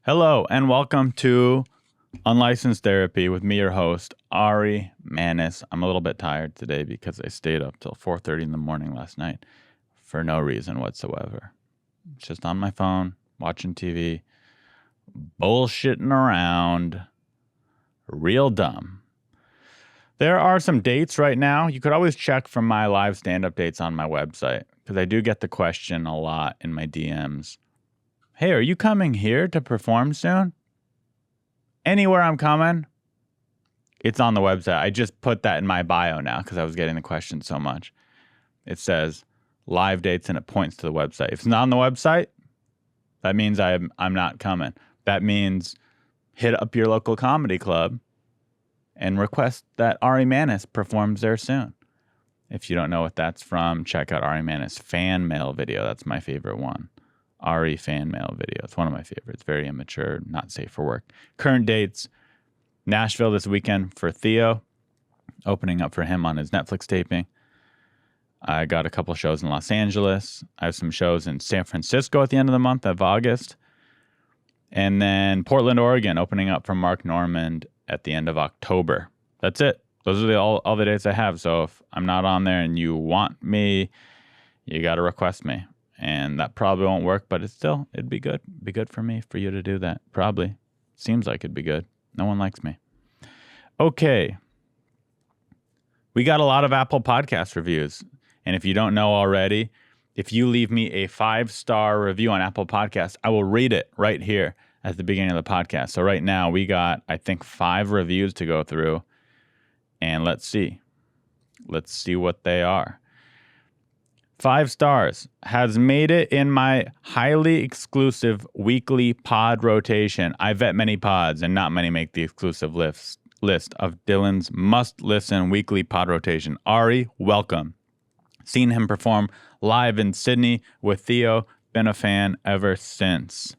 Hello, and welcome to Unlicensed Therapy with me, your host, Ari Mannis. I'm a little bit tired today because I stayed up till 4:30 in the morning last night for no reason whatsoever. Just on my phone, watching TV, bullshitting around, real dumb. There are some dates right now. You could always check from my live stand-up dates on my website because I do get the question a lot in my DMs. Hey, are you coming here to perform soon? Anywhere I'm coming, it's on the website. I just put that in my bio now because I was getting the question so much. It says live dates and it points to the website. If it's not on the website, that means I'm not coming. That means hit up your local comedy club and request that Ari Mannis performs there soon. If you don't know what that's from, check out Ari Mannis fan mail video. That's my favorite one. Ari fan mail video. It's one of my favorites. Very immature, not safe for work. Current dates: Nashville this weekend for Theo, opening up for him on his Netflix taping. I got a couple shows in Los Angeles. I have some shows in San Francisco at the end of the month of August. And then Portland, Oregon, opening up for Mark Normand at the end of October. That's it. Those are all the dates I have. So if I'm not on there and you want me, you got to request me. And that probably won't work, but it'd be good. It'd be good for me, for you to do that. Probably. Seems like it'd be good. No one likes me. Okay. We got a lot of Apple Podcast reviews. And if you don't know already, if you leave me a 5-star review on Apple Podcasts, I will read it right here at the beginning of the podcast. So right now we got, I think, 5 reviews to go through. And let's see. Let's see what they are. 5 stars. Has made it in my highly exclusive weekly pod rotation. I vet many pods and not many make the exclusive list of Dylan's must-listen weekly pod rotation. Ari, welcome. Seen him perform live in Sydney with Theo. Been a fan ever since.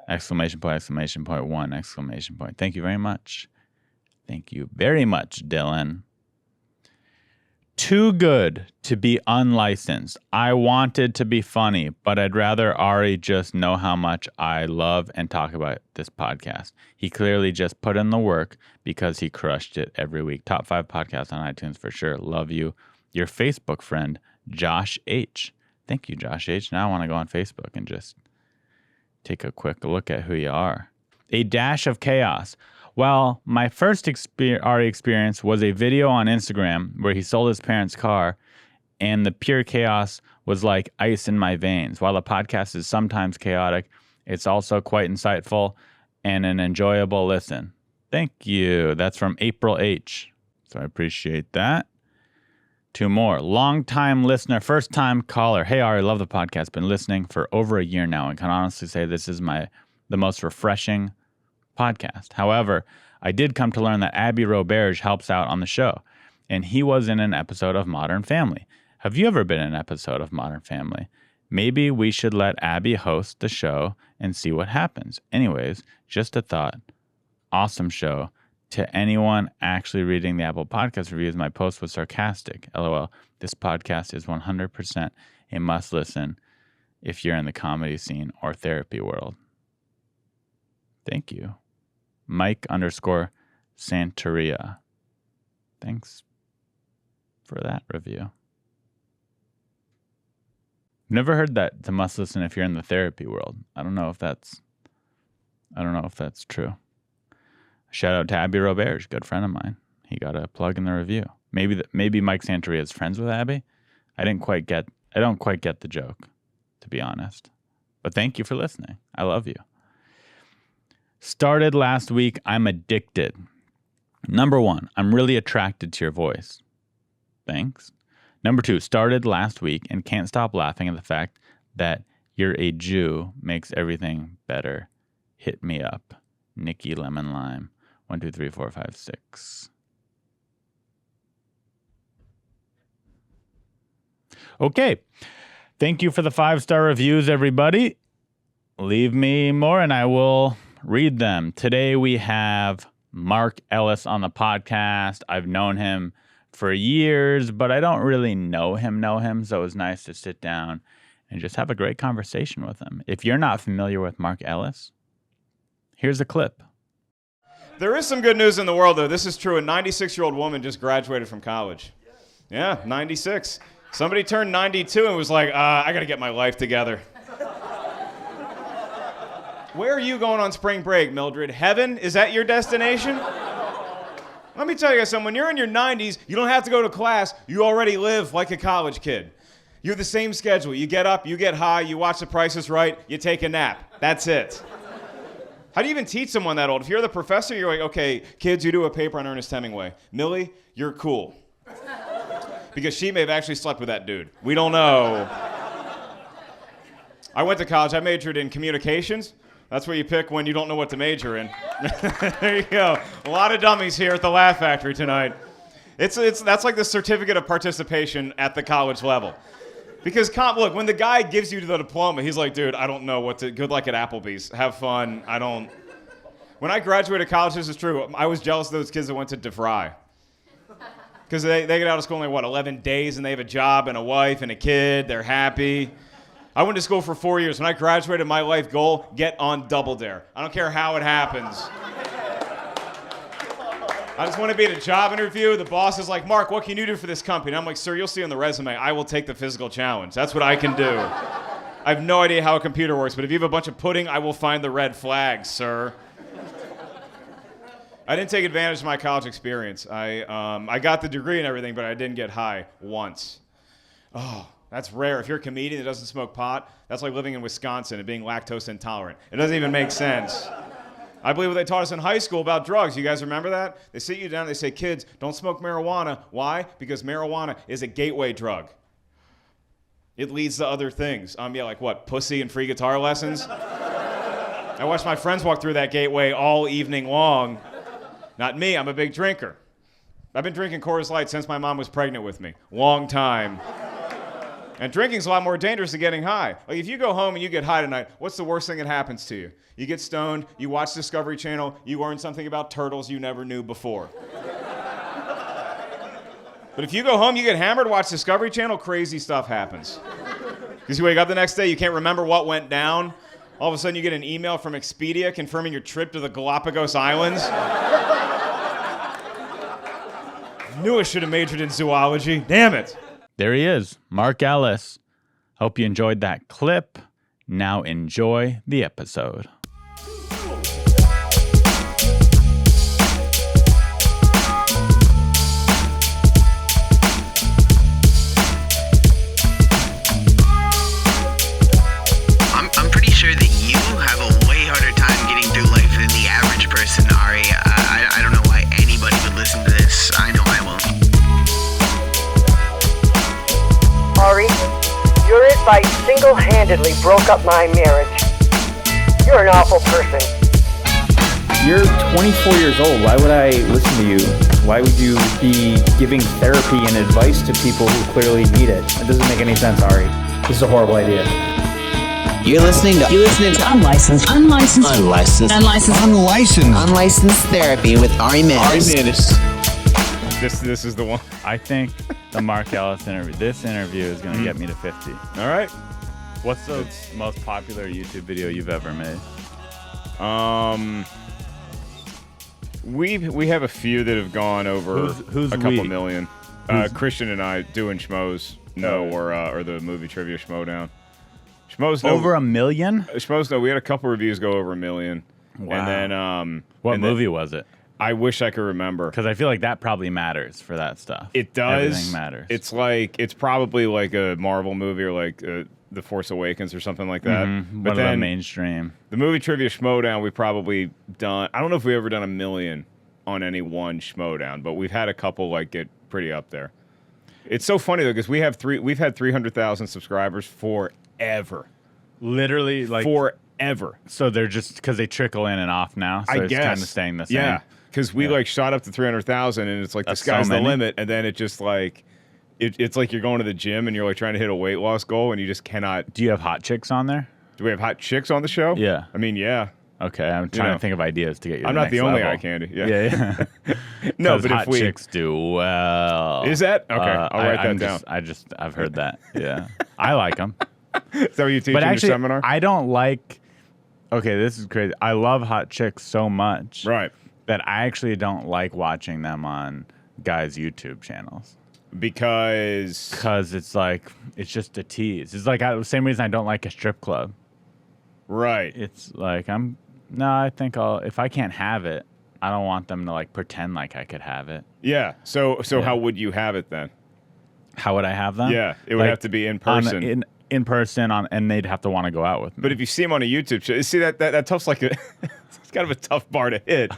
Exclamation point, exclamation point, 1, exclamation point. Thank you very much. Thank you very much, Dylan. Too good to be unlicensed. I wanted to be funny, but I'd rather Ari just know how much I love and talk about this podcast. He clearly just put in the work because he crushed it every week. Top 5 podcasts on iTunes for sure. Love you. Your Facebook friend, Josh H. Thank you, Josh H. Now I want to go on Facebook and just take a quick look at who you are. A dash of chaos. Well, my first Ari experience was a video on Instagram where he sold his parents' car, and the pure chaos was like ice in my veins. While the podcast is sometimes chaotic, it's also quite insightful and an enjoyable listen. Thank you. That's from April H. So I appreciate that. 2 more. Long-time listener, first-time caller. Hey, Ari, love the podcast. Been listening for over a year now and can honestly say this is the most refreshing podcast. However, I did come to learn that Abby Roberge helps out on the show, and he was in an episode of Modern Family. Have you ever been in an episode of Modern Family? Maybe we should let Abby host the show and see what happens. Anyways, just a thought. Awesome show. To anyone actually reading the Apple Podcast reviews, my post was sarcastic. LOL. This podcast is 100% a must listen if you're in the comedy scene or therapy world. Thank you. Mike_Santeria. Thanks for that review. Never heard that it's a must listen if you're in the therapy world. I don't know if that's true. Shout out to Abby Roberge, good friend of mine. He got a plug in the review. Maybe Mike Santeria is friends with Abby. I don't quite get the joke, to be honest. But thank you for listening. I love you. Started last week. I'm addicted. Number 1, I'm really attracted to your voice. Thanks. Number 2, started last week and can't stop laughing at the fact that you're a Jew makes everything better. Hit me up. Nikki Lemon Lime. 1, 2, 3, 4, 5, 6. Okay. Thank you for the 5-star reviews, everybody. Leave me more and I will read them. Today we have Mark Ellis on the podcast. I've known him for years, but I don't really know him. So it was nice to sit down and just have a great conversation with him. If you're not familiar with Mark Ellis, Here's a clip. There is some good news in the world, though. This is true. A 96-year-old woman just graduated from college. Yeah, 96. Somebody turned 92 and was like, I got to get my life together. Where are you going on spring break, Mildred? Heaven? Is that your destination? Let me tell you guys something. When you're in your 90s, you don't have to go to class. You already live like a college kid. You have the same schedule. You get up, you get high, you watch The Price is Right, you take a nap. That's it. How do you even teach someone that old? If you're the professor, you're like, okay, kids, you do a paper on Ernest Hemingway. Millie, you're cool. Because she may have actually slept with that dude. We don't know. I went to college. I majored in communications. That's what you pick when you don't know what to major in. There you go. A lot of dummies here at the Laugh Factory tonight. That's like the certificate of participation at the college level. Because, look, when the guy gives you the diploma, he's like, dude, I don't know good luck at Applebee's. Have fun. When I graduated college, this is true, I was jealous of those kids that went to DeVry. Because they get out of school in, 11 days, and they have a job and a wife and a kid. They're happy. I went to school for 4 years. When I graduated, my life goal, get on Double Dare. I don't care how it happens. I just want to be at a job interview. The boss is like, Mark, what can you do for this company? And I'm like, sir, you'll see on the resume, I will take the physical challenge. That's what I can do. I have no idea how a computer works, but if you have a bunch of pudding, I will find the red flags, sir. I didn't take advantage of my college experience. I got the degree and everything, but I didn't get high once. Oh, that's rare. If you're a comedian that doesn't smoke pot, that's like living in Wisconsin and being lactose intolerant. It doesn't even make sense. I believe what they taught us in high school about drugs. You guys remember that? They sit you down, they say, kids, don't smoke marijuana. Why? Because marijuana is a gateway drug. It leads to other things. Like what, pussy and free guitar lessons? I watched my friends walk through that gateway all evening long. Not me, I'm a big drinker. I've been drinking Coors Light since my mom was pregnant with me. Long time. And drinking's a lot more dangerous than getting high. Like if you go home and you get high tonight, what's the worst thing that happens to you? You get stoned, you watch Discovery Channel, you learn something about turtles you never knew before. But if you go home, you get hammered, watch Discovery Channel, crazy stuff happens. Because you wake up the next day, you can't remember what went down. All of a sudden you get an email from Expedia confirming your trip to the Galapagos Islands. Knew I should have majored in zoology. Damn it. There he is, Mark Ellis. Hope you enjoyed that clip. Now enjoy the episode. I'm pretty sure that you have a way harder time getting through life than the average person, Ari. I don't know why anybody would listen to this. I know I won't. Ari, your advice single-handedly broke up my marriage. You're an awful person. You're 24 years old. Why would I listen to you? Why would you be giving therapy and advice to people who clearly need it? It doesn't make any sense, Ari. This is a horrible idea. You're listening to Unlicensed Therapy with Ari Mannis. This is the one. I think the Mark Ellis interview, this interview is going to get me to 50. All right. What's the most popular YouTube video you've ever made? We have a few that have gone over Who's a couple we? million. Christian and I doing Schmoes or the movie trivia Schmodown. Schmoes Over 1 million? Schmoes we had a couple reviews go over 1 million. Wow. And then What movie was it? I wish I could remember. Because I feel like that probably matters for that stuff. It does. Everything matters. It's probably like a Marvel movie or like The Force Awakens or something like that. Mm-hmm. But One then of the mainstream. the movie trivia Schmodown, we've probably done. I don't know if we've ever done 1 million on any one Schmodown, but we've had a couple like get pretty up there. It's so funny though because we've had 300,000 subscribers forever. Literally, like Forever. So they're just because they trickle in and off now. So I it's guess. kind of staying the same. Yeah, because we like shot up to 300,000, and it's like That's the sky's so the many. limit, and then it just like it's like you're going to the gym and you're like trying to hit a weight loss goal, and you just cannot. Do you have hot chicks on there? Do we have hot chicks on the show? Yeah. I mean, yeah. Okay, I'm trying to think of ideas to get you. I'm to not the next only level. eye candy. Yeah. Yeah. No, 'Cause but hot if we chicks do well. Is that okay? I'll write that down. I've heard that. Yeah, I like them. Is that what you teach But in actually, your seminar? I don't like Okay, this is crazy. I love hot chicks so much Right. that I actually don't like watching them on guys' YouTube channels. Because it's like, it's just a tease. It's like the same reason I don't like a strip club. right. It's like, I think if I can't have it, I don't want them to like pretend like I could have it. Yeah. So how would you have it then? How would I have them? Yeah, it would have to be in person. In person, and they'd have to want to go out with me. But if you see them on a YouTube show, see that tough's like it's kind of a tough bar to hit.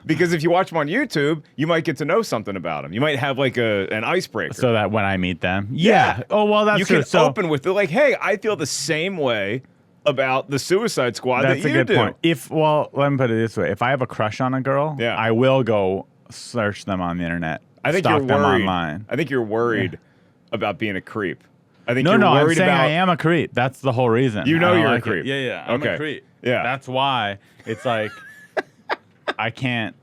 Because if you watch them on YouTube, you might get to know something about them. You might have like an icebreaker. So that when I meet them, yeah. Oh well, that's you true. can open with it like, hey, I feel the same way about the Suicide Squad That's that a you good do. point. Let me put it this way: if I have a crush on a girl, Yeah. I will go search them on the internet. I think stalk you're them worried. online. I think you're worried about being a creep. I think No, you're I'm worried saying about. I am a creep. That's the whole reason. You know I don't you're a like it. creep. Yeah, I'm Okay. a creep. Yeah. That's why it's like I can't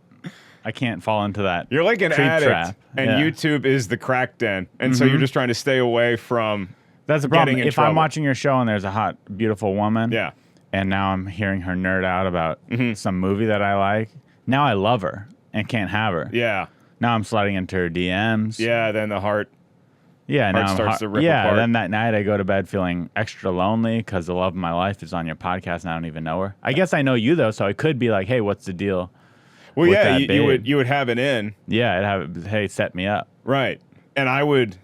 fall into that. You're like an creep addict, trap. and Yeah. YouTube is the crack den, and so you're just trying to stay away from. That's the problem. getting in If I'm trouble. watching your show and there's a hot, beautiful woman, Yeah. and now I'm hearing her nerd out about some movie that I like, now I love her and can't have her. Yeah. Now I'm sliding into her DMs. Yeah. Then the heart. Yeah, now Heart I'm starts to rip yeah. apart. Then that night I go to bed feeling extra lonely because the love of my life is on your podcast and I don't even know her. I guess I know you though, so I could be like, hey, what's the deal? Well, with yeah, that you babe? would have it in, Yeah, I'd have hey, set me up, right? And I would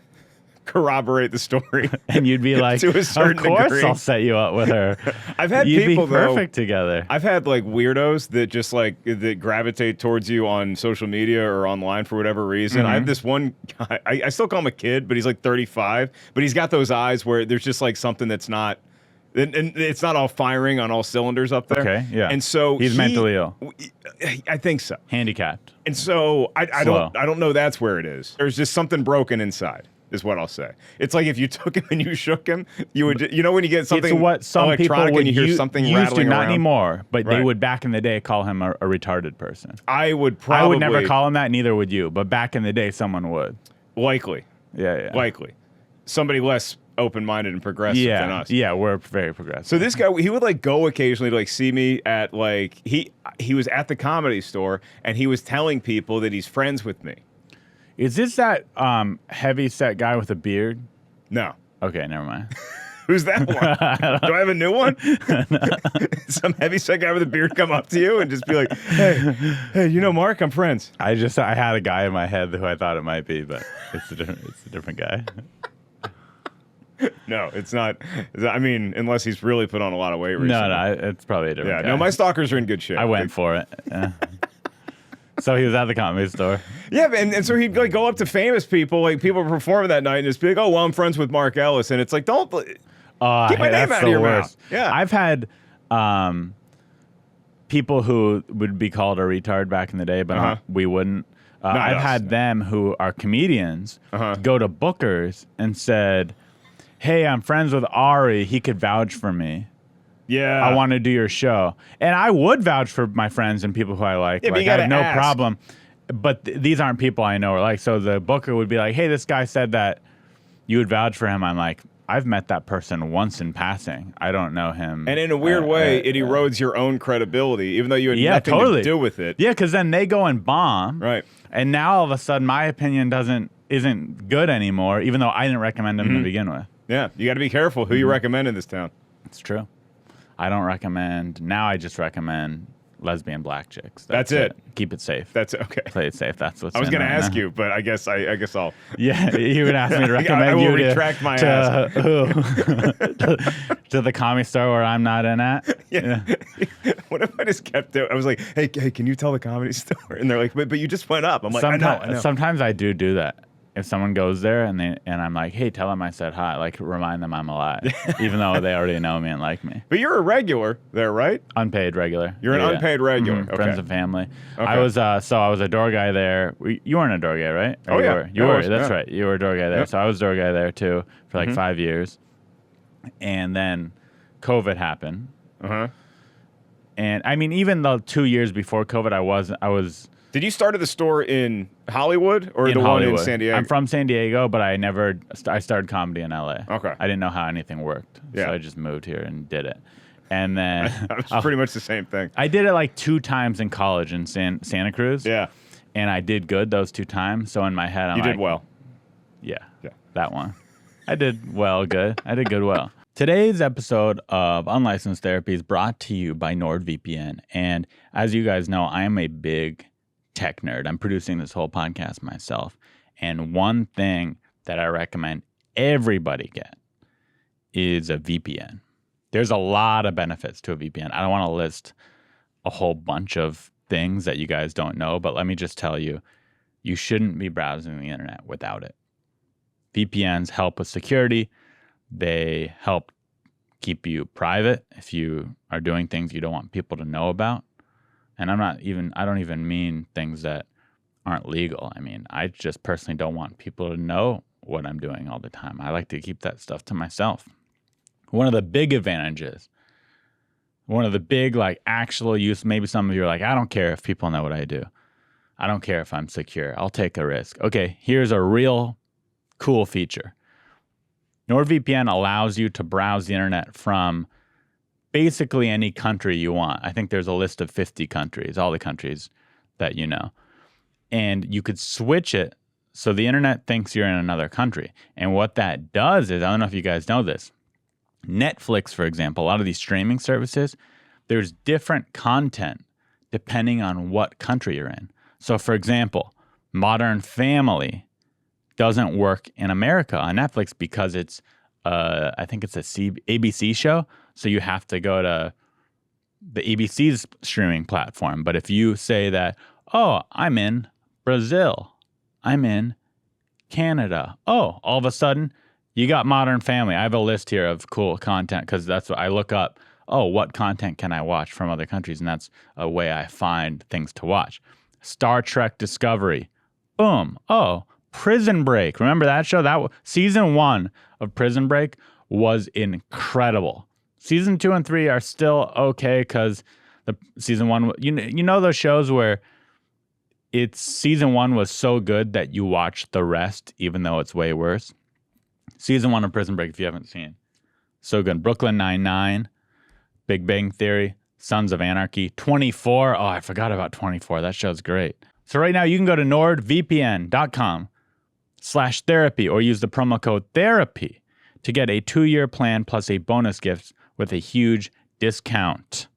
corroborate the story. and you'd be like, To a certain of course degree. I'll set you up with her. I've had You'd people be though. perfect together. I've had like weirdos that just like that gravitate towards you on social media or online for whatever reason. I have this one guy. I still call him a kid, but he's like 35. But he's got those eyes where there's just like something that's not. And it's not all firing on all cylinders up there. Okay, yeah. And so He's mentally ill, I think so. handicapped. And so I Slow. don't know that's where it is. There's just something broken inside, is what I'll say. It's like if you took him and you shook him, you would when you get something It's what some people electronic would and you hear use something to, rattling not around. anymore, but they Right. would back in the day call him a retarded person. I would probably I would never call him that, neither would you. But back in the day, someone would. likely. Yeah. Likely. Somebody less open-minded and progressive than us. Yeah, we're very progressive. So this guy, he would like go occasionally to like see me at like he was at the Comedy Store and he was telling people that he's friends with me. Is this that heavy set guy with a beard? No. Okay, never mind. Who's that one? Do I have a new one? Some heavyset guy with a beard come up to you and just be like, hey, you know Mark? I'm friends. I had a guy in my head who I thought it might be, but it's a different guy. No, it's not. I mean, unless he's really put on a lot of weight recently. No, it's probably a different Yeah, guy. no, my stalkers are in good shape. I went for it. Yeah. So he was at the Comedy Store. Yeah, and so he'd like go up to famous people, like people performing that night, and just be like, "Oh, well, I'm friends with Mark Ellis," and it's like, don't get my name That's out the of your worst. mouth. Yeah, I've had people who would be called a retard back in the day, but we wouldn't. I've us, had no. them who are comedians go to bookers and said, hey, I'm friends with Ari. He could vouch for me. yeah. I want to do your show. And I would vouch for my friends and people who I like. Yeah, but Like, you I gotta have no ask. problem. But these aren't people I know or like. So the booker would be like, hey, this guy said that you would vouch for him. I'm like, I've met that person once in passing. I don't know him. And in a weird way, it erodes your own credibility, even though you had nothing totally. to do with it. Yeah, because then they go and bomb. Right. And now all of a sudden my opinion isn't good anymore, even though I didn't recommend them to begin with. Yeah, you got to be careful who you recommend in this town. It's true. I don't recommend. Now I just recommend lesbian black chicks. That's it. Keep it safe. That's okay. Play it safe. That's what's I was going to ask you, but I guess I'll. Yeah, you would ask me to recommend I will you retract my to, to the Comedy Store where I'm not in at. Yeah. What if I just kept it? I was like, hey, can you tell the Comedy Store? And they're like, but you just went up. I'm like, I know. Sometimes I do that. If someone goes there and I'm like, hey, tell them I said hi, like remind them I'm alive, even though they already know me and like me. But you're a regular there, right? Unpaid regular. You're an unpaid regular. Okay. Friends and family. Okay. I was I was a door guy there. You weren't a door guy, right? Or Oh, you yeah. were. You Yeah, I were. was, That's yeah. right. You were a door guy there. Yep. So I was a door guy there too for like 5 years, and then COVID happened. And I mean, even the 2 years before COVID, I was Did you start at the store in Hollywood or in the Hollywood. one in San Diego? I'm from San Diego, but I started comedy in LA. Okay. I didn't know how anything worked. Yeah. So I just moved here and did it. And then It's pretty much the same thing. I did it like 2 times in college in Santa Cruz. Yeah. And I did good those 2 times. So in my head, I'm You like, did well. Yeah, that one. I did well, good. I did good well. Today's episode of Unlicensed Therapy is brought to you by NordVPN. And as you guys know, I am a big tech nerd. I'm producing this whole podcast myself. And one thing that I recommend everybody get is a VPN. There's a lot of benefits to a VPN. I don't want to list a whole bunch of things that you guys don't know, but let me just tell you, you shouldn't be browsing the internet without it. VPNs help with security. They help keep you private if you are doing things you don't want people to know about. And I don't even mean things that aren't legal. I mean, I just personally don't want people to know what I'm doing all the time. I like to keep that stuff to myself. One of the big advantages, one of the big like actual use, maybe some of you are like, I don't care if people know what I do. I don't care if I'm secure. I'll take a risk. Okay, here's a real cool feature. NordVPN allows you to browse the internet from basically any country you want. I think there's a list of 50 countries, all the countries that you know. And you could switch it so the internet thinks you're in another country. And what that does is, I don't know if you guys know this, Netflix, for example, a lot of these streaming services, there's different content depending on what country you're in. So, for example, Modern Family doesn't work in America on Netflix because it's, I think it's a ABC show. So you have to go to the ABC's streaming platform. But if you say that, oh, I'm in Brazil, I'm in Canada, oh, all of a sudden you got Modern Family. I have a list here of cool content because that's what I look up. Oh, what content can I watch from other countries? And that's a way I find things to watch. Star Trek Discovery. Boom. Oh, Prison Break. Remember that show? Season 1 of Prison Break was incredible. Season 2 and 3 are still okay because the season 1, you know those shows where it's season 1 was so good that you watch the rest even though it's way worse. Season 1 of Prison Break, if you haven't seen, so good. Brooklyn Nine-Nine, Big Bang Theory, Sons of Anarchy, 24. Oh, I forgot about 24. That show's great. So right now you can go to nordvpn.com/therapy or use the promo code therapy to get a 2-year plan plus a bonus gift with a huge discount.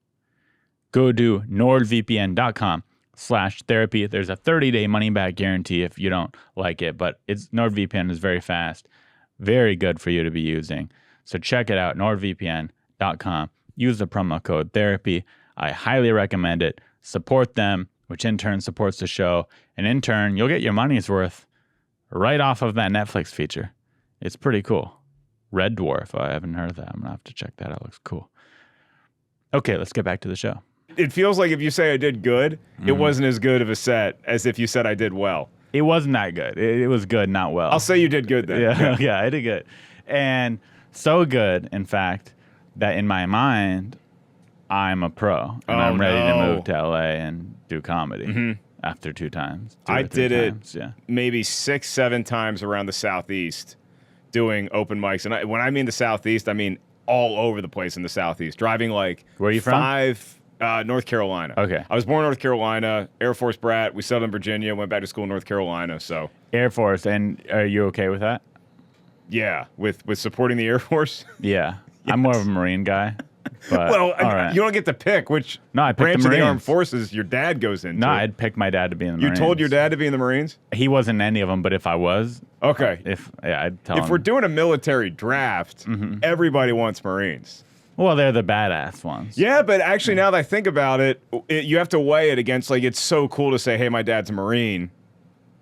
Go to nordvpn.com/therapy. There's a 30-day money-back guarantee if you don't like it, but NordVPN is very fast, very good for you to be using. So check it out, nordvpn.com. Use the promo code therapy. I highly recommend it. Support them, which in turn supports the show. And in turn, you'll get your money's worth right off of that Netflix feature. It's pretty cool. Red Dwarf. Oh, I haven't heard of that. I'm going to have to check that out. It looks cool. Okay, let's get back to the show. It feels like if you say I did good, it wasn't as good of a set as if you said I did well. It wasn't that good. It was good, not well. I'll say you did good then. Yeah, I did good. And so good, in fact, that in my mind, I'm a pro. And I'm ready to move to LA and do comedy after 2 times. I did it maybe 6-7 times around the Southeast doing open mics. And when I mean the Southeast, I mean all over the place in the Southeast. Driving like Where are you from? North Carolina. Okay. I was born in North Carolina, Air Force brat. We settled in Virginia, went back to school in North Carolina. So Air Force, and are you okay with that? yeah, with supporting the Air Force. Yeah. I'm more of a Marine guy. But, Well, all right. you don't get to pick which I picked branch the of the Marines. armed forces your dad goes into. No, I'd pick my dad to be in the You Marines. told your dad to be in the Marines? He wasn't in any of them, but if I was, Okay. I'd tell him. If we're doing a military draft, everybody wants Marines. Well, they're the badass ones. Yeah, but actually, now that I think about it, you have to weigh it against, like, it's so cool to say, hey, my dad's a Marine.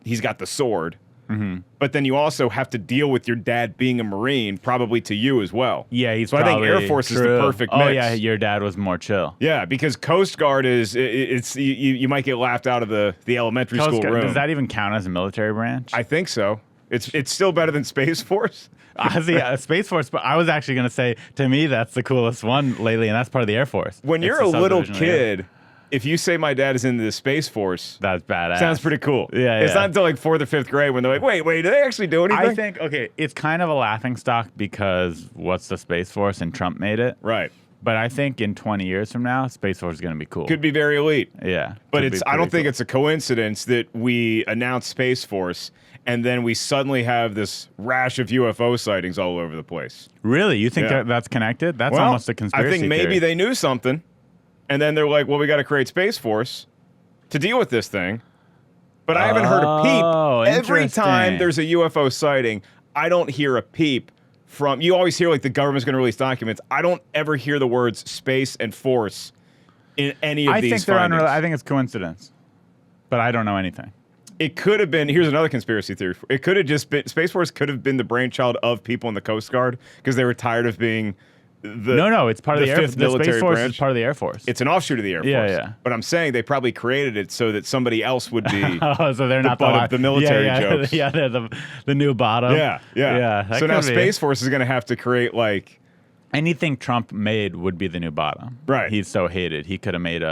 He's got the sword. But then you also have to deal with your dad being a Marine, probably to you as well. Yeah, he's so I think probably Air Force is true. the perfect mix. Oh, yeah, your dad was more chill. Yeah, because Coast Guard is, you might get laughed out of the elementary school room. Does that even count as a military branch? I think so. It's still better than Space Force. Honestly, Space Force, but I was actually going to say, to me, that's the coolest one lately, and that's part of the Air Force. When you're a little kid, if you say my dad is into the Space Force, that's badass. Sounds pretty cool. Yeah, It's not until like 4th or 5th grade when they're like, wait, do they actually do anything? I think, okay, it's kind of a laughing stock because what's the Space Force, and Trump made it. Right. But I think in 20 years from now, Space Force is going to be cool. Could be very elite. Yeah. But could be I don't pretty think cool. it's a coincidence that we announced Space Force and then we suddenly have this rash of UFO sightings all over the place. Really? You think Yeah. that's connected? That's Well, almost a conspiracy I think maybe theory. they knew something, and then they're like, well, we got to create Space Force to deal with this thing. But I haven't heard a peep. Every time interesting. there's a UFO sighting, I don't hear a peep from... You always hear, like, the government's going to release documents. I don't ever hear the words space and force in any of I these think they're findings. unrelated. I think it's coincidence. But I don't know anything. It could have been... Here's another conspiracy theory. It could have just been... Space Force could have been the brainchild of people in the Coast Guard because they were tired of being... No, it's part of the Air Force. fifth The Space military Force branch. is part of the Air Force. It's an offshoot of the Air Force. Yeah, yeah. But I'm saying they probably created it so that somebody else would be... Oh, so they're not butt the of the military yeah, jokes. Yeah, they're the new bottom. Yeah. that So now could be. Space Force is going to have to create, like... Anything Trump made would be the new bottom. Right. He's so hated. He could have made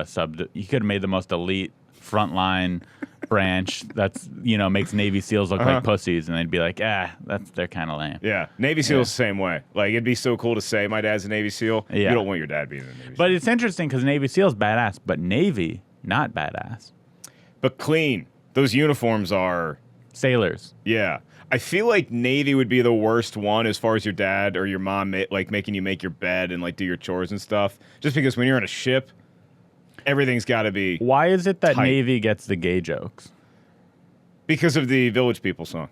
He could have made the most elite frontline branch that's makes Navy SEALs look like pussies, and they'd be like, they're kind of lame. Yeah. Navy SEAL's the same way. Like, it'd be so cool to say, my dad's a Navy SEAL. Yeah. You don't want your dad being a Navy SEAL. But it's interesting because Navy SEAL's badass, but Navy not badass. But clean. Those uniforms are... Sailors. Yeah. I feel like Navy would be the worst one as far as your dad or your mom, like, making you make your bed and, like, do your chores and stuff. Just because when you're on a ship, everything's got to be... Why is it that Tight. Navy gets the gay jokes? Because of the Village People song.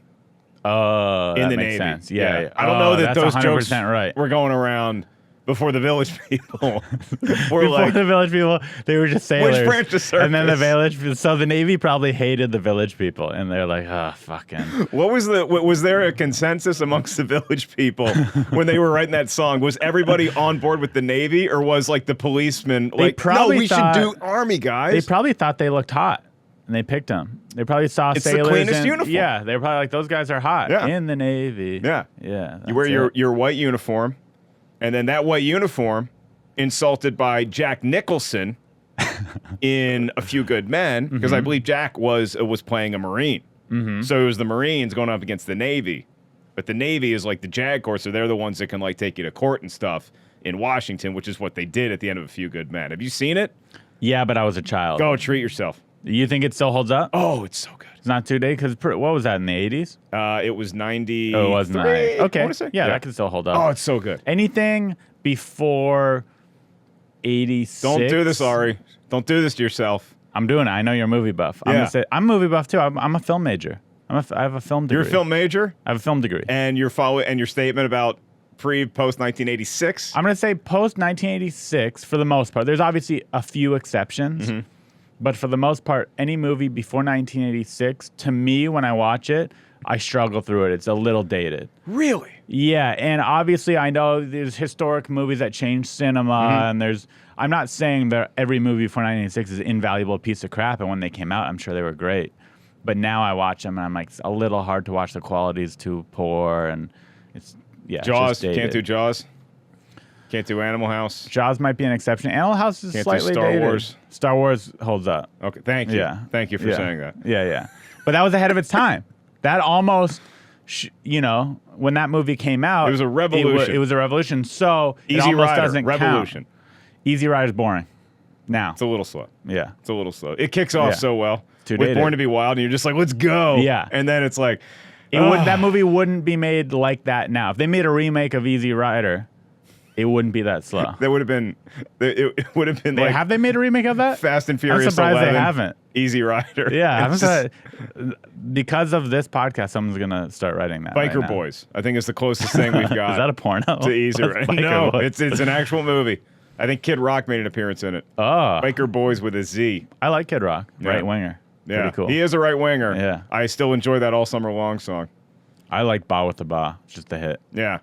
Oh, In that the makes Navy. sense. Yeah. I don't know that that's those 100% jokes right. were going around before the Village People were Before like... the village people, they were just sailors. Which branch of And then the service? so the Navy probably hated the village people, and they're like, fucking. Was there a consensus amongst the Village People when they were writing that song? Was everybody on board with the Navy, or was like the policemen like, no, probably we should thought- do Army, guys? They probably thought they looked hot, and they picked them. They probably saw It's the sailors. cleanest in- uniform. Yeah, they were probably like, those guys are hot Yeah. in the Navy. Yeah. Yeah. You wear that's it. your white uniform, and then that white uniform, insulted by Jack Nicholson in A Few Good Men, because I believe Jack was playing a Marine. So it was the Marines going up against the Navy. But the Navy is like the JAG Corps, so they're the ones that can like take you to court and stuff in Washington, which is what they did at the end of A Few Good Men. Have you seen it? Yeah, but I was a child. Go treat yourself. You think it still holds up? Oh, it's so good. It's not too dated? Because what was that, in the 80s? It was 90. Oh, it was not. Okay. I wanna say. Yeah, that can still hold up. Oh, it's so good. Anything before 86. Don't do this, Ari. Don't do this to yourself. I'm doing it. I know you're a movie buff. I'm Yeah. gonna say I'm a movie buff too. I'm a film major. I have a film degree. You're a film major, I have a film degree. and your statement about post 1986. I'm gonna say post 1986 for the most part. There's obviously a few exceptions, but for the most part, any movie before 1986, to me, when I watch it, I struggle through it. It's a little dated. Really? Yeah, and obviously I know there's historic movies that change cinema, and I'm not saying that every movie before 1986 is an invaluable piece of crap, and when they came out, I'm sure they were great. But now I watch them, and I'm like, it's a little hard to watch. The quality's too poor, and it's Jaws. It's just dated. Can't do Jaws. Can't do Animal House. Jaws might be an exception. Animal House is Can't do slightly Star dated. Wars. Star Wars holds up. Okay, thank you. Yeah. Thank you for Yeah. saying that. Yeah. But that was ahead of its time. That almost, when that movie came out, It was a revolution. It was a revolution. So it Easy almost Rider. doesn't Revolution. count. Easy Rider's boring. Now, It's a little slow. yeah. It's a little slow. It kicks off Yeah. so well. Too With dated. Born to Be Wild, and you're just like, let's go. Yeah. And then it's like, That movie wouldn't be made like that now. If they made a remake of Easy Rider, it wouldn't be that slow. that would have been, it would have been like Have they made a remake of that? Fast and Furious I'm surprised 11. they haven't. Easy Rider. Yeah, It's because of this podcast, someone's gonna start writing that. Biker right now. Boys. I think it's the closest thing we've got. Is that a porno? to Easy What's Rider? Biker No, Boys? it's an actual movie. I think Kid Rock made an appearance in it. Oh, Biker Boys with a Z. I like Kid Rock, Yeah. right winger. Yeah, Pretty cool. he is a right winger. Yeah. I still enjoy that All Summer Long song. I like Ba with the Ba. It's just a hit. Yeah.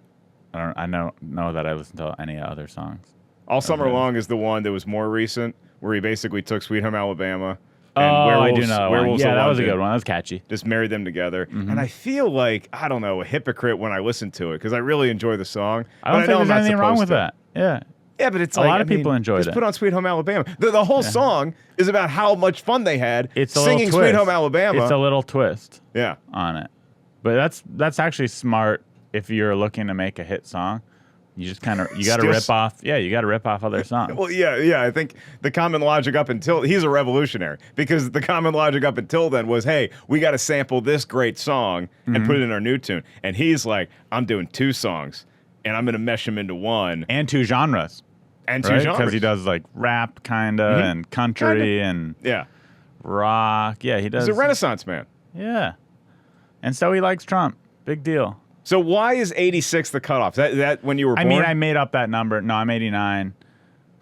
I don't know that I listen to any other songs. All Summer Okay. Long is the one that was more recent, where he basically took Sweet Home Alabama Oh, and I do Werewolves, know that one. Werewolves Yeah, of that was a London, good one. That was catchy. just married them together. And I feel like, I don't know, a hypocrite when I listen to it, because I really enjoy the song. I don't but think know there's I'm not anything wrong supposed with to. that. Yeah. Yeah, but it's A like, lot of people enjoyed just it. put on Sweet Home Alabama. The whole song is about how much fun they had It's a singing little Sweet twist. Home Alabama. It's a little twist Yeah. on it. But that's actually smart if you're looking to make a hit song. You just kind of you got to rip off. Yeah, you got to rip off other songs. Well, yeah. I think the common logic up until he's a revolutionary because the common logic up until then was, hey, we got to sample this great song and put it in our new tune. And he's like, I'm doing 2 songs and I'm going to mesh them into one And 2 genres. and Right? 2 genres Because he does like rap kinda and country and Yeah, rock. Yeah, he does. he's a Renaissance man. Yeah. And so he likes Trump. Big deal. So why is 86 the cutoff? That when you were born? I mean, I made up that number. No, I'm 89.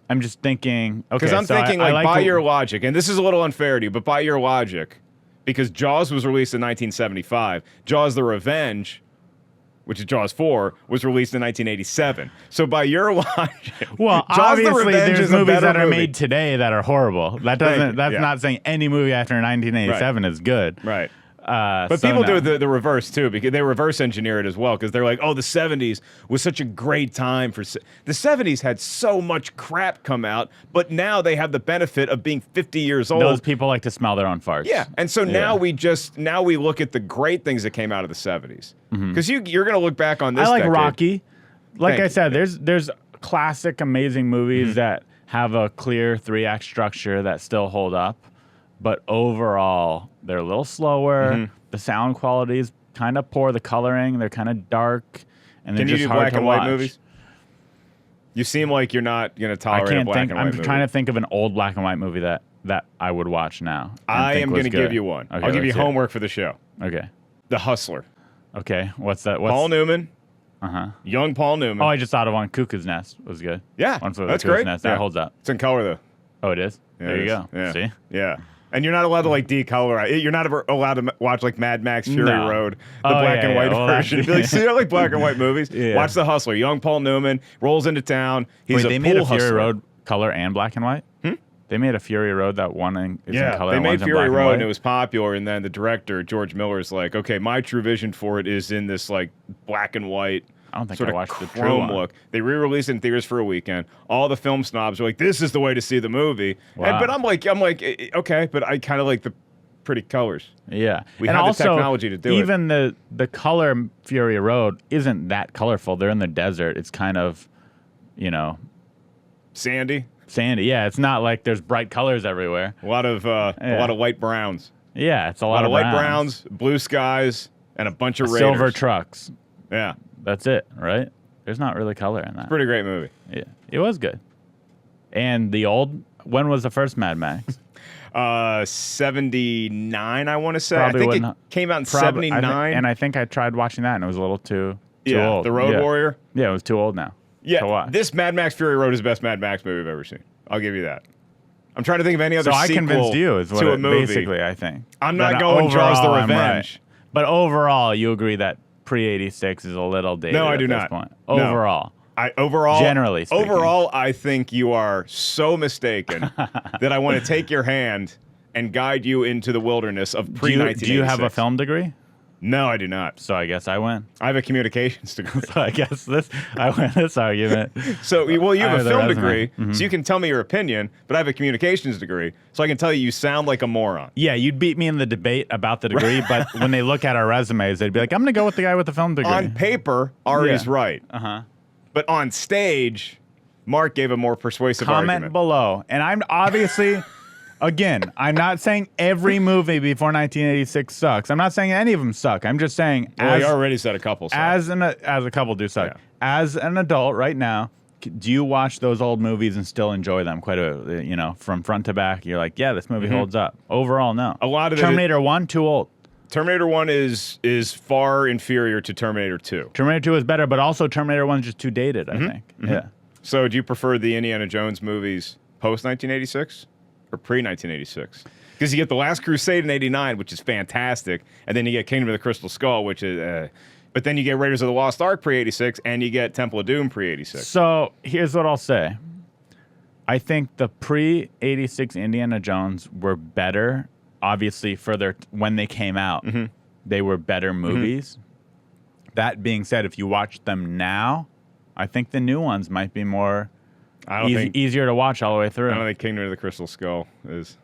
I'm just thinking. Okay, Because I'm so thinking, I like, by to- your logic, and this is a little unfair to you, but by your logic, because Jaws was released in 1975, Jaws the Revenge, which is Jaws 4, was released in 1987. So by your logic, Well, Jaws the obviously, Revenge there's is a movies better that are movie. made today that are horrible. That Thank you. doesn't. That's Yeah. not saying any movie after 1987 is good. Right. But So people no. do the reverse too, because they reverse engineer it as well, because they're like, oh, the 70s was such a great time for the 70s had so much crap come out, but now they have the benefit of being 50 years old. Those people like to smell their own farts. Yeah, and so now we look at the great things that came out of the 70s, because you're gonna look back on this. I like decade. Rocky. Like Thank I you. said, there's classic, amazing movies that have a clear 3-act structure that still hold up, but overall they're a little slower. The sound quality is kind of poor. The coloring, they're kind of dark, and they're Can you just do hard black to and watch. white movies? You seem like you're not gonna I tolerate a can't black think. and I'm white movie. trying to think of an old black and white movie that I would watch now. and I think am was gonna good. give you one. Okay, I'll give you let's hear it. homework for the show. Okay. The Hustler. Okay. What's that? Paul Newman. Uh-huh. Young Paul Newman. Oh, I just thought of one. Cuckoo's Nest was good. Yeah, One for the that's Cuckoo's great. Nest. Yeah. That holds up. It's in color though. Oh, it is? Yeah, There it you is. go. Yeah. See? Yeah. And you're not allowed to like decolor it. You're not ever allowed to watch like Mad Max Fury No. Road, the Oh, black yeah, and white yeah. Well, version. Be like, see, I like black and white movies. Yeah. Watch The Hustler. Young Paul Newman rolls into town. He's Wait, a they pool made a Fury hustler. Road color and black and white? They made a Fury Road that one is in color they and made one's in Fury black Road and and it white? was popular. And then the director George Miller's like, okay, my true vision for it is in this like black and white. I don't think sort I of watched the true chrome one. look. They re-released it in theaters for a weekend. All the film snobs are like, "This is the way to see the movie." Wow. But I'm like, okay, but I kind of like the pretty colors. Yeah. We and have the also, technology to do it. even the color Fury Road isn't that colorful. They're in the desert. It's kind of, Sandy, sandy. Yeah, it's not like there's bright colors everywhere. a lot of light browns, Yeah, it's a a lot, lot of light browns. browns, blue skies, and a bunch of Silver Raiders. trucks. Yeah, That's it, right? There's not really color in that. pretty great movie. Yeah, it was good. And when was the first Mad Max? 79, I want to say. Probably I think it wouldn't- came out in Probably- 79. and I think I tried watching that and it was a little too yeah, old. The Road Yeah. Warrior. Yeah, it was too old now. Yeah, to watch. this Mad Max Fury Road is the best Mad Max movie I've ever seen. I'll give you that. I'm trying to think of any other So I sequel convinced you is what to a it, movie. basically I think. I'm not That going Jaws the overall, I'm right. Revenge. But overall, you agree that pre-86 is a little dated No, I at do this not. point. No. Overall. Generally speaking. overall, I think you are so mistaken that I want to take your hand and guide you into the wilderness of pre-1986. Do you have a film degree? No, I do not. So I guess I win. I have a communications degree. So I guess I win this argument. So, well, you I have a have the film resume. degree, so you can tell me your opinion, but I have a communications degree, so I can tell you sound like a moron. Yeah, you'd beat me in the debate about the degree, but when they look at our resumes, they'd be like, I'm going to go with the guy with the film degree. On paper, Ari's Yeah. right. Uh-huh. But on stage, Mark gave a more persuasive Comment argument. below. And I'm obviously, again, I'm not saying every movie before 1986 sucks. I'm not saying any of them suck. I'm just saying Well, you already said a couple. So. as a couple do suck. Yeah. As an adult right now, do you watch those old movies and still enjoy them quite a bit? From front to back, you're like, yeah, this movie holds up. Overall, no. A lot of it- Terminator 1, too old. Terminator 1 is far inferior to Terminator 2. Terminator 2 is better, but also Terminator 1 is just too dated, I think. Yeah. So do you prefer the Indiana Jones movies post-1986 or pre-1986? Because you get The Last Crusade in 89, which is fantastic, and then you get Kingdom of the Crystal Skull, which is... but then you get Raiders of the Lost Ark pre-86, and you get Temple of Doom pre-86. So here's what I'll say. I think the pre-86 Indiana Jones were better, obviously, when they came out. They were better movies. That being said, if you watch them now, I think the new ones might be more easier to watch all the way through. I don't think Kingdom of the Crystal Skull is...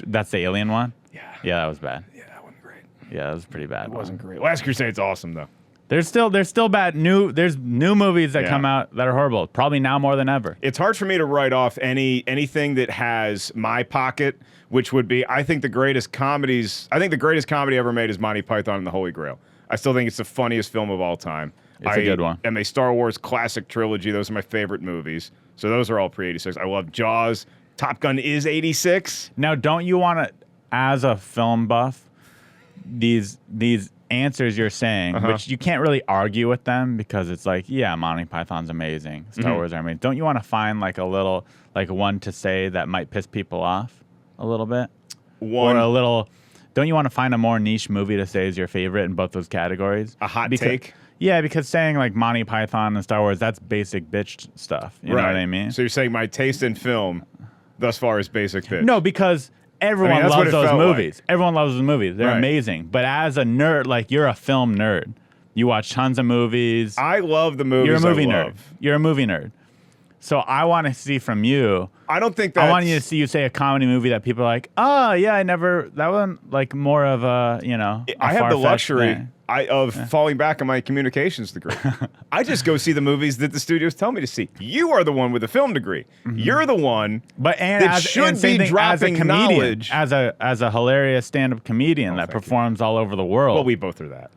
That's the alien one? Yeah. Yeah, that was bad. Yeah, that wasn't great. Yeah, that was pretty bad. It wasn't great. Last Crusade's awesome, though. There's still bad there's new movies that Yeah. come out that are horrible. Probably now more than ever. It's hard for me to write off anything that has my pocket, which would be I think the greatest comedy ever made is Monty Python and the Holy Grail. I still think it's the funniest film of all time. It's a good one. And a Star Wars classic trilogy. Those are my favorite movies. So those are all pre-86. I love Jaws. Top Gun is 86. Now, don't you want to, as a film buff, these answers you're saying, which you can't really argue with them because it's like, yeah, Monty Python's amazing, Star Wars are amazing. Don't you want to find like a little, like one to say that might piss people off a little bit? Or a little, don't you want to find a more niche movie to say is your favorite in both those categories? A hot take? Yeah, because saying like Monty Python and Star Wars, that's basic bitch stuff. You know what I mean? So you're saying my taste in film thus far is basic bitch? No, because everyone that's what loves it those felt movies. like. Everyone loves those movies. They're Right. amazing. But as a nerd, like you're a film nerd. You watch tons of movies. I love the movies. You're a movie I nerd. love. You're a movie nerd. So I want to see from you. I don't think that. I want you to see you say a comedy movie that people are like, oh yeah, that one like more of a, you know. A I have the far-fetched luxury thing. of falling back on my communications degree. I just go see the movies that the studios tell me to see. You are the one with a film degree. You're the one But and that as, should and same be thing dropping as a comedian, knowledge. as a hilarious stand-up comedian that thank you. performs all over the world. Well, we both are that.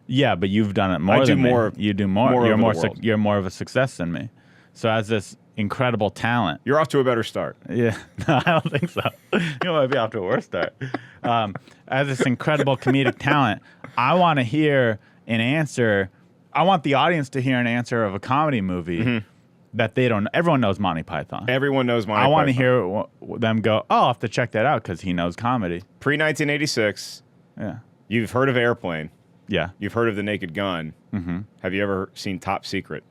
Yeah, but you've done it more I do than me. more- You do more. more You're over more. the world. You're more of a success than me. So as this incredible talent, You're off to a better start. yeah, no, I don't think so. You might be off to a worse start. As this incredible comedic talent, I want to hear an answer. I want the audience to hear an answer of a comedy movie that they don't. Everyone knows Monty Python. Everyone knows Monty I want to Python. hear them go, oh, I'll have to check that out because he knows comedy. Pre-1986, Yeah. you've heard of Airplane. Yeah. You've heard of The Naked Gun. Mm-hmm. Have you ever seen Top Secret?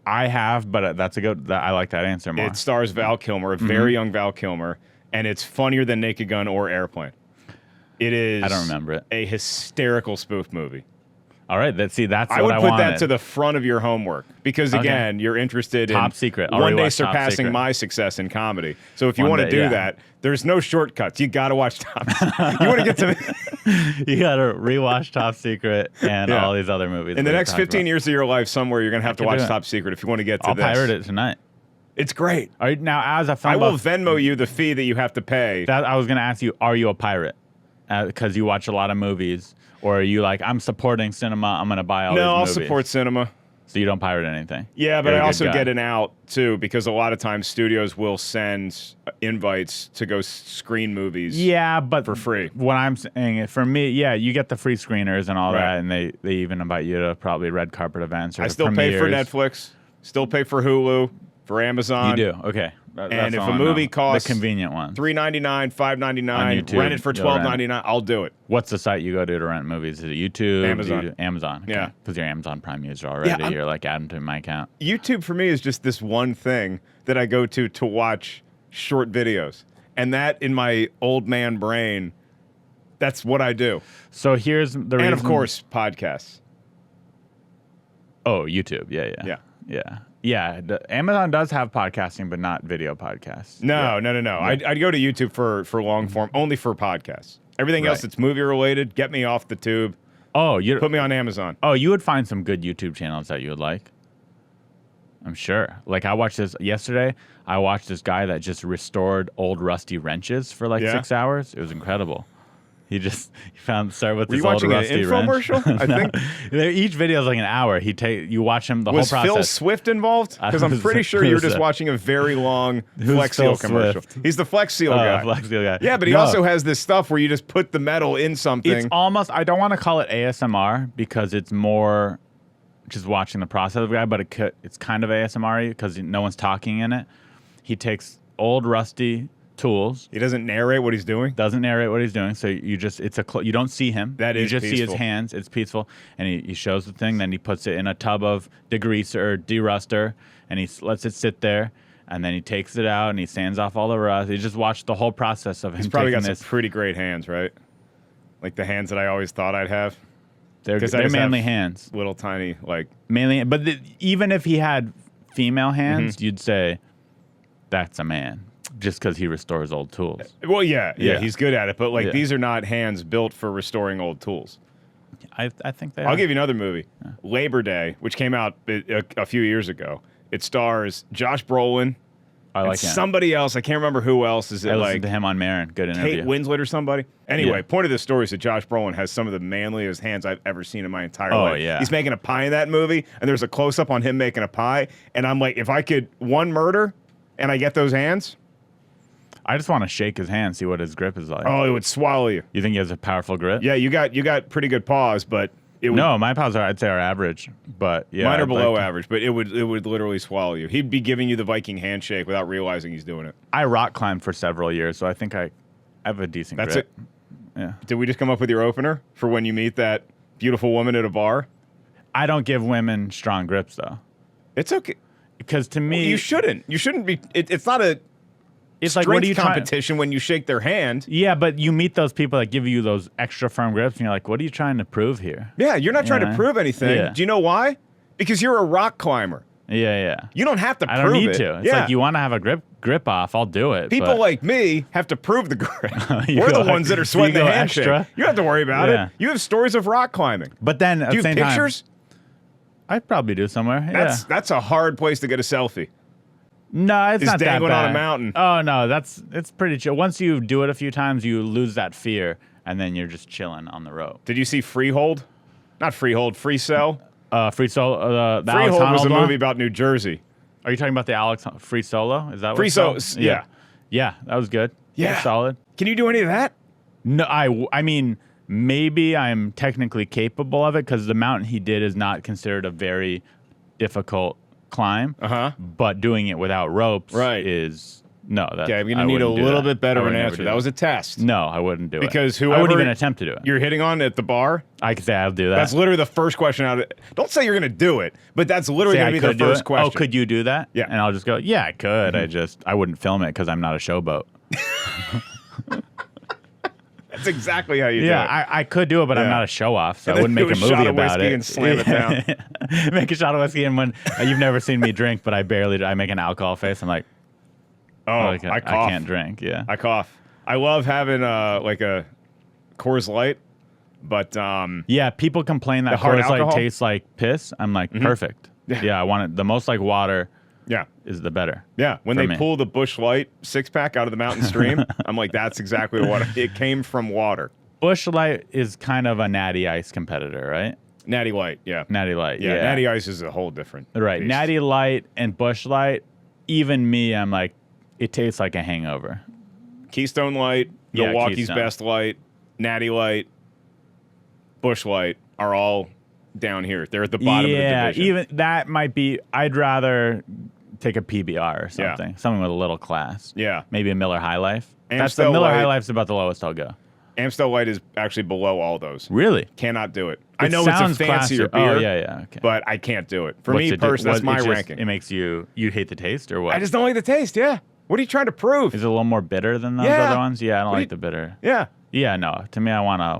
I have, but that's a good. I like that answer more. It stars Val Kilmer, a Mm-hmm. very young Val Kilmer, and it's funnier than Naked Gun or Airplane. It is. I don't remember it. A hysterical spoof movie. All right. That's I what would I put wanted. that to the front of your homework because, Okay. again, you're interested Top in Secret. I'll one day rewatch Top surpassing Secret. my success in comedy. So if you One want to day, do yeah. that, there's no shortcuts. You got to watch Top Secret. You want to get to You got to rewatch Top Secret and Yeah. all these other movies. in the that we next talked 15 about. years of your life somewhere, you're going to have to can watch do it. Top Secret if you want to get to I'll this. pirate it tonight. It's great. Are you, now, as a film I will buff, Venmo you the fee that you have to pay. that I was going to ask you, are you a pirate? Because you watch a lot of movies, or are you like, I'm supporting cinema, I'm going to buy all these No, I'll movies. support cinema. So you don't pirate anything. Yeah, but You're a I good also guy. get an out too because a lot of times studios will send invites to go screen movies. Yeah, but For free. What I'm saying, for me, yeah, you get the free screeners and all Right. that, and they even invite you to probably red carpet events or I still pay for premieres. Netflix, still pay for Hulu, for Amazon. You do, okay. That's And if all a I movie know. costs the convenient one, $3.99, $5.99, On YouTube, rent it for you'll rent. $12.99, I'll do it. what's the site you go to rent movies? Is it YouTube? Amazon. Do you do- Amazon. Okay. Yeah. Because you're an Amazon Prime user already. Yeah, I'm- You're like adding to my account. YouTube for me is just this one thing that I go to watch short videos. And that in my old man brain, that's what I do. So here's the reason. And of course, podcasts. Oh, YouTube. Yeah. Yeah. Yeah. Yeah. Amazon does have podcasting, but not video podcasts. No. Yeah. I'd go to YouTube for long form, only for podcasts. Everything else Right. that's movie related, get me off the tube. Oh, you Put me on Amazon. Oh, you would find some good YouTube channels that you would like. I'm sure. Like I watched this yesterday. I watched this guy that just restored old rusty wrenches for like Yeah? 6 hours. It was incredible. He started with Were this you old watching an rusty wrench. infomercial? I think. Each video is like an hour. You watch him the Was whole Phil process. Swift involved? Because I'm Who's- pretty sure you were who's just that? watching a very long Who's Flex Phil Seal commercial. Swift? He's the Flex Seal guy. Flex Seal guy. Yeah, but he No. also has this stuff where you just put the metal in something. It's almost. I don't want to call it ASMR because it's more just watching the process of the guy, but it's kind of ASMR because no one's talking in it. He takes old rusty tools, He doesn't narrate what he's doing. doesn't narrate what he's doing, so you just you don't see him. That you is just see his peaceful. hands. It's peaceful, and he shows the thing. Then he puts it in a tub of degreaser or deruster, and he lets it sit there. And then he takes it out and he sands off all the rust. He just watched the whole process of him He's probably taking got this. some pretty great hands, right? Like the hands that I always thought I'd have. They're 'Cause I just manly have hands. Little tiny, like, Mainly, but even if he had female hands, Mm-hmm. you'd say that's a man, just because he restores old tools. well, yeah, Yeah. he's good at it. But like, Yeah. these are not hands built for restoring old tools. I think they I'll are. give you another movie, Labor Day, which came out a few years ago. It stars Josh Brolin. I like him. Somebody else. I can't remember who else is it. I Like listened to him on Marin. Good interview. Kate Winslet or somebody. Anyway, Yeah. point of this story is that Josh Brolin has some of the manliest hands I've ever seen in my entire Oh, life. yeah. He's making a pie in that movie, and there's a close-up on him making a pie, and I'm like, if I could one murder and I get those hands, I just want to shake his hand, see what his grip is like. oh, it would swallow you. You think he has a powerful grip? Yeah, you got pretty good paws, but it would, No, my paws I'd say are average, but yeah. mine are I'd below like to- average, but it would literally swallow you. He'd be giving you the Viking handshake without realizing he's doing it. I rock climbed for several years, so I think I have a decent That's grip. it. Yeah. Did we just come up with your opener for when you meet that beautiful woman at a bar? I don't give women strong grips though, It's okay. because to me, You shouldn't. You shouldn't be. It's not a it's strength like what are you trying? competition when you shake their hand. Yeah, but you meet those people that give you those extra firm grips, and you're like, what are you trying to prove here? Yeah, you're not trying to Yeah. prove anything. Yeah. Do you know why? Because you're a rock climber. Yeah. You don't have to I prove don't need it. to. It's yeah. like you want to have a grip off, I'll do it. People but like me have to prove the grip. You We're go the ones that are so you sweating the go handshake. extra? You don't have to worry about Yeah. it. You have stories of rock climbing. But then at Do the you same have pictures? time, I'd probably do somewhere. That's a hard place to get a selfie. No, it's Is not that dangling bad. on a mountain. Oh no, it's pretty chill. Once you do it a few times, you lose that fear, and then you're just chilling on the rope. Did you see Freehold? Not Freehold, Free Cell. Free solo. The Alex Freehold was a Honnold one? movie about New Jersey. Are you talking about the Alex Free Solo? Is that what Free it's Solo, called? yeah. Yeah, that was good. Yeah. Solid. Can you do any of that? No, I mean, maybe I'm technically capable of it because the mountain he did is not considered a very difficult climb. Uh-huh. But doing it without ropes Right. is no. That, Okay, I'm going I to need a wouldn't do little that. bit better I of would an never answer. do That was a test. No, I wouldn't do it. Because I whoever wouldn't even attempt to do it. You're hitting on at the bar. I could say I'll do that. That's literally the first question out of it. Don't say you're going to do it, but that's literally Say going I to be could the do first it. question. Oh, could you do that? Yeah. Mm-hmm. And I'll just go, yeah, I could. I wouldn't film it because I'm not a showboat. That's exactly how you do Yeah, it. I could do it, but I'm Yeah. not a show off, so And I then wouldn't make do a a shot movie of about whiskey it. and slam it down. Make a shot of whiskey, and when you've never seen me drink, but I make an alcohol face. I'm like, Oh, like, I I cough. can't drink. Yeah. I cough. I love having like a Coors Light, but Yeah, people complain that The hard Coors Light alcohol? tastes like piss. I'm like, perfect. Yeah, I want it. The most like water yeah. is the better. Yeah, when For they me. pull the Busch Light six-pack out of the mountain stream, I'm like, that's exactly what it came from water. Busch Light is kind of a Natty Ice competitor, right? Natty Light, yeah. Natty Light. Yeah, Yeah, Natty Ice is a whole different Right. beast. Natty Light and Busch Light, even me, I'm like, it tastes like a hangover. Keystone Light, Yeah, Milwaukee's Keystone. Best Light, Natty Light, Busch Light are all down here. They're at the bottom of the division. Even that might be, I'd rather take a PBR or Yeah. something with a little class. Yeah. Maybe a Miller High Life. That's the Amstel Miller High Light- Life's about the lowest I'll go. Amstel Light is actually below all those. Really? Cannot do it. I It know it's a sounds fancier classier. beer, Oh, yeah, okay. but I can't do it. For What's me it do- personally, that's what- my it just- ranking. It makes you hate the taste or what? I just don't like the taste, yeah. What are you trying to prove? Is it a little more bitter than those Yeah. other ones? Yeah, I don't What do like you- the bitter. Yeah, Yeah, no. To me, I want a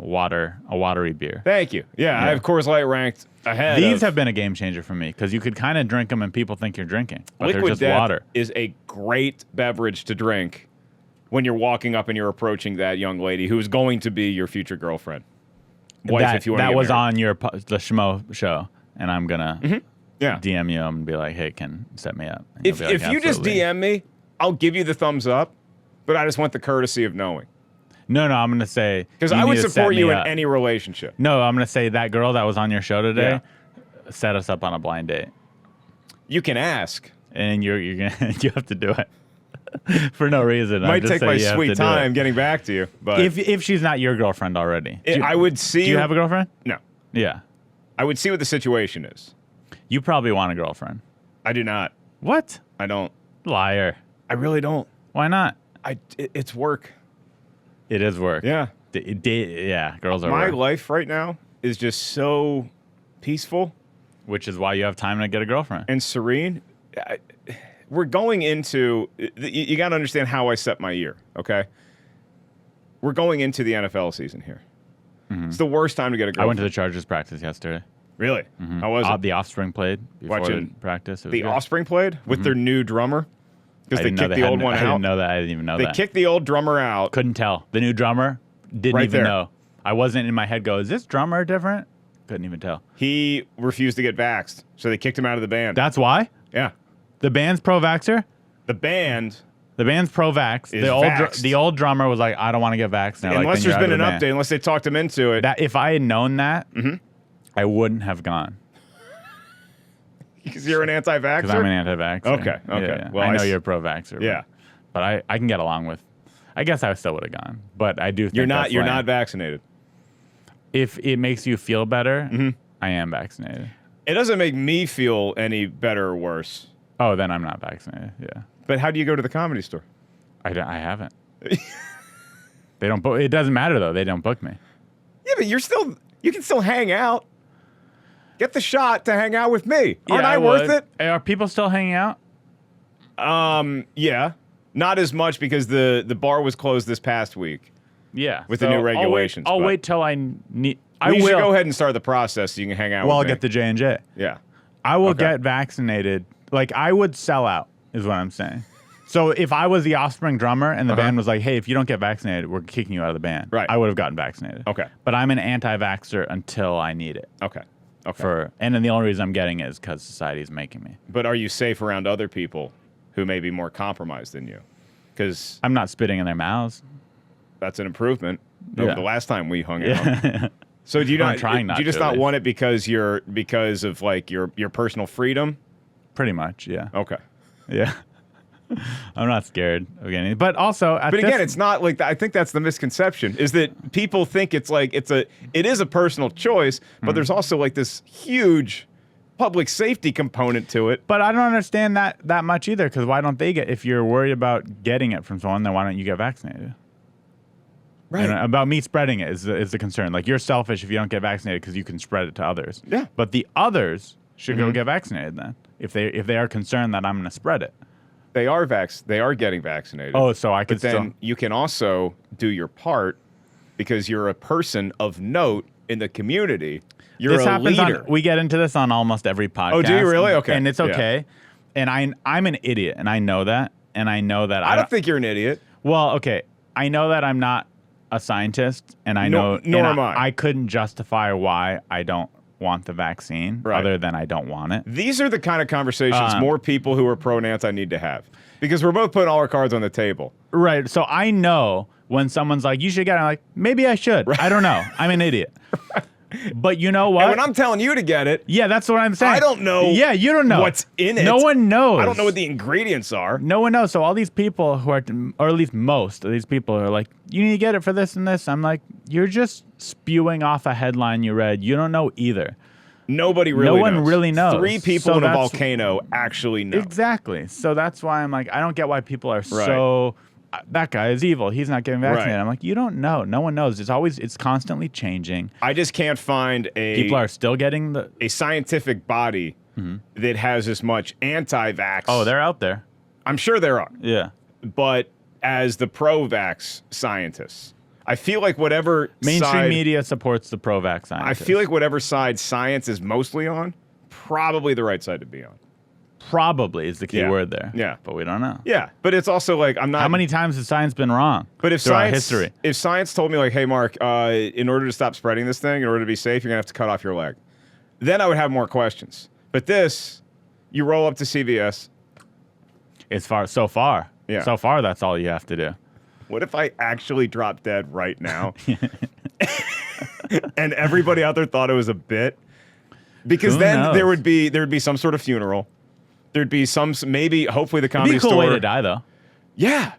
watery beer. thank you. Yeah, I have Coors Light ranked ahead These of have been a game changer for me because you could kind of drink them and people think you're drinking, but Liquid they're just Death water. is a great beverage to drink when you're walking up and you're approaching that young lady who is going to be your future girlfriend. Wife, that if you want to that get was married. on the Schmo show, and I'm gonna Yeah. DM you and be like, "Hey, can set me up?" And you'll If be like, you just "Absolutely." DM me, I'll give you the thumbs up, but I just want the courtesy of knowing. no, I'm gonna say Because you I would need to support set you me in up. any relationship. No, I'm gonna say that girl that was on your show today set us up on a blind date, You can ask. and you're gonna you have to do it for no reason. Might take my sweet time getting back to you, but if she's not your girlfriend already. I would see. Do you have a girlfriend? No. Yeah, I would see what the situation is. you probably want a girlfriend. I do not. What? I don't. Liar. I really don't. Why not? It's work. It is work. Yeah. Yeah, girls are My work. life right now is just so peaceful Which is why you have time to get a girlfriend. and serene. We're going into. You got to understand how I set my year. Okay. We're going into the NFL season here. It's the worst time to get a I girlfriend. went to the Chargers practice yesterday. Really? How was it? The Offspring played before Watching the practice. It was The good. Offspring played with their new drummer because I they didn't know kicked the old hadn't- one I out. didn't know that. I didn't even know They that. kicked the old drummer out. Couldn't tell. The new drummer didn't Right even there. know. I wasn't in my head go, is this drummer different? couldn't even tell. He refused to get vaxxed, so they kicked him out of the band. That's why? Yeah. The band's pro-vaxxer? The band's pro-vax. Is The old drummer was like, I don't want to get vaxxed. Unless there's been an update, unless they talked him into it. That if I had known that, I wouldn't have gone. Because you're an anti-vaxxer? Because I'm an anti-vaxxer. Okay. Yeah. Well, I know you're pro-vaxxer. Yeah. But I can get along with. I guess I still would have gone. But I do think You're that's not lame. vaccinated. If it makes you feel better, I am vaccinated. It doesn't make me feel any better or worse. Oh, then I'm not vaccinated. Yeah. But how do you go to the Comedy Store? I haven't. They don't book. It doesn't matter though. They don't book me. Yeah, but you can still hang out. Get the shot to hang out with me. Aren't I worth it? Are people still hanging out? Yeah. Not as much because the bar was closed this past week. Yeah. With the new regulations, I'll but- wait till I need. I You will should go ahead and start the process so you can hang out Well, I'll with me. get the J&J. Yeah. I will Okay. get vaccinated. Like, I would sell out, is what I'm saying. So if I was the Offspring drummer and the band was like, hey, if you don't get vaccinated, we're kicking you out of the band. Right. I would have gotten vaccinated. Okay. But I'm an anti-vaxxer until I need it. Okay. And then the only reason I'm getting it is because society is making me. But are you safe around other people who may be more compromised than you? Because I'm not spitting in their mouths. that's an improvement over Yeah. the last time we hung out. Yeah. So do you I'm not? trying not do you just to, at not least. want it because of like your personal freedom? Pretty much, yeah. Okay. Yeah. I'm not scared of getting it. But also, But again, it's not like that. I think that's the misconception is that people think it's like it is a personal choice, but there's also like this huge public safety component to it. But I don't understand that much either, because why don't they get, if you're worried about getting it from someone, then why don't you get vaccinated? Right. And about me spreading it is the concern. Like, you're selfish if you don't get vaccinated because you can spread it to others. Yeah. But the others should go get vaccinated then, if they are concerned that I'm going to spread it. They are getting vaccinated. Oh, so I could But then still. you can also do your part because you're a person of note in the community. You're This a happens leader. we get into this on almost every podcast. Oh, do you really? Okay. And it's Yeah. okay. And I'm an idiot, and I know that. And I know that I don't think you're an idiot. Well, okay. I know that I'm not a scientist, and I know Nor and am I. I couldn't justify why I don't want the vaccine, Right. other than I don't want it. These are the kind of conversations more people who are pro and anti need to have because we're both putting all our cards on the table. Right. So I know when someone's like, "You should get it," I'm like, maybe I should. I don't know. I'm an idiot. But you know what? And when I'm telling you to get it, Yeah, that's what I'm saying. I don't know Yeah, you don't know what's in it. No one knows. I don't know what the ingredients are. No one knows. So all these people who are, or at least most of these people are like, you need to get it for this and this. I'm like, you're just spewing off a headline you read. You don't know either. Nobody really No one knows. really knows. 3 people So in a that's- volcano actually know. Exactly. So that's why I'm like, I don't get why people are so, that guy is evil. He's not getting vaccinated. Right. I'm like, you don't know. No one knows. It's constantly changing. I just can't find People are still getting a scientific body that has as much anti-vax. Oh, they're out there. I'm sure there are. Yeah. But as the pro-vax scientists, I feel like whatever Mainstream side, media supports the pro-vax scientists. I feel like whatever side science is mostly on, probably the right side to be on. probably is the key Yeah. word there. Yeah. But we don't know. Yeah, but it's also like I'm not. How many times has science been wrong? But if throughout science, history. if science told me like, hey, Mark, in order to stop spreading this thing, in order to be safe, you're gonna have to cut off your leg, then I would have more questions. But this, you roll up to CVS. It's so far. Yeah. So far, that's all you have to do. What if I actually drop dead right now? And everybody out there thought it was a bit? Because Who then knows? there would be some sort of funeral. There'd be maybe hopefully the It'd Comedy be a cool Store. way to die, though. Yeah.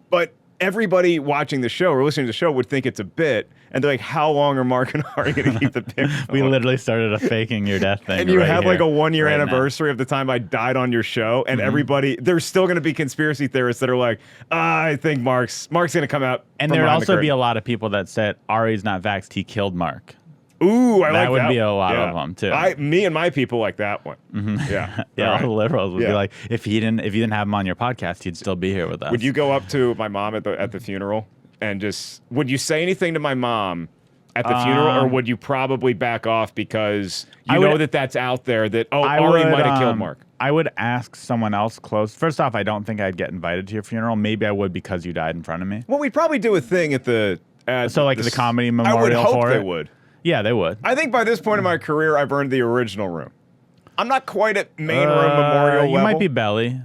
But everybody watching the show or listening to the show would think it's a bit, and they're like, "How long are Mark and Ari going to keep the bit?" We going? literally started a faking your death thing. And you right had like here, a 1-year right now. anniversary of the time I died on your show, and everybody, there's still going to be conspiracy theorists that are like, I think Mark's going to come out. And from there'd behind the also be a curtain." lot of people that said Ari's not vaxxed, he killed Mark. Ooh, I like that. That would be a lot Yeah. of them too. Me and my people like that one. Yeah. Yeah, All all the right. liberals would Yeah. be like, if you didn't have him on your podcast, he'd still be here with us. Would you go up to my mom at the funeral and would you say anything to my mom at the funeral, or would you probably back off because you know that that's out there that Ari might have killed Mark? I would ask someone else close. First off, I don't think I'd get invited to your funeral. Maybe I would because you died in front of me. Well, we'd probably do a thing at the So like the comedy I would memorial hope for they it. would. Yeah, they would. I think by this point in my career, I've earned the original room. I'm not quite at main room memorial You level. might be belly.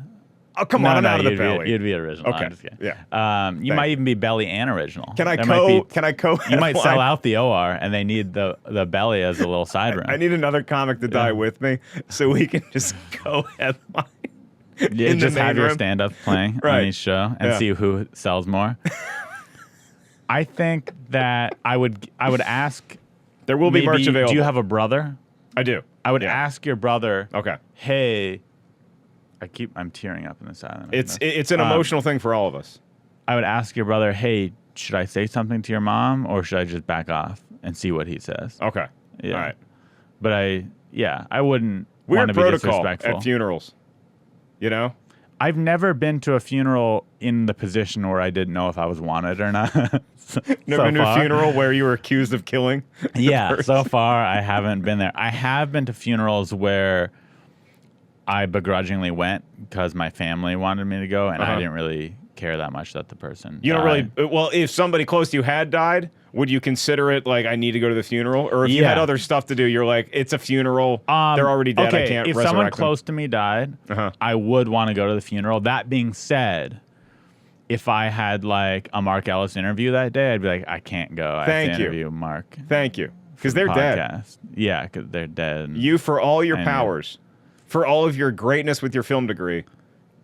Oh, come on, I'm out of the you'd belly. You'd be original. Okay. I'm just kidding. Yeah. You might even be belly and original. Can I There co? might be- Can I co? You might sell out the OR, and they need the belly as a little side room. I need another comic to die with me, so we can just go headline. Yeah, in the just have main your room. stand-up playing Right. on each show and Yeah. see who sells more. I think that I would ask. There will be maybe, merch available. Do you have a brother? I do. I would Yeah. ask your brother. Okay. Hey, I'm tearing up in the silence. It's an emotional thing for all of us. I would ask your brother, hey, should I say something to your mom or should I just back off and see what he says? Okay. Yeah. All right. But I wouldn't want Weird to be protocol disrespectful. at funerals. You know? I've never been to a funeral in the position where I didn't know if I was wanted or not. Never been to a funeral where you were accused of killing? Yeah, so far I haven't been there. I have been to funerals where I begrudgingly went because my family wanted me to go, and I didn't really care that much that the person You don't died. really. Well, if somebody close to you had died, would you consider it like I need to go to the funeral? Or if you had Yeah. other stuff to do, you're like, it's a funeral. They're already dead. Okay, I can't if resurrect someone them. close to me died, Uh-huh. I would want to go to the funeral. That being said, if I had like a Mark Ellis interview that day, I'd be like, I can't go. I Thank have to you. interview Mark. Thank you. Because they're dead. Podcast. Yeah, because they're dead. You, for all your I know. powers, for all of your greatness with your film degree,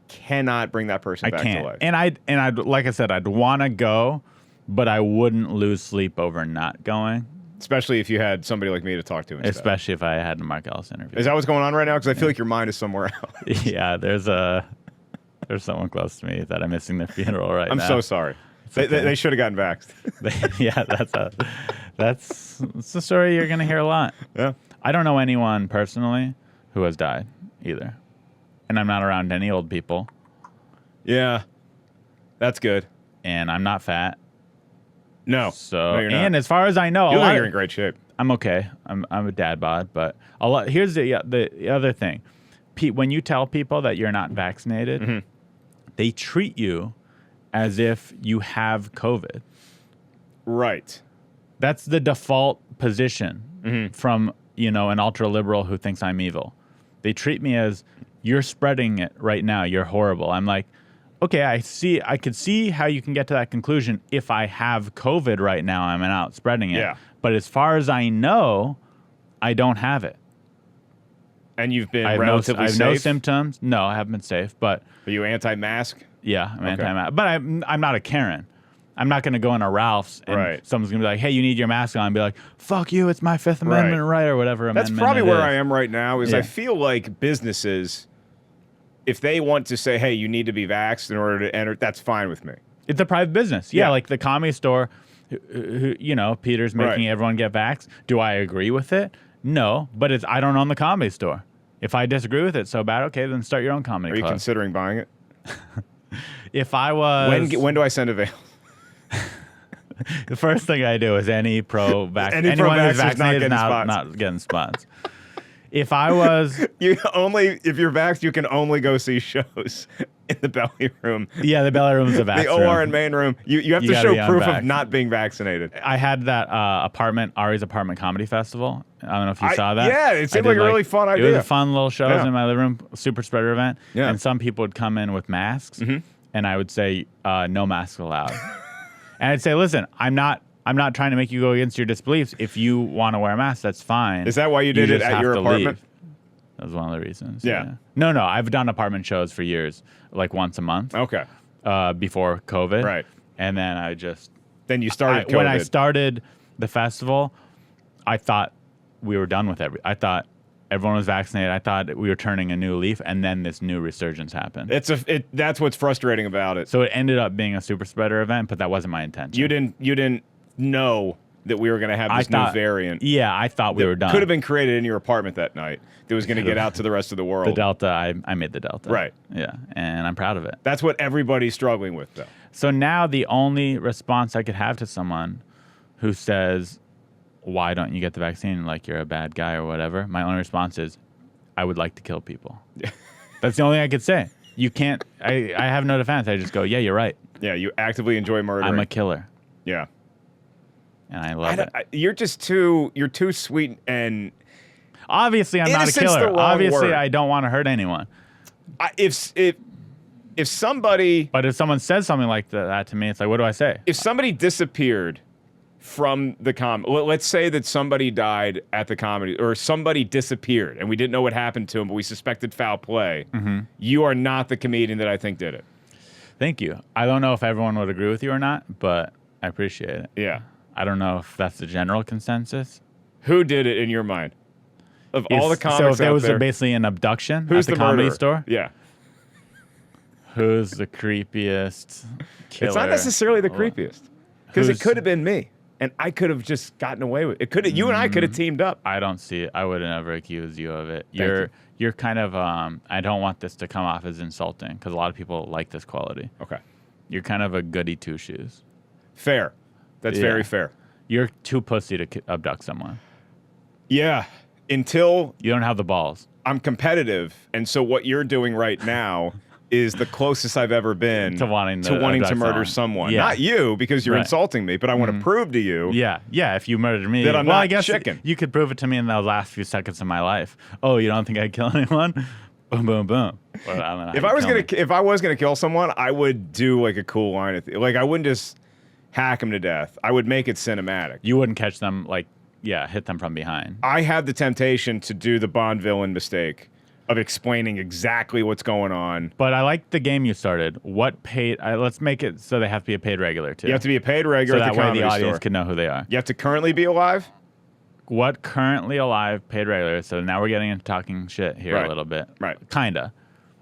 cannot bring that person I back can't. to life. And I'd like I said, I'd want to go, but I wouldn't lose sleep over not going, Especially if you had somebody like me to talk to instead. especially if I had a Mark Ellis interview. Is that what's going on right now? Because I feel like your mind is somewhere else. Yeah, there's someone close to me that I'm missing their funeral right I'm now. so sorry. They should have gotten vaxxed. Yeah, that's a story you're gonna hear a lot. Yeah. I don't know anyone personally who has died either, and I'm not around any old people, Yeah. That's good. and I'm not fat. No. So, no, you're not. and as far as I know, You look like you're in great shape. I'm okay. I'm a dad bod, but a lot. Here's the other thing, Pete. When you tell people that you're not vaccinated, Mm-hmm. they treat you as if you have COVID. Right. That's the default position Mm-hmm. from an ultra liberal who thinks I'm evil. They treat me as you're spreading it right now. You're horrible. I'm like, okay, I could see how you can get to that conclusion if I have COVID right now. I'm out spreading it. Yeah. But as far as I know, I don't have it. And you've been I have relatively safe. no symptoms. No, I haven't been safe. But Are you anti-mask? yeah, I'm anti-mask. But I'm not a Karen. I'm not going to go into Ralph's and Right. someone's going to be like, hey, you need your mask on. And be like, fuck you, it's my Fifth Amendment right or whatever That's amendment probably it where is. I am right now. Is I Yeah. feel like businesses, if they want to say, hey, you need to be vaxxed in order to enter, that's fine with me. It's a private business. Yeah, Yeah. like the Comedy Store, Peter's making Right. everyone get vaxxed. Do I agree with it? No, but I don't own the Comedy Store. If I disagree with it so bad, okay, then start your own comedy Are you club. considering buying it? If I was... When do I send a veil? The first thing I do is any pro-vax... Any anyone who's pro-vaxxer's not vaccinated getting spots. not getting spots. If I was... If you're vaxxed, you can only go see shows in the belly room. Yeah, the belly room's a vax The OR room. and main room. You have You to gotta show be proof of unvaxxed. not being vaccinated. I had that Ari's Apartment Comedy Festival. I don't know if you saw that. yeah, it seemed I like did, a really fun It idea. was a fun little shows Yeah. in my living room, super spreader event. Yeah. And some people would come in with masks, and I would say, no masks allowed. And I'd say, listen, I'm not trying to make you go against your disbeliefs. If you want to wear a mask, that's fine. Is that why you did it just at have your to apartment? leave. That was one of the reasons. Yeah. No, I've done apartment shows for years, like once a month. Okay. Before COVID. Right. And then I just... Then you started when I COVID. started the festival, I thought we were done with I thought everyone was vaccinated. I thought we were turning a new leaf, and then this new resurgence happened. That's what's frustrating about it. So it ended up being a super spreader event, but that wasn't my intention. You didn't know that we were going to have this new variant. Yeah, I thought we were done. Could have been created in your apartment that night that was going to get out to the rest of the world. The Delta, I made the Delta. Right. Yeah, and I'm proud of it. That's what everybody's struggling with, though. So now the only response I could have to someone who says, why don't you get the vaccine, like you're a bad guy or whatever, my only response is, I would like to kill people. That's the only thing I could say. You can't, I have no defense. I just go, yeah, you're right. Yeah, you actively enjoy murdering. I'm a killer. Yeah. and I love it. You're too sweet and. Obviously, I'm not a Innocent's the killer. wrong Obviously, word. I don't want to hurt anyone. If somebody But if someone says something like that to me, it's like, what do I say? if somebody disappeared from the let's say that somebody died at the comedy, or somebody disappeared and we didn't know what happened to him, but we suspected foul play. You are not the comedian that I think did it. Thank you. I don't know if everyone would agree with you or not, but I appreciate it. Yeah. I don't know if that's the general consensus. Who did it in your mind? Of all the comics so if there out was there, basically an abduction who's at the murderer? comedy store, Yeah. who's the creepiest killer? It's not necessarily the creepiest, because it could have been me, and I could have just gotten away with it. You and I could have teamed up. I don't see it. I would never accuse you of it. Thank You're kind of. I don't want this to come off as insulting because a lot of people like this quality. Okay. You're kind of a goody two shoes. Fair. That's Yeah. very fair. You're too pussy to abduct someone. Yeah. Until You don't have the balls. I'm competitive, and so what you're doing right now is the closest I've ever been To wanting to to abduct murder someone. someone. Yeah. Not you, because you're Right. insulting me, but I want to prove to you. Yeah. If you murdered me, That I'm well, not I guess chicken. you could prove it to me in the last few seconds of my life. Oh, you don't think I'd kill anyone? Boom, boom, boom. Well, I don't know If how I was you gonna kill someone, I would do like a cool line of like I wouldn't just hack them to death. I would make it cinematic. you wouldn't catch them hit them from behind. I had the temptation to do the Bond villain mistake of explaining exactly what's going on. But I like the game you started. What paid? Let's make it so they have to be a paid regular too. You have to be a paid regular so at that the way comedy the audience store. can know who they are. You have to currently be alive. What currently alive paid regular? So now we're getting into talking shit here Right. a little bit. Right. Kinda.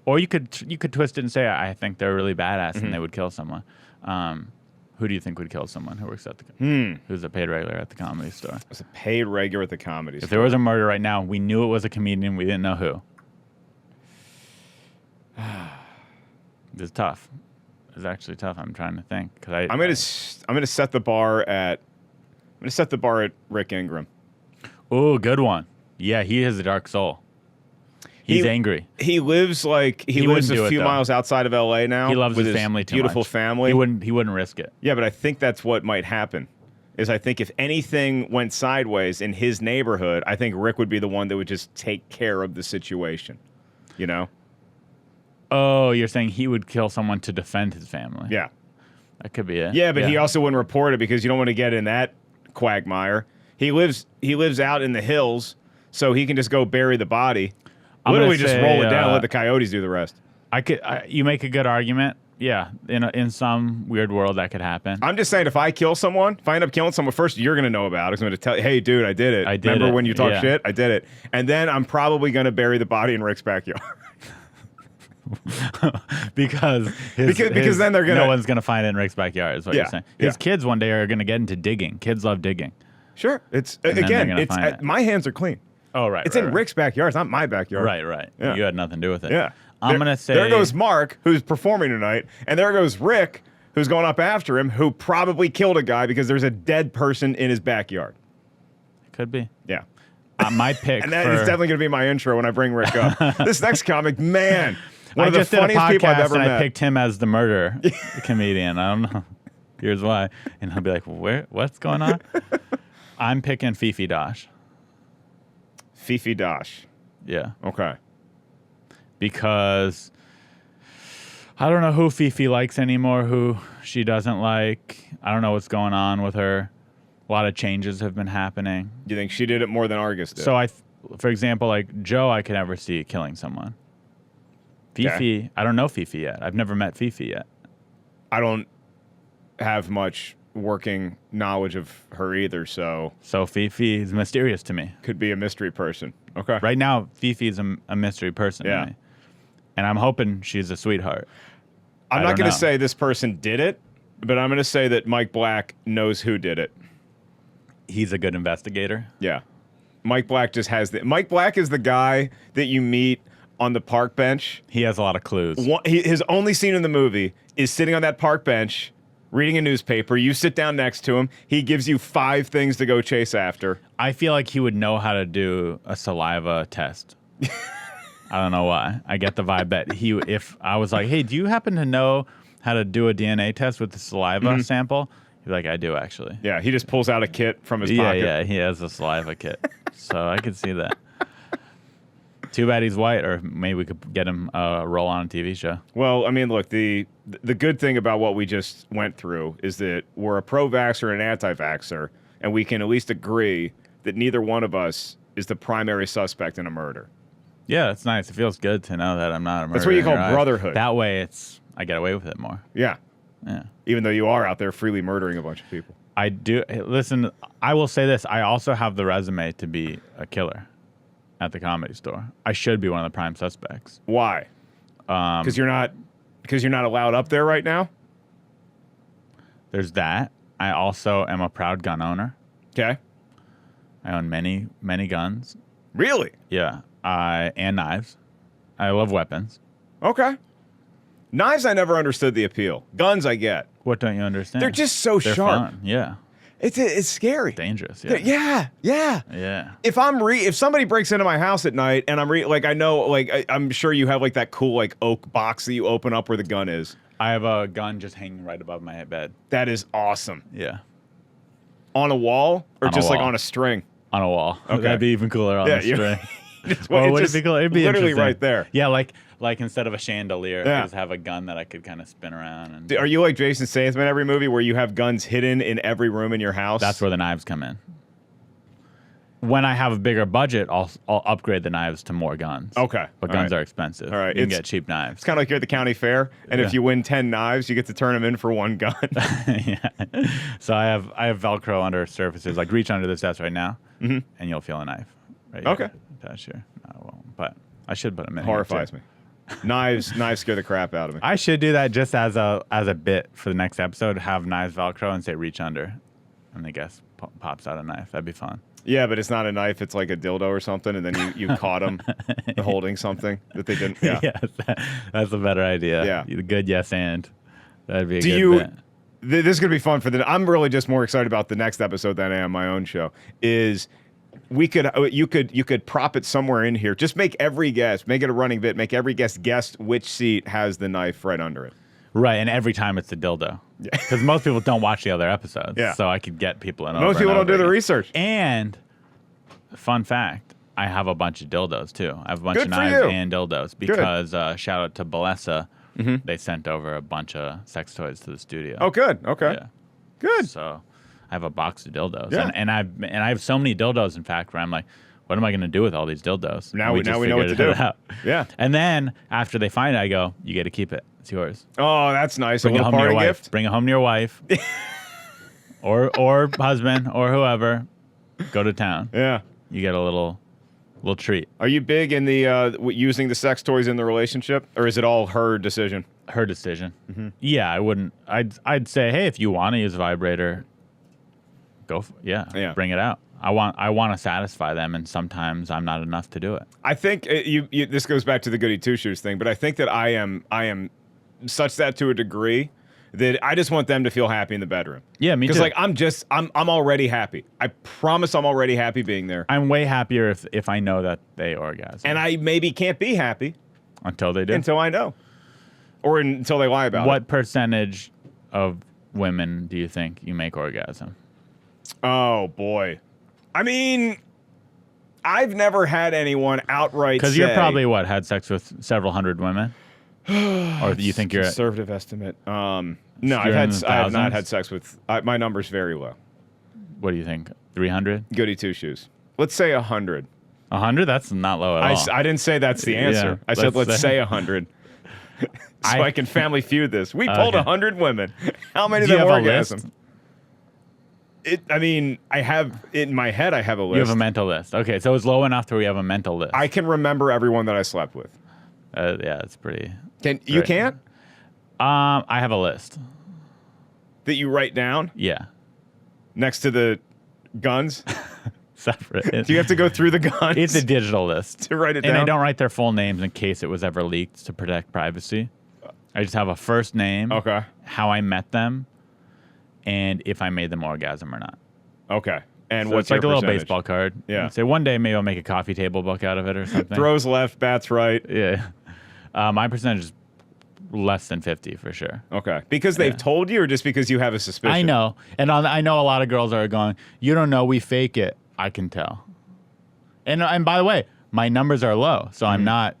Or you could twist it and say I think they're really badass Mm-hmm. and they would kill someone. Who do you think would kill someone who works at the who's a paid regular at the comedy store? It's a paid regular at the comedy If store. there was a murder right now, we knew it was a comedian. We didn't know who. It's tough. It's actually tough. I'm trying to think because I'm gonna set the bar at Rick Ingram. Oh, good one. Yeah, he has a dark soul. He's angry. He lives he lives wouldn't do a it, few though. miles outside of LA now. He loves with his family too beautiful much. family. He wouldn't risk it. Yeah, but I think that's what might happen. Is I think if anything went sideways in his neighborhood, I think Rick would be the one that would just take care of the situation. You know? Oh, you're saying he would kill someone to defend his family? Yeah. That could be it. Yeah, but he also wouldn't report it because you don't want to get in that quagmire. He lives out in the hills, so he can just go bury the body. Literally just roll it down and let the coyotes do the rest. You make a good argument. Yeah, in some weird world that could happen. I'm just saying, if I kill someone, if I end up killing someone first, you're going to know about it. 'Cause I'm going to tell you, hey, dude, I did it. I did Remember it. when you talk Yeah. shit? I did it. And then I'm probably going to bury the body in Rick's backyard. because then they're gonna- no one's gonna find it in Rick's backyard. Is what Yeah, you're saying. His yeah. kids one day are gonna get into digging. Kids love digging. Sure. It's then they're again, gonna it's find it. my hands are clean. Oh right. It's right, in right. Rick's backyard. It's not my backyard. Right. Yeah. You had nothing to do with it. Yeah. I'm gonna say there goes Mark, who's performing tonight, and there goes Rick, who's going up after him, who probably killed a guy because there's a dead person in his backyard. Could be. Yeah. My pick. And that is definitely going to be my intro when I bring Rick up. This next comic, man, one I of the just did a funniest people I've podcast ever and met. I picked him as the murder comedian. I don't know. Here's why. And he'll be like, what's going on? I'm picking Fifi Dosh. Fifi Dosh. Yeah. Okay. Because I don't know who Fifi likes anymore, who she doesn't like. I don't know what's going on with her. A lot of changes have been happening. You think she did it more than Argus did? So for example, like Joe, I could never see killing someone. Fifi, I don't know Fifi yet. I've never met Fifi yet. I don't have much working knowledge of her either, so So Fifi is mysterious to me. could be a mystery person. Okay. Right now, Fifi is a mystery person Yeah. to me. And I'm hoping she's a sweetheart. I'm I not don't going know. to say this person did it, but I'm going to say that Mike Black knows who did it. He's a good investigator. Yeah. Mike Black just has Mike Black is the guy that you meet on the park bench. He has a lot of clues. His only scene in the movie is sitting on that park bench, reading a newspaper. You sit down next to him. He gives you 5 things to go chase after. I feel like he would know how to do a saliva test. I don't know why. I get the vibe that if I was like, hey, do you happen to know how to do a DNA test with the saliva sample? He's like, I do actually. Yeah, he just pulls out a kit from his pocket. Yeah, he has a saliva kit. So I could see that. Too bad he's white, or maybe we could get him a role on a TV show. Well, I mean, look, the good thing about what we just went through is that we're a pro-vaxxer and an anti-vaxxer, and we can at least agree that neither one of us is the primary suspect in a murder. Yeah, it's nice. It feels good to know that I'm not a murderer. That's what you in call your eyes. brotherhood. That way, I get away with it more. Yeah. Yeah. Even though you are out there freely murdering a bunch of people. I do. Listen, I will say this. I also have the resume to be a killer at the Comedy Store. I should be one of the prime suspects. Why? Because you're not allowed up there right now? There's that. I also am a proud gun owner. Okay. I own many, many guns. Really? Yeah. And knives. I love weapons. Okay. Knives, I never understood the appeal. Guns, I get. What don't you understand? They're just so They're sharp. fun. Yeah. It's scary. Dangerous. Yeah. Yeah. Yeah. If somebody breaks into my house at night and I'm sure you have like that cool like oak box that you open up where the gun is. I have a gun just hanging right above my bed. That is awesome. Yeah. On a wall or On a just like wall. on a string? On a wall. Okay. That'd be even cooler on the string. Well, Would it be cool? It'd be literally interesting. right there. Yeah, like instead of a chandelier, Yeah. I just have a gun that I could kind of spin around. And Are you like Jason Statham in every movie where you have guns hidden in every room in your house? that's where the knives come in. When I have a bigger budget, I'll upgrade the knives to more guns. Okay. But All guns right. are expensive. All right. You can It's- get cheap knives. It's kind of like you're at the county fair, and if Yeah. you win 10 knives, you get to turn them in for one gun. Yeah. So I have Velcro under surfaces. Like reach under this desk right now, and you'll feel a knife. Right here. Okay. Attached here. No, I won't. But I should put them in. Horrifies here me. Knives scare the crap out of me. I should do that just as a bit for the next episode. Have knives Velcro and say reach under, and the guest pops out a knife. That'd be fun. Yeah, but it's not a knife. It's like a dildo or something, and then you caught them holding something that they didn't. Yeah. Yes, that's a better idea. Yeah. Good yes and. That'd be a Do good you? bit. This is gonna be fun for the. I'm really just more excited about the next episode than I am my own show. You could prop it somewhere in here. Just make every guest, make it a running bit. Make every guest guess which seat has the knife right under it. Right, and every time it's a dildo. Because most people don't watch the other episodes. Yeah. So I could get people in. Most people don't do the research. And fun fact, I have a bunch of dildos too. I have a bunch Good of for knives you. and dildos because shout out to Balessa. They sent over a bunch of sex toys to the studio. Oh, good. Okay. Yeah. Good. So I have a box of dildos. Yeah. And I have so many dildos, in fact, where I'm like, what am I going to do with all these dildos? Now And we just know what to figured it do. out. Yeah. And then after they find it, I go, you get to keep it. It's yours. Oh, that's nice. Bring a it little home to your parting wife. gift. Bring it home to your wife. or husband or whoever. Go to town. Yeah. You get a little treat. Are you big in the using the sex toys in the relationship, or is it all her decision? Her decision. Yeah, I wouldn't. I'd say, hey, if you want to use a vibrator, go. Yeah. Bring it out. I want to satisfy them, and sometimes I'm not enough to do it. I think this goes back to the goody two shoes thing, but I think that I am such that to a degree that I just want them to feel happy in the bedroom. Yeah, me too. Because like I'm already happy. I promise I'm already happy being there. I'm way happier if I know that they orgasm. And I maybe can't be happy until they do. until I know, or until they lie about it. What percentage of women do you think you make orgasm? Oh boy, I mean, I've never had anyone outright Because say. you're probably had sex with several hundred women, or do you think you're? Conservative estimate. No, You're I in have the not thousands? had sex with. My number's very low. What do you think? 300? Goody two shoes. Let's say 100. 100? That's not low at all. I didn't say that's the answer. Yeah, I said let's let's say say 100. So I can Family Feud this. We pulled Okay. 100 women. How many of Do you them have a orgasm? list? I mean, I have in my head. I have a list. You have a mental list. Okay, so it's low enough to where you have a mental list. I can remember everyone that I slept with. Yeah, it's pretty. You Great. can't? I have a list. That you write down Yeah, next to the guns? separate. Do you have to go through the guns? It's a digital list. To write it And I down? don't write their full names in case it was ever leaked to protect privacy. I just have a first name, Okay. how I met them, and if I made them orgasm or not. Okay. And So what's it's like a your little percentage? baseball card. Yeah. Say one day maybe I'll make a coffee table book out of it or something. Throws left, bats right. Yeah. My percentage is less than 50 for sure. Okay. Because they've told you, or just because you have a suspicion? I know. And I know a lot of girls are going, you don't know, we fake it. I can tell. And by the way, my numbers are low, so I'm not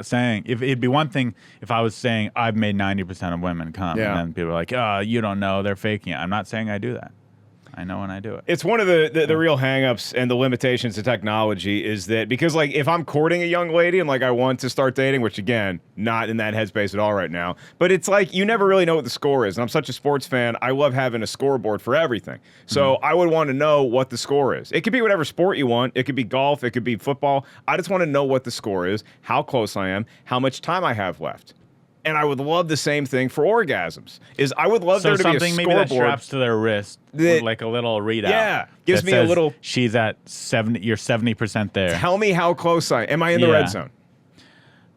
saying, if it'd be one thing if I was saying I've made 90% of women come, and then people are like, oh, you don't know, they're faking it. I'm not saying I do that. I know when I do it. It's one of the real hangups and the limitations to technology is that, because like if I'm courting a young lady and like I want to start dating, which again, not in that headspace at all right now, but it's like you never really know what the score is. And I'm such a sports fan, I love having a scoreboard for everything. So I would want to know what the score is. It could be whatever sport you want. It could be golf. It could be football. I just want to know what the score is, how close I am, how much time I have left. And I would love the same thing for orgasms. Is I would love there to be a scoreboard. Maybe that straps to their wrist with like a little readout. Yeah, gives me a little. She's at 70. You're 70% there. Tell me how close I am. I in the red zone?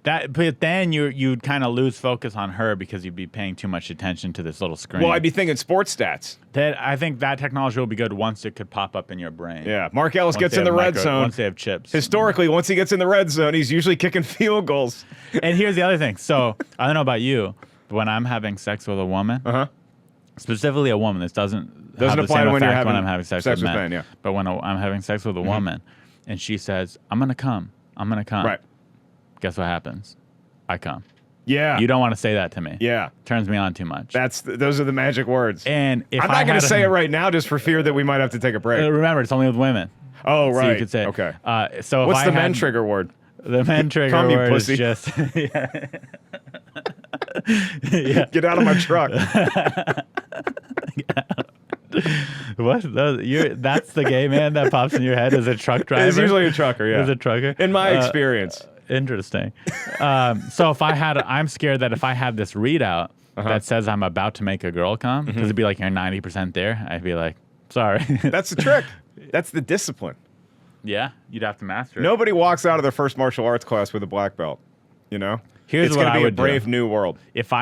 But then you'd kind of lose focus on her because you'd be paying too much attention to this little screen. Well, I'd be thinking sports stats. I think that technology will be good once it could pop up in your brain. Yeah, Mark Ellis gets in the red zone. Once they have chips. Historically, once he gets in the red zone, he's usually kicking field goals. And here's the other thing. So I don't know about you, but when I'm having sex with a woman, specifically a woman, this doesn't apply when I'm having sex with men. Yeah. But when I'm having sex with a woman, and she says, "I'm gonna come," Right. Guess what happens? I come. Yeah. You don't want to say that to me. Yeah. Turns me on too much. Those are the magic words. And if I'm not going to say it right now just for fear that we might have to take a break. Remember, it's only with women. Oh, right. So you could say. Okay. So what's the men trigger word? The men trigger Come, you word pussy. is just. Yeah. Get out of my truck. What? That's the gay man that pops in your head as a truck driver? It's usually a trucker, yeah. As a trucker? In my experience. Interesting. So I'm scared that if I had this readout that says I'm about to make a girl come, because it'd be like you're 90% there, I'd be like, sorry. That's the trick. That's the discipline. Yeah, you'd have to master it. Nobody walks out of their first martial arts class with a black belt, you know? It's going to be a brave new world. If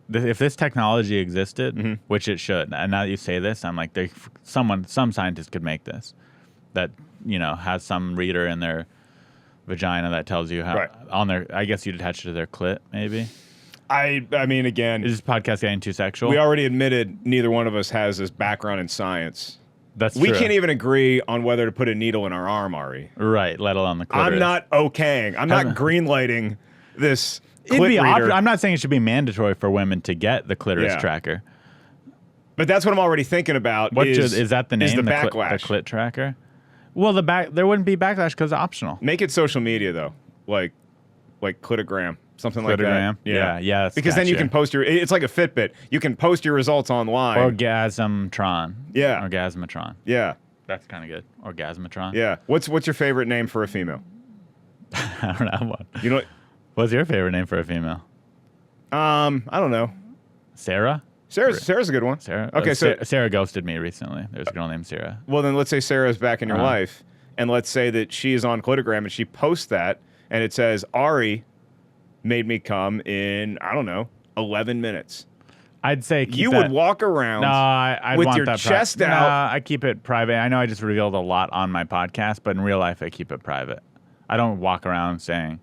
this technology existed, which it should, and now that you say this, I'm like, some scientist could make this that, has some reader in their vagina that tells you how on their. I guess you'd attach it to their clit, maybe. I mean, again, is this podcast getting too sexual? We already admitted neither one of us has this background in science. That's we true. Can't even agree on whether to put a needle in our arm, Ari. Right, let alone the clitoris. I'm not okaying. I'm not greenlighting this. It'd be I'm not saying it should be mandatory for women to get the clitoris tracker. But that's what I'm already thinking about. Is that the name? Is the backlash? The clit tracker. Well, there wouldn't be backlash because it's optional. Make it social media though, like clitogram, something like that. Yeah. Because then you can post it's like a Fitbit. You can post your results online. Orgasmatron. Yeah. Orgasmatron. Yeah. That's kind of good. Orgasmatron. Yeah. What's your favorite name for a female? I don't have one. You know what's your favorite name for a female? I don't know. Sarah? Sarah's a good one. Sarah? Okay, so Sarah ghosted me recently. There's a girl named Sarah. Well, then let's say Sarah's back in your life, and let's say that she is on Clitogram and she posts that, and it says, Ari made me come in, 11 minutes. I'd say you would walk around with your chest out. No, I keep it private. I know I just revealed a lot on my podcast, but in real life, I keep it private. I don't walk around saying,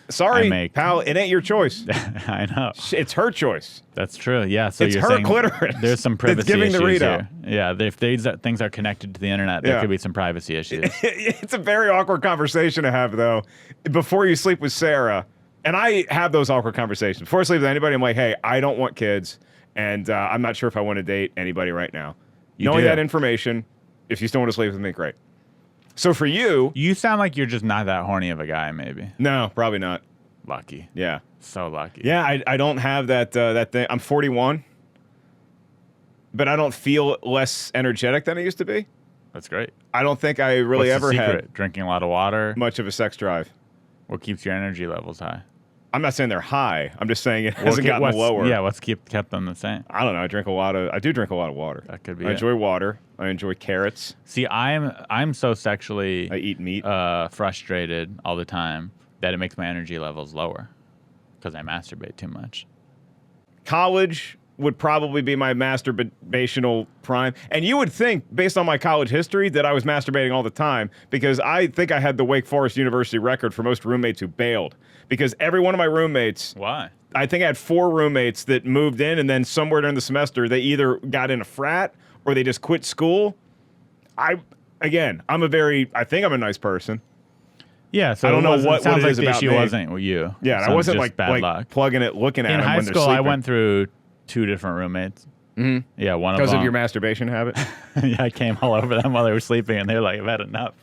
sorry, pal, it ain't your choice. I know. It's her choice. That's true. Yeah. So it's you're her saying clitoris. There's some privacy giving issues the readout. Here. Yeah. If these things are connected to the internet, there could be some privacy issues. It's a very awkward conversation to have, though, before you sleep with Sarah. And I have those awkward conversations. Before I sleep with anybody, I'm like, hey, I don't want kids, and I'm not sure if I want to date anybody right now. Knowing that information, if you still want to sleep with me, great. So for you... You sound like you're just not that horny of a guy, maybe. No, probably not. Lucky. Yeah. So lucky. Yeah, I don't have that thing. I'm 41, but I don't feel less energetic than I used to be. That's great. I don't think I really What's ever the secret? had... Drinking a lot of water? Much of a sex drive. What keeps your energy levels high? I'm not saying they're high. I'm just saying it hasn't gotten lower. Yeah, what's kept them the same? I don't know. I do drink a lot of water. That could be I enjoy water. I enjoy carrots. See, I'm so sexually... I eat meat. Frustrated all the time that it makes my energy levels lower because I masturbate too much. College would probably be my masturbational prime. And you would think, based on my college history, that I was masturbating all the time because I think I had the Wake Forest University record for most roommates who bailed. Because every one of my roommates... Why? I think I had 4 roommates that moved in, and then somewhere during the semester, they either got in a frat or they just quit school. I think I'm a nice person. Yeah, so I don't know what it sounds it like is the about issue me. wasn't you. Yeah, and I Sounds wasn't just like bad luck. plugging it, looking at In them high when they're school, I sleeping. went through 2 different roommates. Mm-hmm. Yeah, one of them. Because of your masturbation habit? Yeah, I came all over them while they were sleeping, and they're like, I've had enough.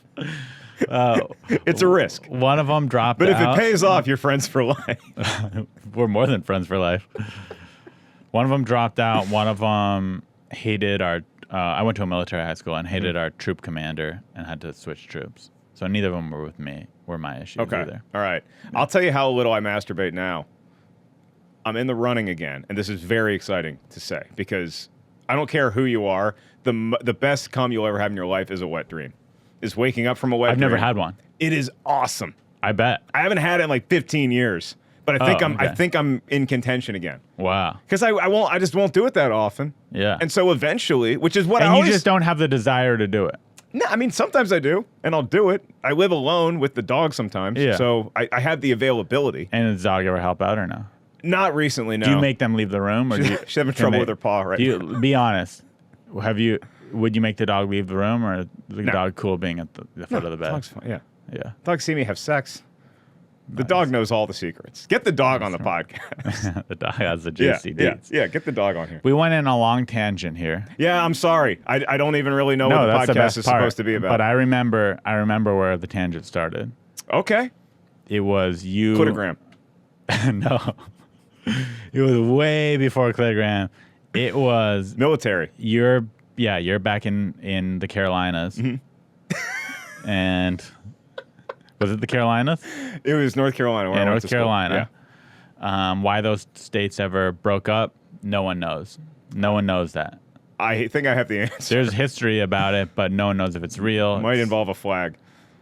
It's a risk. One of them dropped But if out. it pays off, you're friends for life. We're more than friends for life. One of them dropped out. One of them hated our... I went to a military high school and hated our troop commander and had to switch troops. So neither of them were with me, were my issues either. All right. I'll tell you how little I masturbate now. I'm in the running again, and this is very exciting to say because I don't care who you are. The best cum you'll ever have in your life is a wet dream. Is waking up from a wet dream. I've never had one. It is awesome. I bet. I haven't had it in like 15 years, but I think I'm in contention again. Wow. Because I just won't do it that often. Yeah. And so eventually, which is what And I you always... just don't have the desire to do it. No, I mean, sometimes I do, and I'll do it. I live alone with the dog sometimes, Yeah. so I have the availability. And does the dog ever help out or no? Not recently, no. Do you make them leave the room? Or do you, She's having can trouble with her paw right do you, now. Be honest. Would you make the dog leave the room, or the No. dog cool being at the foot of the bed? Dog's fine, yeah. Yeah. Dogs see me have sex. The dog knows all the secrets. Get the dog on the podcast. The dog has the juicy deeds. Yeah, get the dog on here. We went in a long tangent here. Yeah, I'm sorry. I don't even really know what the that's the podcast best is part. supposed to be about. But I remember where the tangent started. Okay. It was you. Clitogram. No. It was way before Clitogram. It was Military. you're back in the Carolinas. Mm-hmm. And was it the Carolinas? It was North Carolina. Where Yeah, I went North to school. Carolina. Why those states ever broke up, no one knows. No one knows that. I think I have the answer. There's history about it, but no one knows if it's real. Might involve a flag.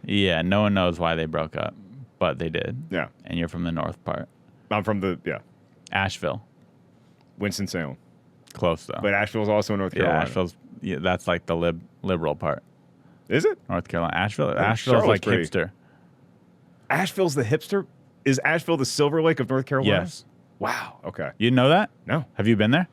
Yeah, no one knows why they broke up, but they did. Yeah. And you're from the north part. I'm from Asheville. Winston-Salem. Close, though. But Asheville's also in North Carolina. That's like the liberal part. Is it? North Carolina. Asheville's Charlotte's like pretty- hipster. Asheville's the hipster? Is Asheville the Silver Lake of North Carolina? Yes. Wow. Okay. You know that? No. Have you been there?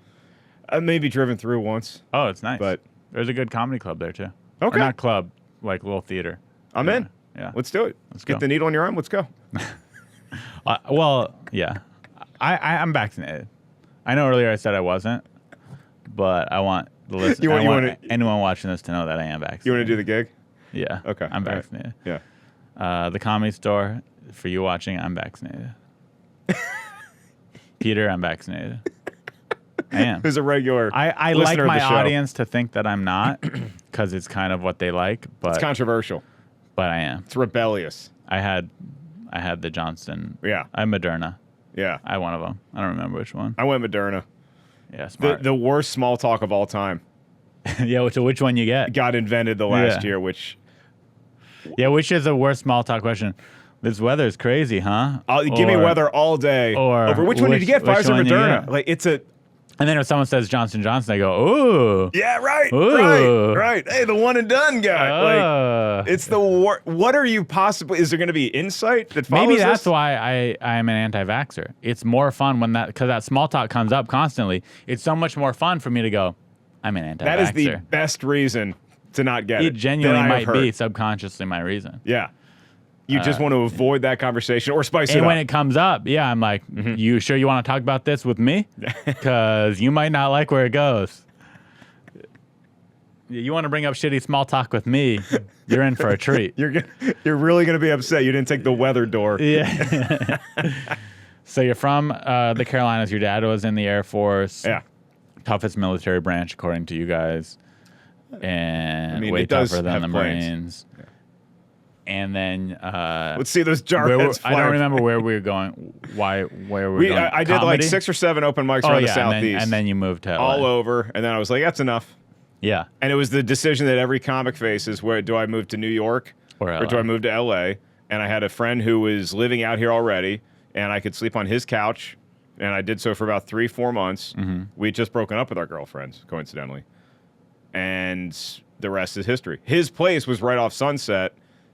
I maybe driven through once. Oh, it's nice. But- there's a good comedy club there, too. Okay. Or not club, like little theater. I'm in. Yeah. Let's do it. Let's Get go. the needle in your arm. Let's go. Well, yeah. I'm vaccinated. I know earlier I said I wasn't, but I want the listen. I want anyone watching this to know that I am vaccinated. You want to do the gig? Yeah. Okay. I'm All right. vaccinated. Yeah. The Comedy Store, for you watching, I'm vaccinated. Peter, I'm vaccinated. I am. Who's a regular I like listener of my the show. audience to think that I'm not, because it's kind of what they like, It's but controversial. I am. It's rebellious. I had the Johnson. Yeah. I'm Moderna. Yeah. I had one of them. I don't remember which one. I went Moderna. Yeah, smart. The worst small talk of all time Yeah, so which one you get? got invented the last Yeah. year, which Yeah, which is the worst small talk question? This weather's crazy, huh? give me weather all day. or over which one did you get? which Pfizer, one you Moderna. get? Like it's a And then if someone says Johnson Johnson, I go, ooh. yeah, right, Ooh. right. Hey, the one and done guy. Like it's the what are you possibly? Is there going to be insight that follows Maybe that's this? why I'm an anti-vaxxer. It's more fun when because that small talk comes up constantly. It's so much more fun for me to go, I'm an anti-vaxxer. That is the best reason to not get it. It genuinely that I have might be heard. subconsciously my reason. Yeah. You just want to avoid that conversation or spice it And up. when it comes up, yeah, I'm like, you sure you want to talk about this with me? Because you might not like where it goes. You want to bring up shitty small talk with me, you're in for a treat. You're really going to be upset you didn't take the weather door. Yeah. So you're from the Carolinas. Your dad was in the Air Force. Yeah. Toughest military branch, according to you guys. And I mean, way it does tougher than have the planes. Marines. And then Let's see those jar where heads I don't flying. remember where we were going. Where we were going. I did like Comedy? 6 or 7 open mics Oh around yeah, the Southeast. and then you moved to LA. all over. And then I was like, that's enough. Yeah. And it was the decision that every comic faces, where do I move to New York Or do LA. I move to LA? And I had a friend who was living out here already, and I could sleep on his couch and I did so for about 3-4 months. We'd just broken up with our girlfriends, coincidentally. And the rest is history. His place was right off Sunset,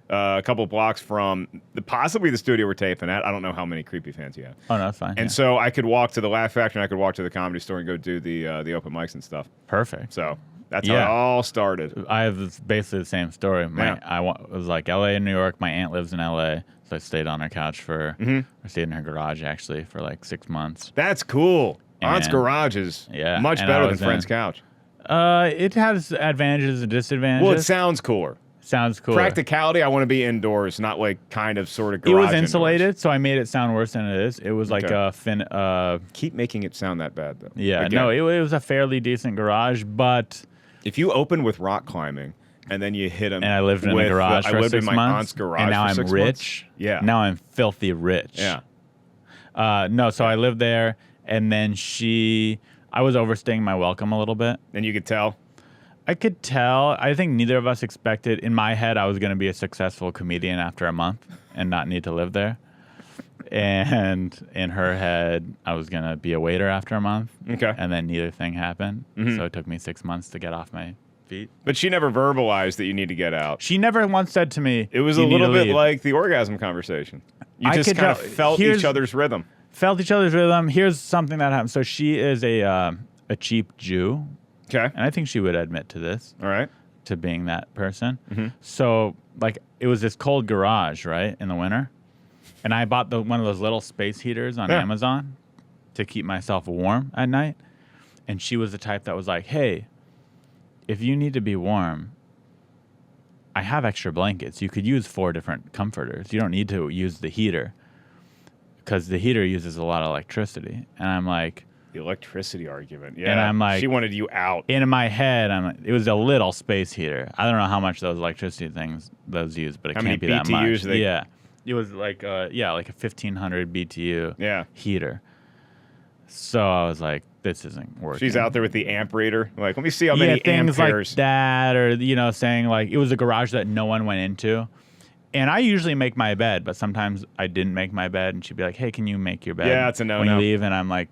a couple blocks from possibly the studio we're taping at. I don't know how many creepy fans you have. Oh, no, that's fine. And so I could walk to the Laugh Factory and I could walk to the Comedy Store and go do the open mics and stuff. Perfect. So that's how it all started. I have basically the same story. It was like L.A. and New York. My aunt lives in L.A., so I stayed on her couch I stayed in her garage, actually, for like 6 months. That's cool. Aunt's And- garage is much and better I than was Friend's in- couch. It has advantages and disadvantages. Well, it sounds cooler. Sounds cool. Practicality, I want to be indoors, not like kind of sort of garage It was indoors. insulated, so I made it sound worse than it is. It was like a Keep making it sound that bad, though. yeah, Again, no, it was a fairly decent garage, but if you open with rock climbing and then you hit them, and I lived in a garage for I lived 6 in my months, aunt's garage and now for I'm 6 rich. months. Yeah. Now I'm filthy rich. Yeah. No, so I lived there, and then I was overstaying my welcome a little bit. And you could tell. I could tell. I think neither of us expected. In my head, I was going to be a successful comedian after a month and not need to live there. And in her head, I was going to be a waiter after a month. Okay. And then neither thing happened. So it took me 6 months to get off my feet. But she never verbalized that you need to get out. She never once said to me, It was "You a need to little bit leave." like the orgasm conversation. You I just could kind of tell- felt here's- each other's rhythm. Felt each other's rhythm. Here's something that happened. So she is a cheap Jew. Okay. And I think she would admit to this. All right. To being that person. So, like, it was this cold garage, right, in the winter. And I bought one of those little space heaters on Amazon to keep myself warm at night. And she was the type that was like, hey, if you need to be warm, I have extra blankets. You could use 4 different comforters. You don't need to use the heater because the heater uses a lot of electricity. And I'm like, The electricity argument. Yeah. And I'm like- she wanted you out. in my head, it was a little space heater. I don't know how much those electricity those use, but it How can't many be that much. BTUs they- Yeah, it was like a 1500 BTU heater. So I was like, this isn't working. She's out there with the amp reader. Like, let me see how yeah, many things amperes. like that, or saying like it was a garage that no one went into. And I usually make my bed, but sometimes I didn't make my bed, and she'd be like, "Hey, can you make your bed?" Yeah, it's a no-no. when you leave, and I'm like.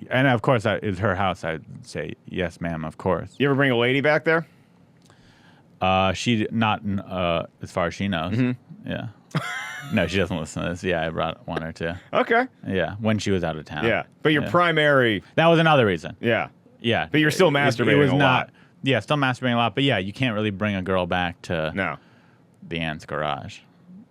And of course, it's her house. I'd say, yes, ma'am, of course. You ever bring a lady back there? She not as far as she knows. Yeah. No, she doesn't listen to this. Yeah, I brought one or two. Okay. Yeah, when she was out of town. Yeah. But your Yeah. primary. That was another reason. Yeah. Yeah. But you're still masturbating a lot. Yeah, still masturbating a lot. But yeah, you can't really bring a girl back to No. the aunt's garage.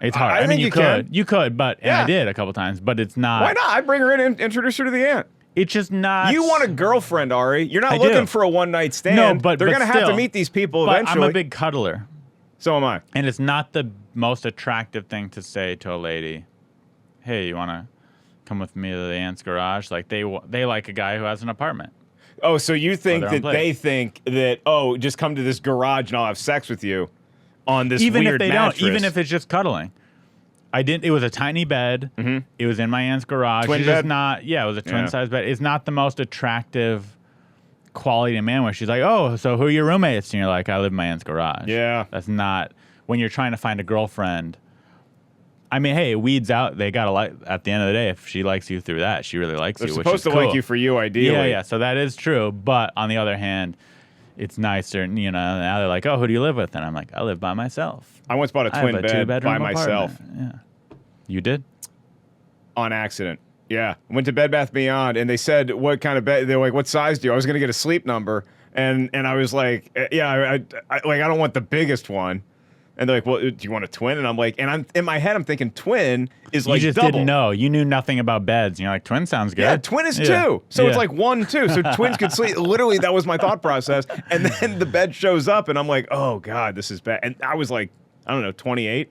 It's hard. I mean, think you you could. can. You could, but and Yeah. I did a couple times, but it's not. Why not? I'd bring her in and introduce her to the aunt. It's just not. You want a girlfriend, Ari. You're not I looking do. for a one-night stand. No, but they're but going to have to still. meet these people But eventually. I'm a big cuddler. So am I. And it's not the most attractive thing to say to a lady, hey, you want to come with me to the aunt's garage? Like, they like a guy who has an apartment. Oh, so you think their own that they think that, oh, just come to this garage and I'll have sex with you on this Even weird if they mattress. don't, even if it's just cuddling. It was a tiny bed. It was in my aunt's garage. Twin It's just bed? not, yeah, it was a Yeah. twin-size bed. It's not the most attractive quality of man where she's like, oh, so who are your roommates? And you're like, I live in my aunt's garage. Yeah. That's not, when you're trying to find a girlfriend, I mean, hey, it weeds out. They got to like, at the end of the day, if she likes you through that, she really likes They're you, which supposed is to cool. like you for you, ideally. Yeah, yeah. So that is true. But on the other hand, it's nicer. Now they're like, oh, who do you live with? And I'm like, I live by myself. I once bought a I twin have a bed by two-bedroom myself apartment. Yeah. You did? on accident. Yeah. I went to Bed Bath Beyond and they said, what kind of bed? They're like, what size do you? I was going to get a sleep number. And I was like, yeah, I don't want the biggest one. And they're like, well, do you want a twin? And I'm like, and I'm in my head, I'm thinking twin is like you just double. didn't know. You knew nothing about beds. And you're like, twin sounds good. Yeah, twin is Yeah. 2. So Yeah. it's like 1, 2. So twins could sleep. Literally, that was my thought process. And then the bed shows up and I'm like, oh God, this is bad. And I was like, I don't know, 28.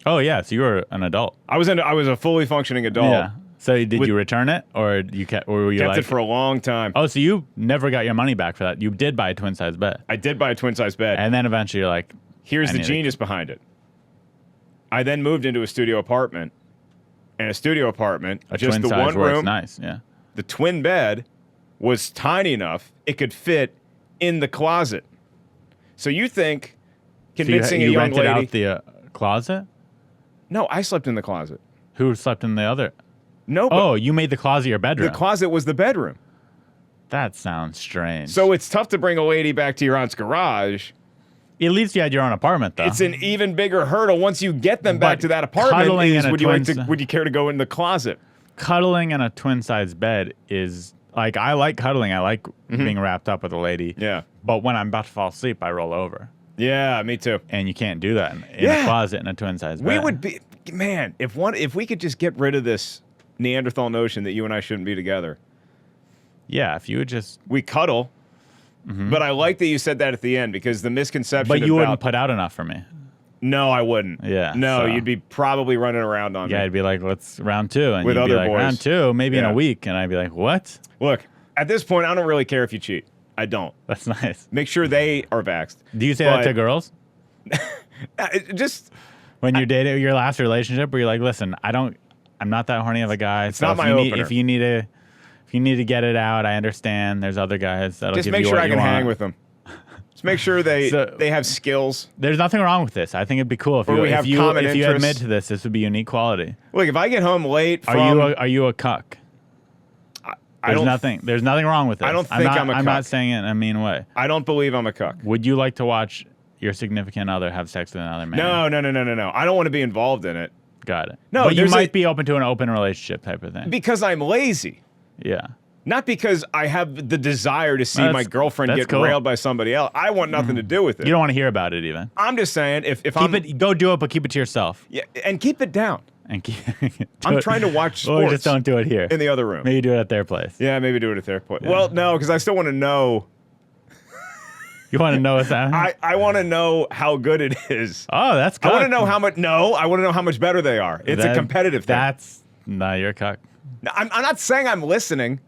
Oh, yeah. So you were an adult. I was a fully functioning adult. Yeah. So did With- you return it or were you Kept like, it for a long time. oh, so you never got your money back for that. You did buy a twin size bed. I did buy a twin size bed. And then eventually you're like, Here's I the need to- genius behind it. I then moved into a studio apartment. And a studio apartment, a just twin the size one works room, nice. Yeah. the twin bed was tiny enough it could fit in the closet. So you think convincing so you a young rented lady? out the closet? No, I slept in the closet. Who slept in the other? No. Oh, you made the closet your bedroom. The closet was the bedroom. That sounds strange. So it's tough to bring a lady back to your aunt's garage. at least you had your own apartment, though. It's an even bigger hurdle once you get them back But to that apartment. cuddling in a Would you care to go in the closet? Cuddling in a twin-size bed is like, I like cuddling. I like being wrapped up with a lady. Yeah. But when I'm about to fall asleep, I roll over. Yeah, me too. And you can't do that in a closet in a twin-size bed. We would be, man, if we could just get rid of this Neanderthal notion that you and I shouldn't be together. Yeah, if you would just... We cuddle, but I like that you said that at the end because the misconception But you about... wouldn't put out enough for me. No, I wouldn't. Yeah, No, so- you'd be probably running around on Yeah, me. I'd be like, let's round two. And With you'd be other like, boys. round two, maybe in Yeah. a week. And I'd be like, what? Look, at this point, I don't really care if you cheat. I don't. That's nice. Make sure they are vaxxed. Do you say that to girls? Just... When you're dating your last relationship where you're like, listen, I'm not that horny of a guy. It's not my opener. If you need to get it out, I understand. There's other guys that'll Just give make you sure what I you can want. hang with them. Just make sure they have skills. There's nothing wrong with this. I think it'd be cool if Or we have you common admit interests. to this. This would be unique quality. Look, if I get home late from... Are you a cuck? There's nothing wrong with this. I don't think I'm a I'm cuck. not saying it in a mean way. I don't believe I'm a cuck. Would you like to watch your significant other have sex with another man? No. I don't want to be involved in it. Got it. No, but you there's might a- be open to an open relationship type of thing. Because I'm lazy. Yeah. Not because I have the desire to see That's- my girlfriend that's get cool. railed by somebody else. I want nothing to do with it. You don't want to hear about it even. I'm just saying, if Go do it, but keep it to yourself. Yeah, and keep it down And keep, I'm trying to watch Or sports just don't do it here. in the other room. Maybe do it at their place. Yeah, maybe do it at their point. Well, no, because I still want to know. You want to know what's happening? I want to know how good it is. Oh, that's I cuck. want to know how much. No, I want to know how much better they are. It's a competitive thing. No, you're a cuck. I'm not saying I'm listening.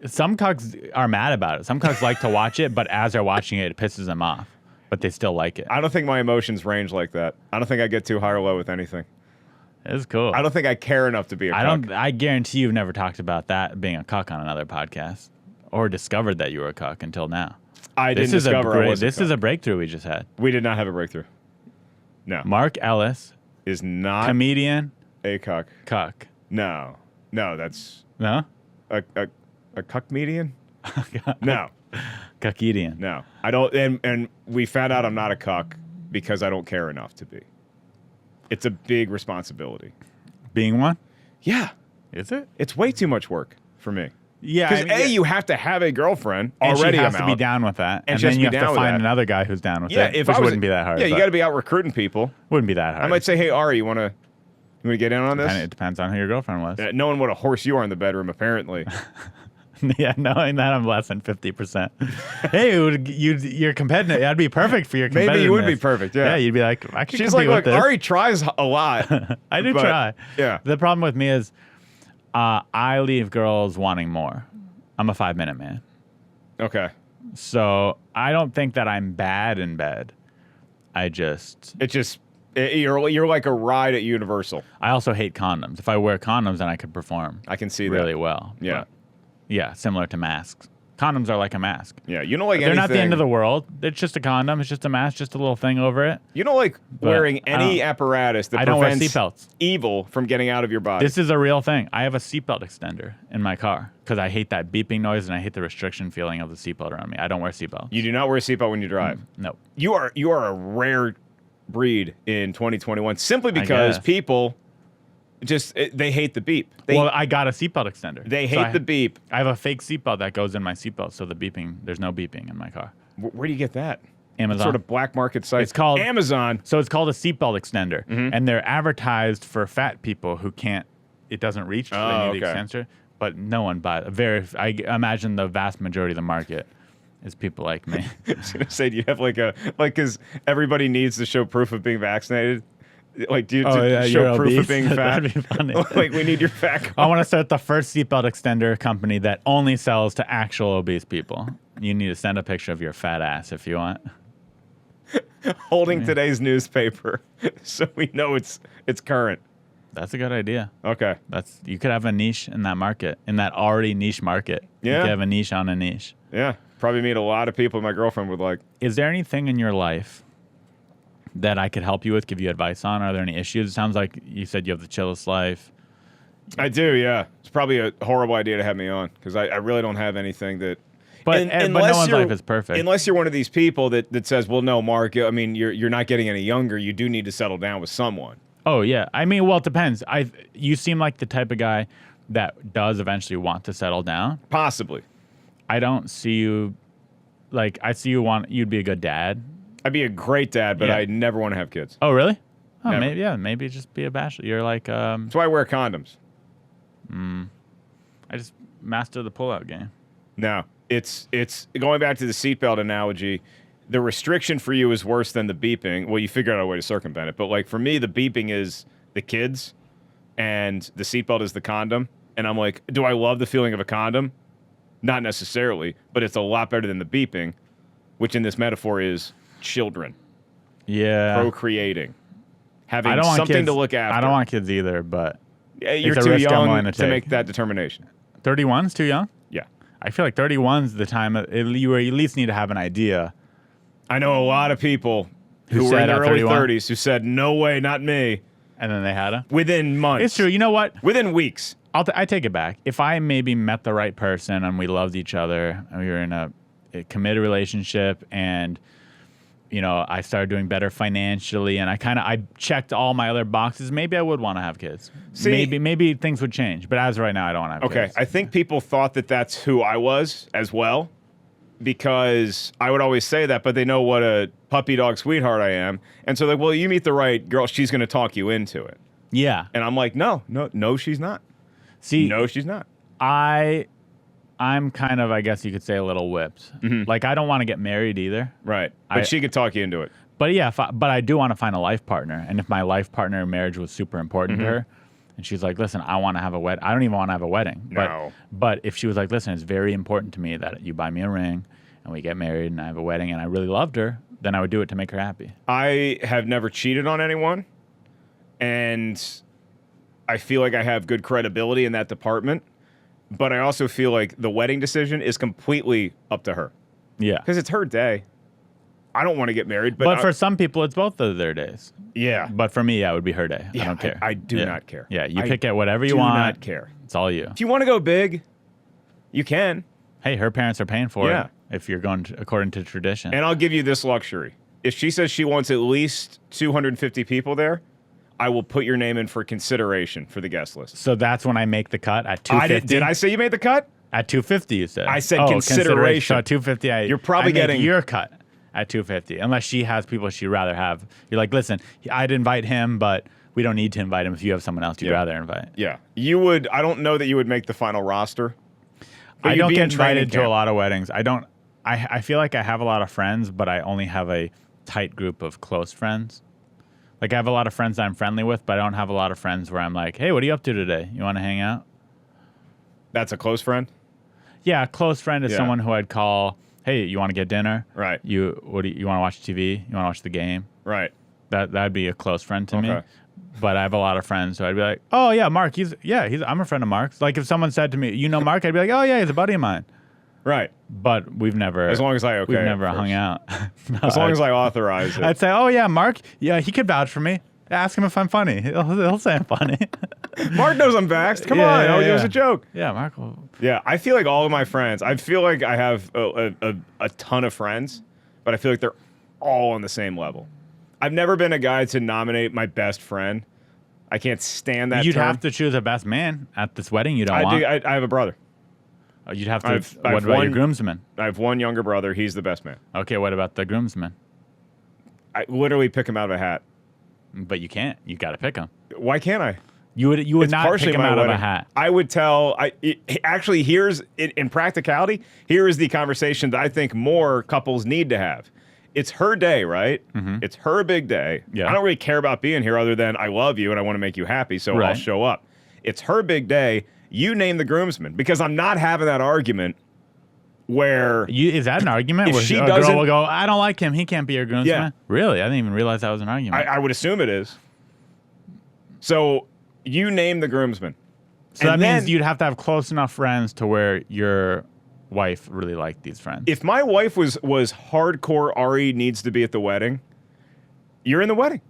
Some cucks are mad about it. Some cucks like to watch it, but as they're watching it, it pisses them off. But they still like it. I don't think my emotions range like that. I don't think I get too high or low with anything. It's cool. I don't think I care enough to be a cuck. I guarantee you've never talked about that being a cuck on another podcast, or discovered that you were a cuck until now. I didn't discover I was a This cuck. is a breakthrough we just had. We did not have a breakthrough. No. Mark Ellis, Is not comedian, a cuck. cuck. No, that's No? a cuck median. No, Cuckedian. no, I don't. And we found out I'm not a cuck because I don't care enough to be. It's a big responsibility. Being one? Yeah, Is it? it's way too much work for me. Yeah. Because you have to have a girlfriend and already. she has I'm to be out. down with that. And And she has then to you be have to down with find that. another guy who's down with Yeah, it. if Which I was, wouldn't be that hard. Yeah, you but got to be out recruiting people. Wouldn't be that hard. I might say, hey Ari, you want to get in on this? And it depends on who your girlfriend was. Knowing what a horse you are in the bedroom, apparently. Yeah, knowing that I'm less than 50%. Hey, you're competitive. That'd be perfect for your competitiveness. Maybe you would be perfect, yeah. Yeah, you'd be like, I could She's compete like, with look, this. Ari tries a lot. I do but- try. Yeah. The problem with me is I leave girls wanting more. I'm a 5-minute man. Okay. So I don't think that I'm bad in bed. You're like a ride at Universal. I also hate condoms. If I wear condoms, then I could perform I can see that. really well. Yeah. But, yeah, similar to masks. Condoms are like a mask. Yeah, you don't like They're anything. not the end of the world. It's just a condom. It's just a mask, just a little thing over it. You don't like wearing I any don't- apparatus that I don't wear prevents seatbelts. evil from getting out of your body. This is a real thing. I have a seatbelt extender in my car because I hate that beeping noise and I hate the restriction feeling of the seatbelt around me. I don't wear seatbelts. You do not wear a seatbelt when you drive. No. You are a rare breed in 2021 simply because guess. people they hate the beep. I got a seatbelt extender. They So hate the beep. I have a fake seatbelt that goes in my seatbelt, so there's no beeping in my car. Where do you get that? Amazon. What sort of black market site? It's called Amazon. So it's called a seatbelt extender, Mm-hmm. and they're advertised for fat people who can't. It doesn't reach. So Oh, they need the okay. extender, but no one buys. I imagine the vast majority of the market is people like me. I was gonna say, do you have because everybody needs to show proof of being vaccinated? Like, do you you're show proof obese? of being fat? That'd be funny. Like, we need your fat card. I want to start the first seatbelt extender company that only sells to actual obese people. You need to send a picture of your fat ass if you want. Holding today's newspaper, so we know it's current. That's a good idea. Okay. You could have a niche in that market, in that already niche market. You Yeah. could have a niche on a niche. Yeah. Probably meet a lot of people my girlfriend would like. Is there anything in your life that I could help you with, give you advice on? Are there any issues? It sounds like you said you have the chillest life. I do, yeah. It's probably a horrible idea to have me on because I really don't have anything that. But no one's life is perfect. Unless you're one of these people that says, well, no, Mark, I mean, you're not getting any younger. You do need to settle down with someone. Oh, yeah. I mean, well, it depends. You seem like the type of guy that does eventually want to settle down. Possibly. I don't see you, like, I see you'd be a good dad. I'd be a great dad, but Yeah. I never want to have kids. Oh, really? Oh, Never. maybe just be a bachelor. You're like, That's why I wear condoms. I just master the pullout game. No, it's going back to the seatbelt analogy. The restriction for you is worse than the beeping. Well, you figure out a way to circumvent it. But like for me, the beeping is the kids and the seatbelt is the condom. And I'm like, do I love the feeling of a condom? Not necessarily, but it's a lot better than the beeping, which in this metaphor is children Yeah. procreating, having I don't want something kids, to look after. I don't want kids either, but You're it's a too risk I'm young willing to to take. make that determination. 31's too young? Yeah. I feel like 31's the time you at least need to have an idea. I know a lot of people Who who were said in their at early 31? 30s who said, no way, not me, And then they had a. within months. It's true. You know what? Within weeks. I take it back. If I maybe met the right person and we loved each other and we were in a committed relationship and, you know, I started doing better financially and I checked all my other boxes, maybe I would want to have kids. See- maybe things would change. But as of right now, I don't want to have Okay, kids. I think people thought that that's who I was as well because I would always say that, but they know what a puppy dog sweetheart I am. And so, like, well, you meet the right girl, she's going to talk you into it. Yeah. And I'm like, no, she's not. See, No, she's not. I'm kind of, I guess you could say, a little whipped. Like, I don't want to get married either. Right. But she could talk you into it. But yeah, but I do want to find a life partner. And if my life partner in marriage was super important to her, and she's like, listen, I want to have a wedding. I don't even want to have a wedding. No. But if she was like, listen, it's very important to me that you buy me a ring and we get married and I have a wedding and I really loved her, then I would do it to make her happy. I have never cheated on anyone. And I feel like I have good credibility in that department. But I also feel like the wedding decision is completely up to her. Yeah. Because it's her day. I don't want to get married, But for some people, it's both of their days. yeah, But for me, yeah, it would be her day. I don't care. I do Yeah. not care. Yeah, you I pick at whatever you do want. not care. It's all you. If you want to go big, you can, Hey, her parents are paying for Yeah. it if you're going according to tradition. and I'll give you this luxury. If she says she wants at least 250 people there, I will put your name in for consideration for the guest list. So that's when I make the cut at 250. Did I say you made the cut? At 250, you said. I said consideration. So at 250, You're probably I make getting- your cut at 250, unless she has people she'd rather have. You're like, listen, I'd invite him, but we don't need to invite him if you have someone else you'd Yeah. rather invite. Yeah, you would. I don't know that you would make the final roster. But I you'd don't be get in training invited to a camp. lot of weddings. I feel like I have a lot of friends, but I only have a tight group of close friends. Like I have a lot of friends that I'm friendly with, but I don't have a lot of friends where I'm like, hey, what are you up to today? You want to hang out? That's a close friend. Yeah, a close friend is Yeah. someone who I'd call, hey, you want to get dinner? Right. You want to watch TV? You want to watch the game? Right. That'd be a close friend to me. Okay. But I have a lot of friends, so I'd be like, oh yeah, Mark, I'm a friend of Mark's. Like if someone said to me, you know Mark, I'd be like, oh yeah, he's a buddy of mine. Right. But we've never, As long as I okay we've it never first. hung out. No, As long as I authorize it. I'd say, oh yeah, Mark, yeah, he could vouch for me. Ask him if I'm funny. He'll say I'm funny. Mark knows I'm vaxxed. Come Yeah, on. yeah, It was yeah. a joke. Yeah, Mark. Will, Yeah, I feel like all of my friends, I feel like I have a ton of friends, but I feel like they're all on the same level. I've never been a guy to nominate my best friend. I can't stand that you'd term. have to choose a best man at this wedding. You don't I want. do. I have a brother. You'd have to. I've What about your one- groomsmen? I have one younger brother. He's the best man. Okay, what about the groomsmen? I literally pick him out of a hat. But you can't. You got to pick them. Why can't I? You would It's not partially pick him my out of a wedding. hat. I would tell. Actually, here's in practicality. Here is the conversation that I think more couples need to have. It's her day, right? It's her big day. Yeah. I don't really care about being here other than I love you and I want to make you happy, so I'll Right. show up. It's her big day. You name the groomsman because I'm not having that argument where Is that an argument? If Where she a doesn't- girl will go, I don't like him. He can't be your groomsman. Yeah. Really? I didn't even realize that was an argument. I would assume it is. So you name the groomsman. so that and means then- you'd have to have close enough friends to where your wife really liked these friends. If my wife was hardcore Ari needs to be at the wedding, you're in the wedding.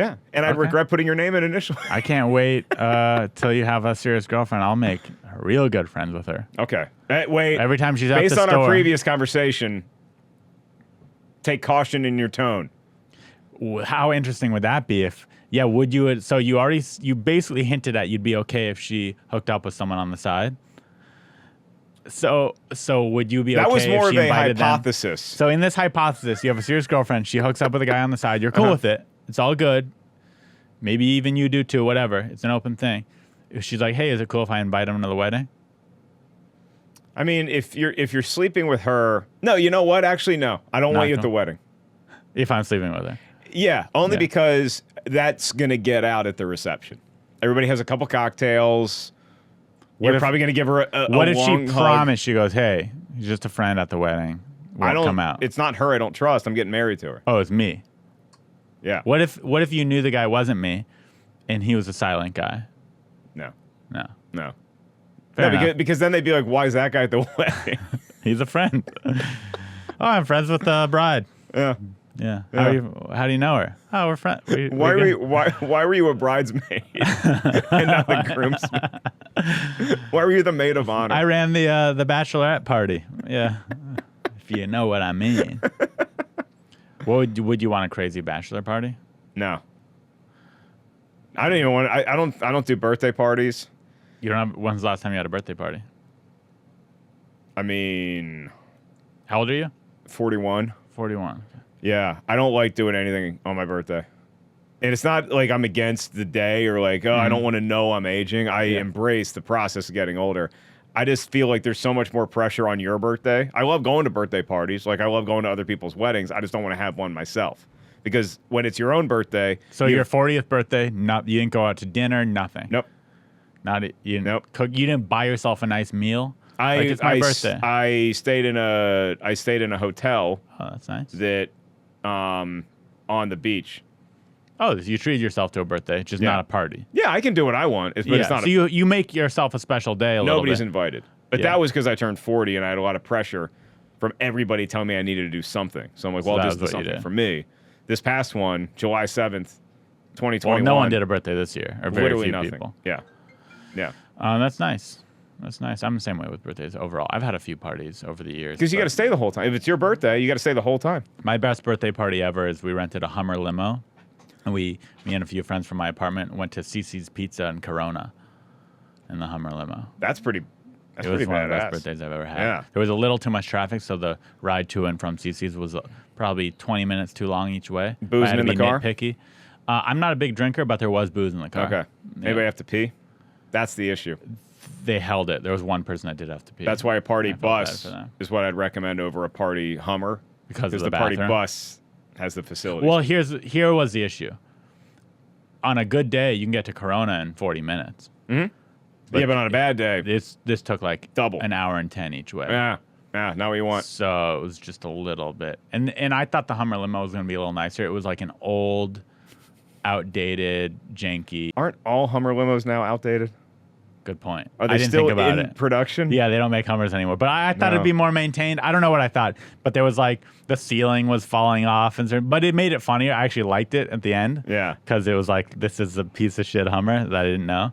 Yeah, and I'd regret putting your name in initially. I can't wait till you have a serious girlfriend. I'll make real good friends with her. Okay. Wait. Every time she's at the based on store. our previous conversation, take caution in your tone. How interesting would that be if? Yeah, would you? So you basically hinted at you'd be okay if she hooked up with someone on the side. So would you be okay? That was more if she of a invited them? hypothesis. So in this hypothesis, you have a serious girlfriend. She hooks up with a guy on the side. You're cool with it. It's all good. Maybe even you do too. Whatever. It's an open thing. If she's like, "Hey, is it cool if I invite him to the wedding?" I mean, if you're sleeping with her, no, you know what? Actually, no. I don't want you at the wedding. If I'm sleeping with her. Yeah, only because that's gonna get out at the reception. Everybody has a couple cocktails. You're probably gonna give her a What if she long hug. promised? She goes, "Hey, he's just a friend at the wedding. Won't come out." It's not her I don't trust. I'm getting married to her. Oh, it's me. Yeah. What if you knew the guy wasn't me, and he was a silent guy? No. No. No, Fair enough. because then they'd be like, why is that guy at the wedding? He's a friend. Oh, I'm friends with the bride. Yeah. Yeah. Yeah. How do you know her? Oh, we're friends. Why were you a bridesmaid and not the groomsmaid? Why were you the maid of honor? I ran the bachelorette party. Yeah. If you know what I mean. Would you want a crazy bachelor party? No. I don't even want. I don't do birthday parties. You don't have. When's the last time you had a birthday party? I mean, How old are you? 41. 41. Yeah, I don't like doing anything on my birthday. And it's not like I'm against the day or like, oh, I don't want to know I'm aging. I embrace the process of getting older. I just feel like there's so much more pressure on your birthday. I love going to birthday parties. Like, I love going to other people's weddings. I just don't want to have one myself. Because when it's your own birthday... So your 40th birthday, you didn't go out to dinner, nothing? Nope. You didn't Nope. cook. You didn't buy yourself a nice meal? Like, it's my birthday. I stayed in a hotel Oh, that's nice. that on the beach. Oh, you treated yourself to a birthday, just Yeah. not a party. Yeah, I can do what I want, but it's not so you make yourself a special day a little nobody's bit. invited. But Yeah. that was because I turned 40 and I had a lot of pressure from everybody telling me I needed to do something. So I'm like, So well, that I'll just do was what you something did. for me. This past one, July 7th, 2021. Well, no one did a birthday this year, or very Literally few nothing. people. Yeah. Yeah. That's nice. That's nice. I'm the same way with birthdays overall. I've had a few parties over the years. Because you got to stay the whole time. If it's your birthday, you got to stay the whole time. My best birthday party ever is we rented a Hummer limo, and me and a few friends from my apartment went to Cece's Pizza in Corona in the Hummer limo. That's pretty. It was one of the best badass. birthdays I've ever had. Yeah. There was a little too much traffic, so the ride to and from Cece's was probably 20 minutes too long each way. Boozing I had to in the be car? Nitpicky. I'm not a big drinker, but there was booze in the car. Okay. Anybody have to pee? That's the issue. They held it. There was one person that did have to pee. That's why a party I felt bad bus for them. is what I'd recommend over a party Hummer. Because of the the party bathroom? bus has the facilities. Well, here was the issue. On a good day, you can get to Corona in 40 minutes. but on a bad day, This took like Double. an hour and 10 each way. yeah, not what you want. So it was just a little bit. And I thought the Hummer limo was going to be a little nicer. It was like an old, outdated, janky. Aren't all Hummer limos now outdated? Good point. Are they I didn't still think about in it. production? Yeah, they don't make Hummers anymore. But I thought No. it'd be more maintained. I don't know what I thought. But there was like the ceiling was falling off. But it made it funnier. I actually liked it at the end. Yeah. Because it was like, this is a piece of shit Hummer that I didn't know.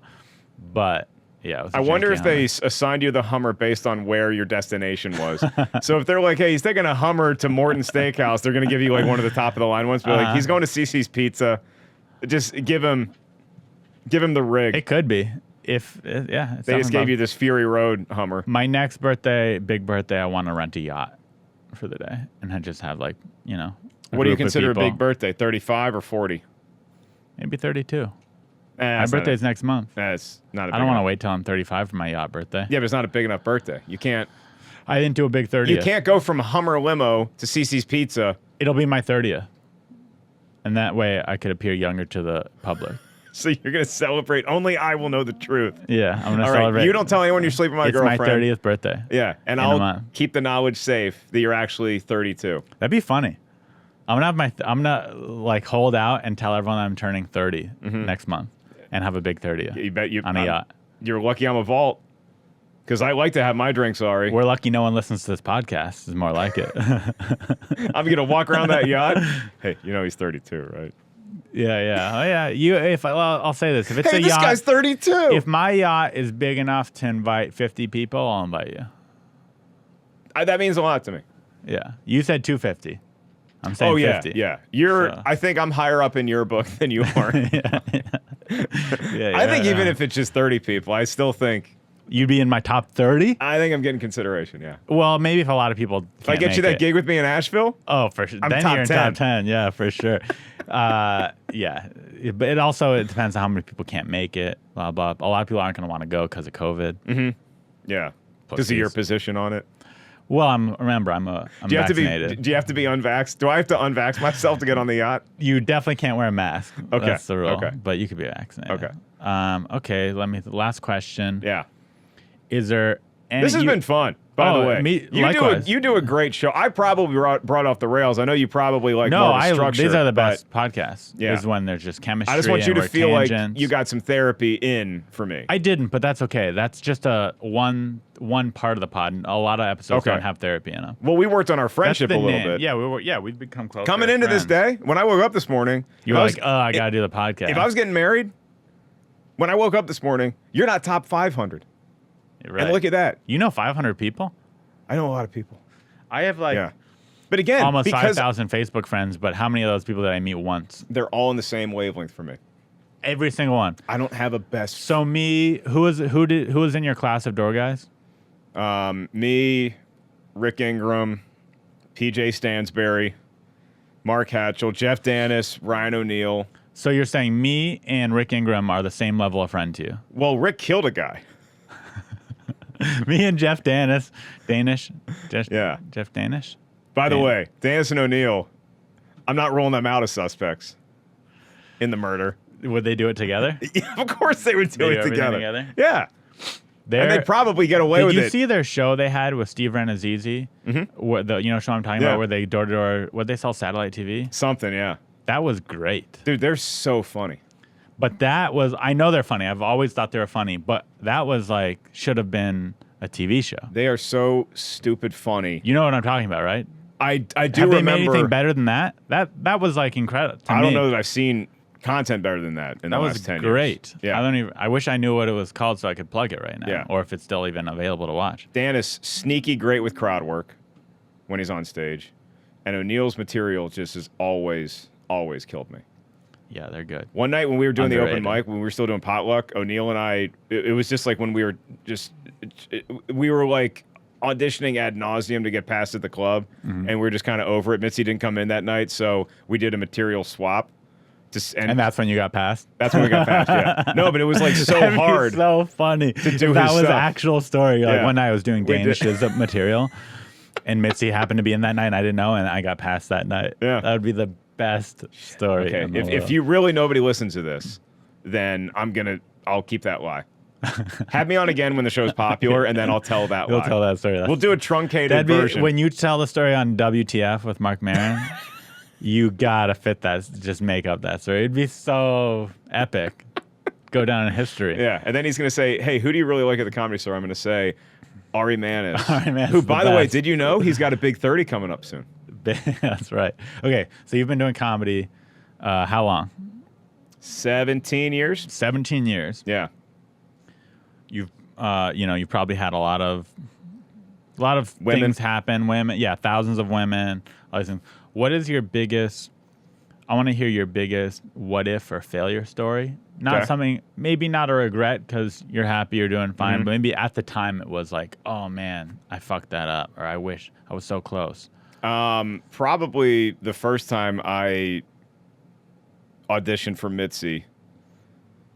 But yeah. It was a I wonder janky if they Hummer. assigned you the Hummer based on where your destination was. So if they're like, hey, he's taking a Hummer to Morton Steakhouse, they're going to give you like one of the top of the line ones. But like, he's going to Cece's Pizza. Just give him the rig. It could be. If, They just gave you this Fury Road Hummer. My next birthday, big birthday, I want to rent a yacht for the day. And I just have like, a What do you group of consider a people. big birthday? 35 or 40? Maybe 32. My That's not birthday's next month. That's not a big I don't want to enough- wait till I'm 35 for my yacht birthday. Yeah, but it's not a big enough birthday. You can't I didn't do a big 30th. You can't go from Hummer limo to Cece's Pizza. It'll be my 30th. And that way I could appear younger to the public. So you're going to celebrate. Only I will know the truth. Yeah, I'm going to All celebrate. right, you don't tell anyone you're sleeping with my it's girlfriend. my 30th birthday. Yeah, and in a I'll month. keep the knowledge safe that you're actually 32. That'd be funny. I'm gonna like hold out and tell everyone I'm turning 30 next month and have a big 30th. You bet you on a yacht. You're lucky I'm a vault. Because I like to have my drinks, Ari. We're lucky no one listens to this podcast. Is more like it. I'm going to walk around that yacht. Hey, you know he's 32, right? Yeah. Oh, yeah. I'll say this. If it's Hey, a this yacht, guy's 32. if my yacht is big enough to invite 50 people, I'll invite you. That means a lot to me. Yeah. You said 250. I'm saying Oh, yeah. 50. Yeah. You're. So. I think I'm higher up in your book than you are. Yeah. I think even if it's just 30 people, I still think. You'd be in my top 30? I think I'm getting consideration, yeah. Well, maybe if a lot of people If I get you that gig with me in Asheville, oh, for sure. I'm Then top you're in 10. top 10. Yeah, for sure. Yeah. But it depends on how many people can't make it, blah, blah. A lot of people aren't going to want to go because of COVID. yeah, because of your position on it. Well, I'm vaccinated. Do you have to be unvaxxed? Do I have to unvax myself to get on the yacht? You definitely can't wear a mask. Okay. That's the rule. Okay. But you could be vaccinated. Okay. Okay, last question. Yeah. Is there any... This has been fun, by the way. Likewise. You do a great show. I probably brought off the rails. I know you probably like more of a structure. These are the but best podcasts. Yeah. Is when there's just chemistry. I just want you to feel tangents. like you got some therapy in for me. I didn't, but that's okay. That's just one part of the pod. A lot of episodes don't have therapy in them. Well, we worked on our That's friendship the a little name. bit. Yeah, we've become close. Coming into this day, when I woke up this morning, you were like, I gotta do the podcast. If I was getting married, when I woke up this morning, you're not top 500. Right. And look at that. You know 500 people? I know a lot of people. I have But again, almost because 5,000 Facebook friends, but how many of those people did I meet once? they're all in the same wavelength for me. Every single one. I don't have a best. So who was in your class of door guys? Me, Rick Ingram, PJ Stansberry, Mark Hatchell, Jeff Dennis, Ryan O'Neal. So you're saying me and Rick Ingram are the same level of friend to you? Well, Rick killed a guy. Me and Jeff Danish. Yeah. Jeff Danish? By the way, Dennis and O'Neal, I'm not rolling them out as suspects in the murder. Would they do it together? Yeah, of course they would do it everything together. Yeah. And They they'd probably get away with it. Did you see their show they had with Steve Renazizi? Mm-hmm. Show I'm talking about, where they door-to-door, where they sell satellite TV? Something, yeah. That was great. Dude, they're so funny. But I know they're funny. I've always thought they were funny, but that was should have been a TV show. They are so stupid funny. You know what I'm talking about, right? I do Have remember. they made anything better than that? That was incredible. I don't know that I've seen content better than that in the last 10 years. That was great. Yeah. I wish I knew what it was called so I could plug it right now. Yeah. Or if it's still even available to watch. Dan is sneaky great with crowd work when he's on stage. And O'Neal's material just has always killed me. Yeah, they're good. One night when we were doing the Underrated. open mic, when we were still doing potluck, O'Neal and I, it was just like when we were auditioning ad nauseum to get past at the club, and we were just kind of over it. Mitzi didn't come in that night, so we did a material swap. And that's when you got passed? That's when we got passed, yeah. No, but it was so That'd be hard. so funny. to do that his was stuff. actual story. Yeah. One night I was doing We did. Danish's material, and Mitzi happened to be in that night, and I didn't know, and I got passed that night. Yeah. That would be the best story. Okay, in the if world. you really nobody listens to this, then I'll keep that lie. Have me on again when the show's popular, and then I'll tell that You'll lie. tell that story. We'll do a truncated That'd be version. when you tell the story on WTF with Mark Maron. You gotta fit that. Just make up that story. It'd be so epic. Go down in history. Yeah, and then he's gonna say, "Hey, who do you really like at the Comedy Store?" I'm gonna say, Ari Mannis. Ari Mannis who, is the by the way, best. did you know he's got a big 30 coming up soon? That's right. Okay, so you've been doing comedy. How long? 17 years. 17 years. Yeah. You've you've probably had a lot of Women. things happen. Women, yeah, thousands of women. All these things. What is your biggest? I want to hear your biggest what if or failure story. Not Okay. something, maybe not a regret because you're happy, you're doing fine, but maybe at the time it was like, oh man, I fucked that up, or I wish I was so close. Probably the first time I auditioned for Mitzi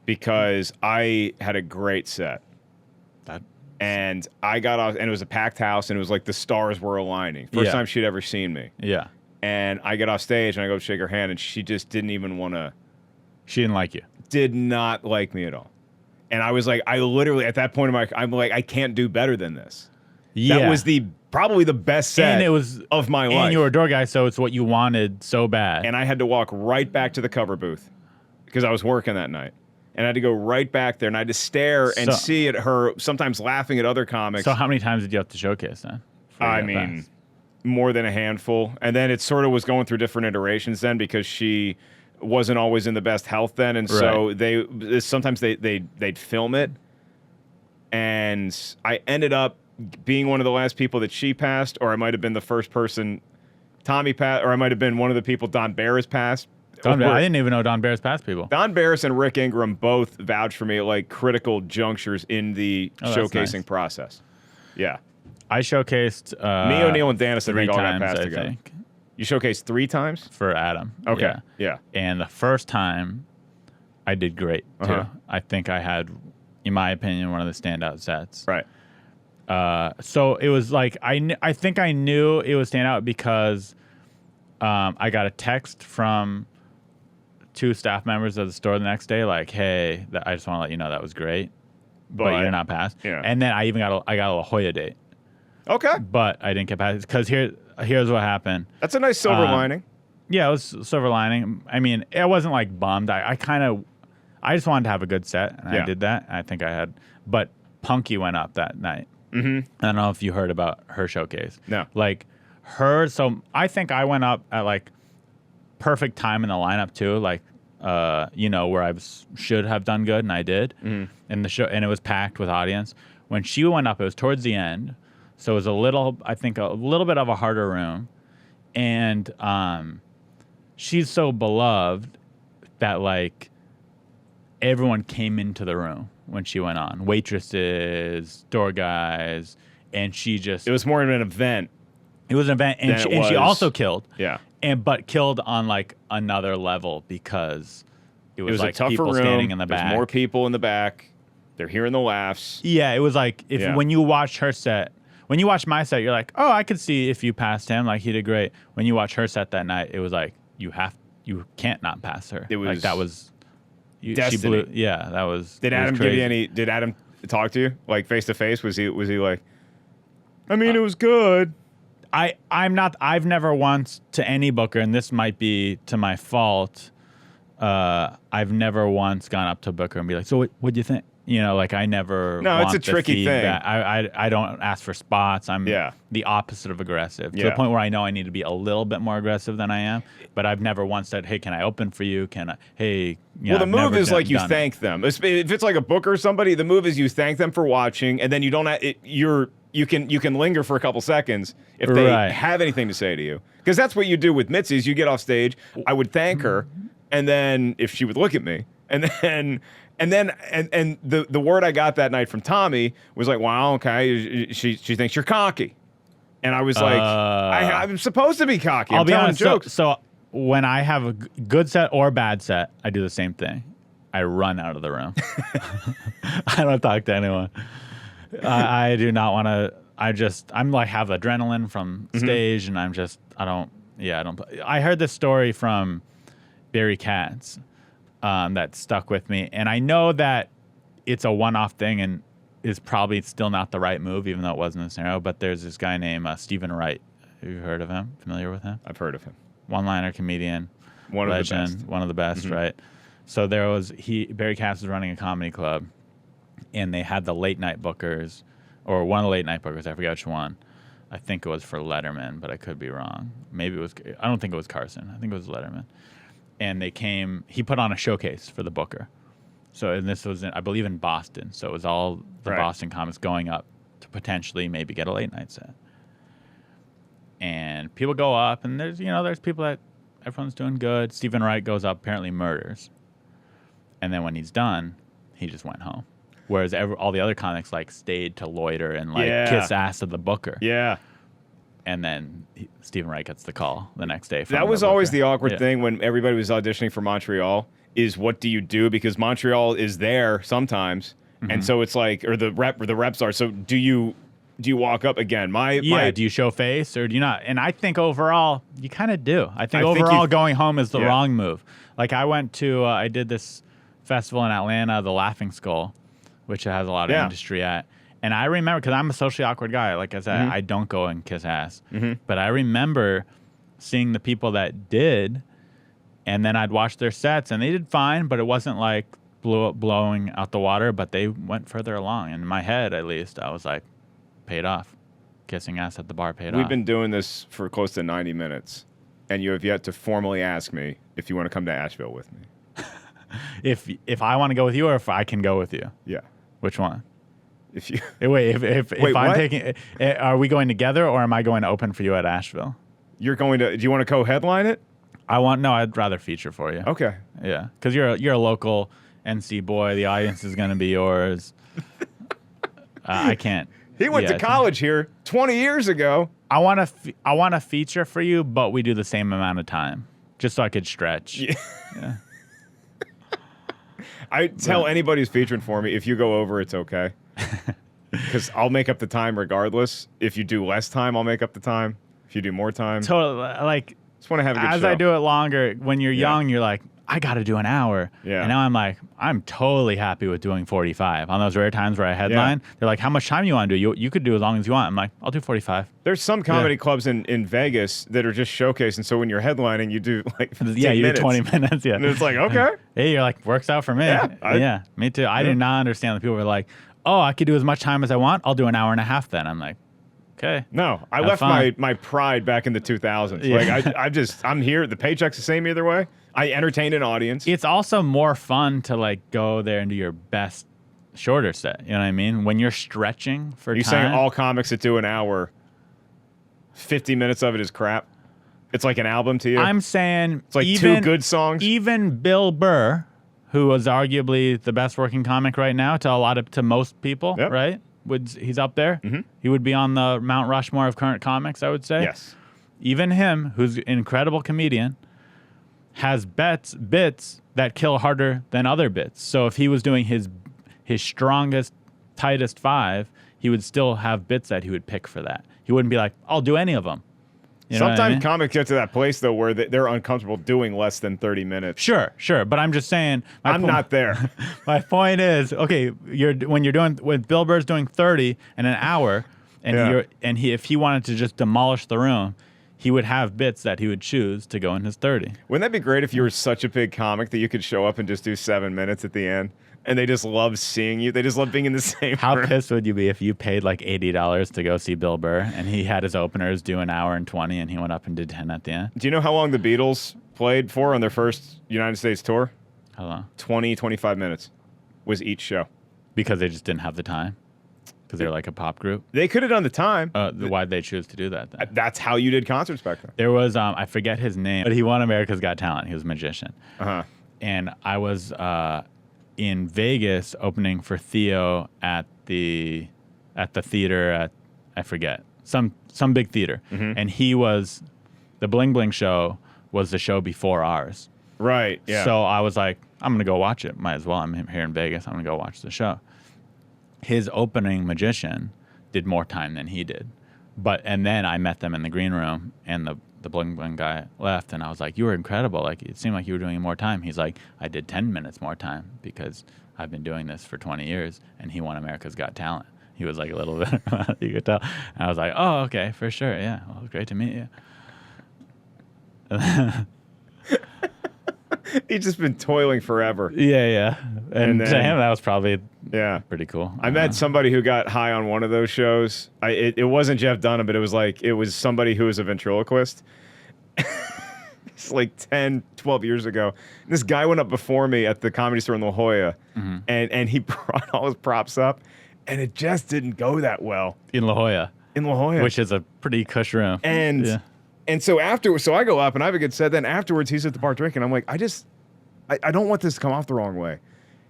because I had a great set. And I got off, and it was a packed house, and it was like the stars were aligning. First time she'd ever seen me. Yeah. And I get off stage, and I go shake her hand, and she just didn't even want to, She didn't like you. did not like me at all. And I was like, I literally, at that point in I'm like, I can't do better than this. Yeah. That was probably the best set and it was of my life. And you were a door guy, so it's what you wanted so bad. And I had to walk right back to the cover booth because I was working that night. And I had to go right back there, and I had to stare and see at her, sometimes laughing at other comics. So how many times did you have to showcase then? I mean, more than a handful. And then it sort of was going through different iterations then because she wasn't always in the best health then, and so sometimes they'd film it, and I ended up being one of the last people that she passed, or I might have been the first person Tommy passed, or I might have been one of the people Don Barris passed. I didn't even know Don Barris passed people. Don Barris and Rick Ingram both vouched for me at like critical junctures in the showcasing process. Yeah. I showcased me, O'Neill, and Dennis, I think, all got times, passed I together. think. You showcased 3 times? For Adam. Okay. Yeah. And the first time, I did great, too. I think I had, in my opinion, one of the standout sets. Right. So it was like, I think I knew it would stand out because I got a text from 2 staff members of the store the next day, like, hey, I just want to let you know that was great, but you're not passed. Yeah. And then I got a La Jolla date. Okay. But I didn't get passed because here's what happened. That's a nice silver lining. Yeah, it was silver lining. I mean, I wasn't like bummed. I just wanted to have a good set, and I did that. I think I had, but Punky went up that night. Mm-hmm. I don't know if you heard about her showcase. No. Like her, so I think I went up at like perfect time in the lineup too, like where I should have done good, and I did. Mm-hmm. And the show, and it was packed with audience. When she went up, it was towards the end, so it was a little bit of a harder room, and she's so beloved that like everyone came into the room when she went on, waitresses, door guys, and she just... It was more of an event. It was an event, and she also killed. Yeah. But killed on like another level because it was like a tougher people room. standing in the back. There's more people in the back. They're hearing the laughs. Yeah, it was like when you watch her set, when you watch my set, you're like, oh, I could see if you passed him, like he did great. When you watch her set that night, it was like you can't not pass her. It was like that was destiny. She blew. Yeah, that was. Did Adam give you any? Did Adam talk to you like face to face? Was he like? I mean, it was good. I've never once to any booker, and this might be to my fault. I've never once gone up to a booker and be like, so what'd you think? Like I never. No, it's a tricky thing. I don't ask for spots. I'm the opposite of aggressive to the point where I know I need to be a little bit more aggressive than I am. But I've never once said, "Hey, can I open for you? Can I? Hey." Well, the move is like you thank them. If it's like a booker or somebody, the move is you thank them for watching, and then you don't. You can linger for a couple seconds if they have anything to say to you, because that's what you do with Mitzi's. You get off stage, I would thank her, and then if she would look at me, and the word I got that night from Tommy was like, "Wow, okay, she thinks you're cocky," and I was like, "I'm supposed to be cocky. I'll I'm be telling honest. jokes." So when I have a good set or bad set, I do the same thing. I run out of the room. I don't talk to anyone. I do not want to. I'm like have adrenaline from stage, and I don't. I heard this story from Barry Katz that stuck with me, and I know that it's a one-off thing and is probably still not the right move, even though it wasn't a scenario. But there's this guy named Stephen Wright. Have you heard of him? Familiar with him? I've heard of him. One-liner comedian, one of the best, right? So Barry Katz was running a comedy club, and they had the late night bookers, or one of the late night bookers, I forget which one. I think it was for Letterman, but I could be wrong. Maybe it was, I don't think it was Carson. I think it was Letterman. And he put on a showcase for the booker. So, and this was, I believe, in Boston. So it was all the Boston comics going up to potentially maybe get a late night set. And people go up, and there's people that everyone's doing good. Stephen Wright goes up, apparently murders. And then when he's done, he just went home. Whereas all the other comics stayed to loiter and kiss ass of the booker. Yeah. And then Stephen Wright gets the call the next day. That was always the awkward thing when everybody was auditioning for Montreal is what do you do? Because Montreal is there sometimes. And so it's like, or the reps are. So do you walk up again? Do you show face or do you not? And I think overall, you kind of do. I think overall going home is the wrong move. Like I went to, I did this festival in Atlanta, the Laughing Skull, which it has a lot of industry at. And I remember, because I'm a socially awkward guy, like I said, I don't go and kiss ass. But I remember seeing the people that did, and then I'd watch their sets, and they did fine, but it wasn't like blowing out the water, but they went further along. And in my head, at least, I was like, paid off. Kissing ass at the bar paid off. We've been doing this for close to 90 minutes, and you have yet to formally ask me if you want to come to Asheville with me. If I want to go with you, or if I can go with you, Yeah. which one? If you Wait, if Wait, I'm what? taking, are we going together, or am I going to open for you at Asheville? you're going to, do you want to co-headline it? I'd rather feature for you. Okay. Yeah, because you're a local NC boy. The audience is going to be yours. I can't. He went to college here 20 years ago. I want to feature for you, but we do the same amount of time, just so I could stretch. Yeah. I tell anybody who's featuring for me, if you go over, it's okay. Because I'll make up the time regardless. If you do less time, I'll make up the time. If you do more time, Totally. Like, just want to have a good as show. I do it longer, when you're young, you're like, I got to do an hour. Yeah. And now I'm like, I'm totally happy with doing 45. On those rare times where I headline, they're like, how much time you want to do? You could do as long as you want. I'm like, I'll do 45. There's some comedy clubs in Vegas that are just showcasing. So when you're headlining, you do like 15 Yeah, you minutes. do 20 minutes. Yeah. And it's like, okay. Hey, you're like, works out for me. Yeah, Me too. I did not understand that people were like, oh, I could do as much time as I want. I'll do an hour and a half then. I'm like, okay. No, I Have left fun. my pride back in the 2000s. Yeah. Like I'm here. The paycheck's the same either way. I entertain an audience. It's also more fun to like go there and do your best shorter set. You know what I mean? When you're stretching for You're time. saying all comics that do an hour, 50 minutes of it is crap? It's like an album to you? I'm saying it's like even, two good songs? Even Bill Burr, who was arguably the best working comic right now to most people, Yep. right? He's up there. Mm-hmm. He would be on the Mount Rushmore of current comics, I would say. Yes. Even him, who's an incredible comedian, has bits that kill harder than other bits. So if he was doing his strongest, tightest 5, he would still have bits that he would pick for that. He wouldn't be like, I'll do any of them. You know what I Sometimes mean? comics get to that place, though, where they're uncomfortable doing less than 30 minutes. Sure. But I'm just saying. I'm not there. My point is, okay, when you're doing, with Bill Burr's doing 30 in an hour, and if he wanted to just demolish the room, he would have bits that he would choose to go in his 30. Wouldn't that be great if you were such a big comic that you could show up and just do 7 minutes at the end? And they just love seeing you. They just love being in the same How room. pissed would you be if you paid like $80 to go see Bill Burr and he had his openers do an hour and 20 and he went up and did 10 at the end? Do you know how long the Beatles played for on their first United States tour? How long? 20, 25 minutes was each show. Because they just didn't have the time? Because they're like a pop group? They could have done the time. Why'd they choose to do that then? That's how you did concerts back then. There was, I forget his name, but he won America's Got Talent. He was a magician. Uh-huh. And I was in Vegas opening for Theo at the theater at, I forget, some big theater. Mm-hmm. And he was, the Bling Bling show was the show before ours. Right, yeah. So I was like, I'm going to go watch it. Might as well. I'm here in Vegas. I'm going to go watch the show. His opening magician did more time than he did. And then I met them in the green room, and the Bling Bling guy left, and I was like, you were incredible. Like, it seemed like you were doing more time. He's like, I did 10 minutes more time because I've been doing this for 20 years, and he won America's Got Talent. He was like a little bit, you could tell. And I was like, oh, okay, for sure. Yeah, well, it was great to meet you. He's just been toiling forever. Yeah. And then- to him, that was probably Yeah. pretty cool. I met somebody who got high on one of those shows. It wasn't Jeff Dunham, but it was somebody who was a ventriloquist. It's like 10, 12 years ago. This guy went up before me at the Comedy Store in La Jolla, and he brought all his props up, and it just didn't go that well. in La Jolla, In La Jolla. which is a pretty cush room. And so afterwards, so I go up and I have a good set. Then afterwards, he's at the bar drinking. I'm like, I don't want this to come off the wrong way.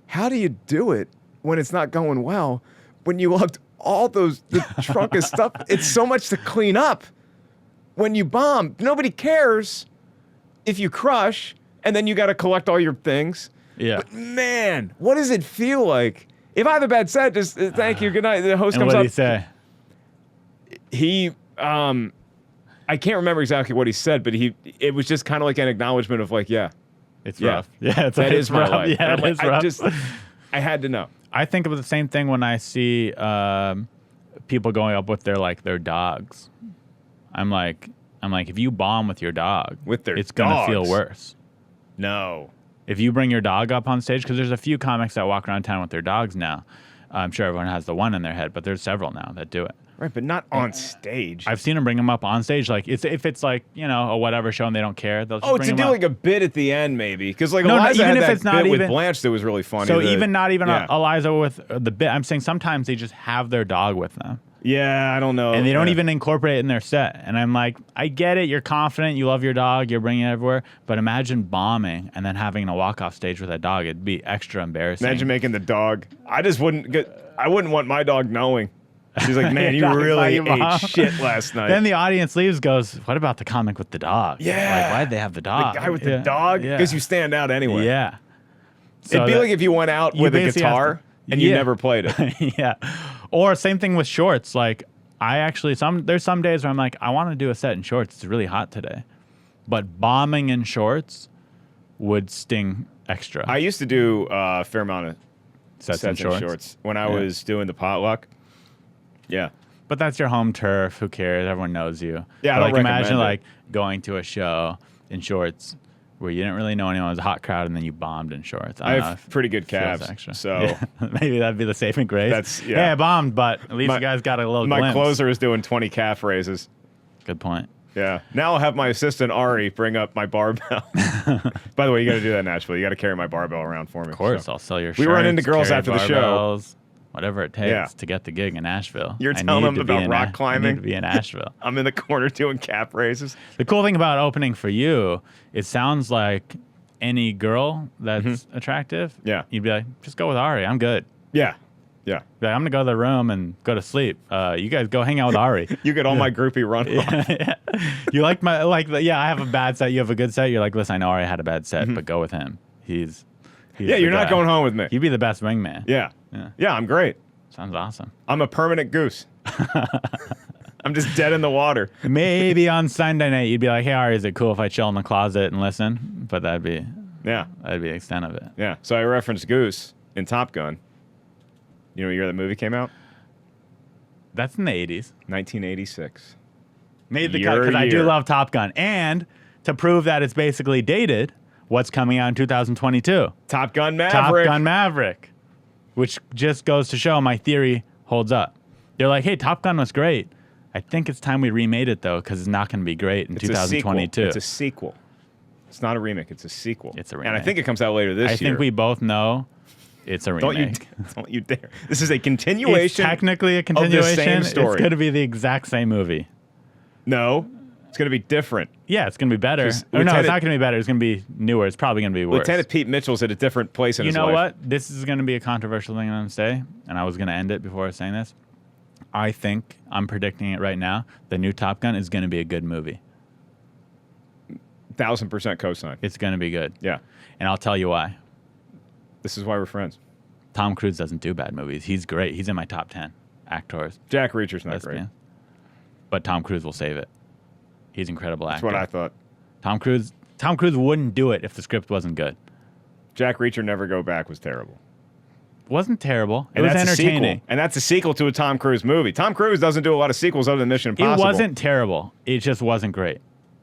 How do you do it when it's not going well? When you lugged all the trunk of stuff, it's so much to clean up. When you bomb, nobody cares if you crush, and then you got to collect all your things. Yeah. But man, what does it feel like? If I have a bad set, just thank you, good night. The host And comes what up. did he say? He I can't remember exactly what he said, but it was just kind of like an acknowledgement of like, yeah, It's Yeah. rough. Yeah, that is my life. Yeah, And it is I'm like, rough. I had to know. I think of the same thing when I see people going up with their dogs. I'm like, if you bomb with your dog, With their it's gonna feel dogs? worse. No. If you bring your dog up on stage, because there's a few comics that walk around town with their dogs now. I'm sure everyone has the one in their head, but there's several now that do it. Right, but not on stage. I've seen them bring him up on stage. Like if it's like a whatever show and they don't care, they'll just bring to him do up. like a bit at the end, maybe, because like No, Eliza even had if that it's not bit with even- Blanche that was really funny. So that- even not even yeah. Eliza with the bit. I'm saying sometimes they just have their dog with them. Yeah, I don't know. And they don't Yeah. even incorporate it in their set. And I'm like, I get it. You're confident. You love your dog. You're bringing it everywhere. But imagine bombing and then having to walk off stage with that dog. It'd be extra embarrassing. Imagine making the dog. I just wouldn't get. I wouldn't want my dog knowing. She's like, man, you Dog really by your mom." ate shit last night. Then the audience leaves, goes, what about the comic with the dog? Yeah. Like, why'd they have the the dog? guy with the Yeah. dog, Yeah. because you stand out anyway. Yeah. It'd be that- like if you went out you with a basically have guitar to- and you Yeah. never played it. Yeah. Or same thing with shorts. Like I actually there's some days where I'm like, I want to do a set in shorts. It's really hot today. But bombing in shorts would sting extra. I used to do a fair amount of Sets sets in and shorts. shorts when I Yeah. was doing the potluck. Yeah. But that's your home turf. Who cares? Everyone knows you. Yeah, I But, don't like imagine recommend it. like going to a show in shorts where you didn't really know anyone. It was a hot crowd, and then you bombed in shorts. I don't know have if pretty good it feels calves, extra. so Yeah. Maybe that'd be the saving grace. That's- yeah. Hey, I bombed, but at least My- you guys got a little my glimpse. closer is doing 20 calf raises. Good point. Yeah. Now I'll have my assistant Ari bring up my barbell. By the way, you got to do that in Nashville. You got to carry my barbell around for me. Of course, so. I'll sell your shirts. We run into girls carry after the show. barbells, whatever it takes Yeah. to get the gig in Nashville. You're I telling need them to be about in rock I climbing? need to be in Nashville. I'm in the corner doing calf raises. The cool thing about opening for you, it sounds like any girl that's attractive. Yeah. You'd be like, just go with Ari. I'm good. Yeah. Yeah. Be like, I'm gonna go to the room and go to sleep. You guys go hang out with Ari. You get all my groupie run off. You like I have a bad set. You have a good set. You're like, listen, I know Ari had a bad set, but go with him. He's Yeah, the you're not guy. going home with me. You'd be the best wingman. Yeah. Yeah. Yeah, I'm great. Sounds awesome. I'm a permanent goose. I'm just dead in the water. Maybe on Sunday night you'd be like, hey Ari, is it cool if I chill in the closet and listen? But that'd be Yeah. the extent of it. Yeah. So I referenced Goose in Top Gun. You know what year that movie came out? That's in the 80s. 1986. Made the Year cut because I do year. love Top Gun. And to prove that it's basically dated, what's coming out in 2022? Top Gun Maverick. Top Gun Maverick, which just goes to show my theory holds up. They're like, hey, Top Gun was great. I think it's time we remade it, though, because it's not going to be great in It's a sequel. 2022. It's a sequel. It's not a remake. It's a sequel. It's a And I remake. think it comes out later this I year. think we both know it's a Don't you, remake. don't you dare. This is a It's continuation. technically a the continuation. same story. It's going to be the exact same movie. No, it's going to be different. Yeah, it's going to be better. 'Cause Or no, it's Lieutenant- not going to be better. It's going to be newer. It's probably going to be worse. Lieutenant Pete Mitchell's at a different place in You his know life. what? This is going to be a controversial thing I'm going to say, and I was going to end it before I was saying this. I think, I'm predicting it right now, the new Top Gun is going to be a good movie. 1000% cosign. It's going to be good. Yeah. And I'll tell you why. This is why we're friends. Tom Cruise doesn't do bad movies. He's great. He's in my top 10 actors. Jack Reacher's not Lesbian. great. But Tom Cruise will save it. He's an incredible That's actor. what I thought. Tom Cruise wouldn't do it if the script wasn't good. Jack Reacher Never Go Back was terrible. It wasn't terrible. It And was that's a entertaining. sequel. And that's a sequel to a Tom Cruise movie. Tom Cruise doesn't do a lot of sequels other than Mission Impossible. It wasn't terrible. It just wasn't great.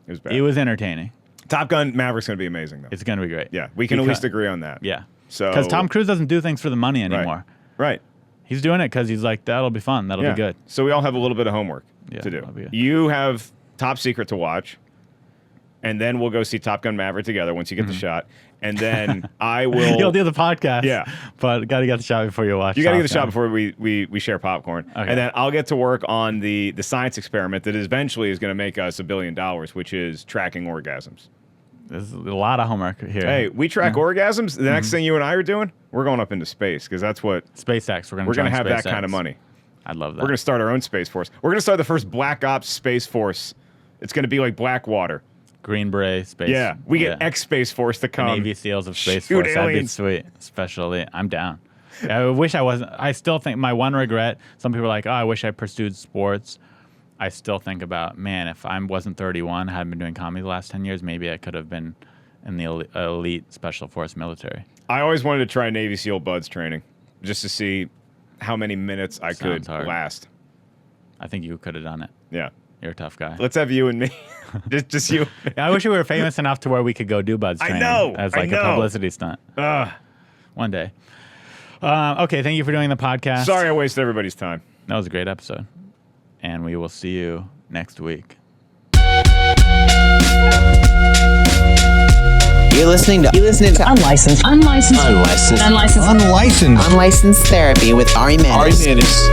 It was bad. It was entertaining. Top Gun Maverick's going to be amazing, though. It's going to be great. Yeah, we can at Because- least agree on that. Yeah. So Because Tom Cruise doesn't do things for the money Right. anymore. Right. He's doing it because he's like, that'll be fun. That'll Yeah. be good. So we all have a little bit of homework Yeah, to do. that'll be good. You have Top Secret to watch, and then we'll go see Top Gun Maverick together once you get the shot, and then I will. You'll do the podcast. Yeah. But got to get the shot before you watch. You got to get the Top shot Gun. before we share popcorn, Okay. and then I'll get to work on the science experiment that eventually is going to make us $1 billion, which is tracking orgasms. There's a lot of homework here. Hey, we track orgasms. The next thing you and I are doing, we're going up into space because that's what SpaceX. We're we're going going to to have SpaceX. that kind of money. I'd love that. We're going to start our own space force. We're going to start the first Black Ops space force. It's going to be like Blackwater. Green Beret Space. Yeah, we get X Space Force to the come. Navy SEALs of Space shoot Force. That'd be aliens. sweet. Especially, I'm down. I wish I wasn't. I still think my one regret. Some people are like, "Oh, I wish I pursued sports." I still think about, man, if I wasn't 31, hadn't been doing comedy the last 10 years, maybe I could have been in the elite special force military. I always wanted to try Navy SEAL Buds training just to see how many minutes I could Sounds hard. last. I think you could have done it. Yeah. You're a tough guy. Let's have you and me. just you. I wish we were famous enough to where we could go do buds I training know, as I like know. a publicity stunt one day. Okay, thank you for doing the podcast. Sorry I wasted everybody's time. That was a great episode. and we will see you next week. You're listening to Unlicensed Unlicensed Therapy with Ari Mannis.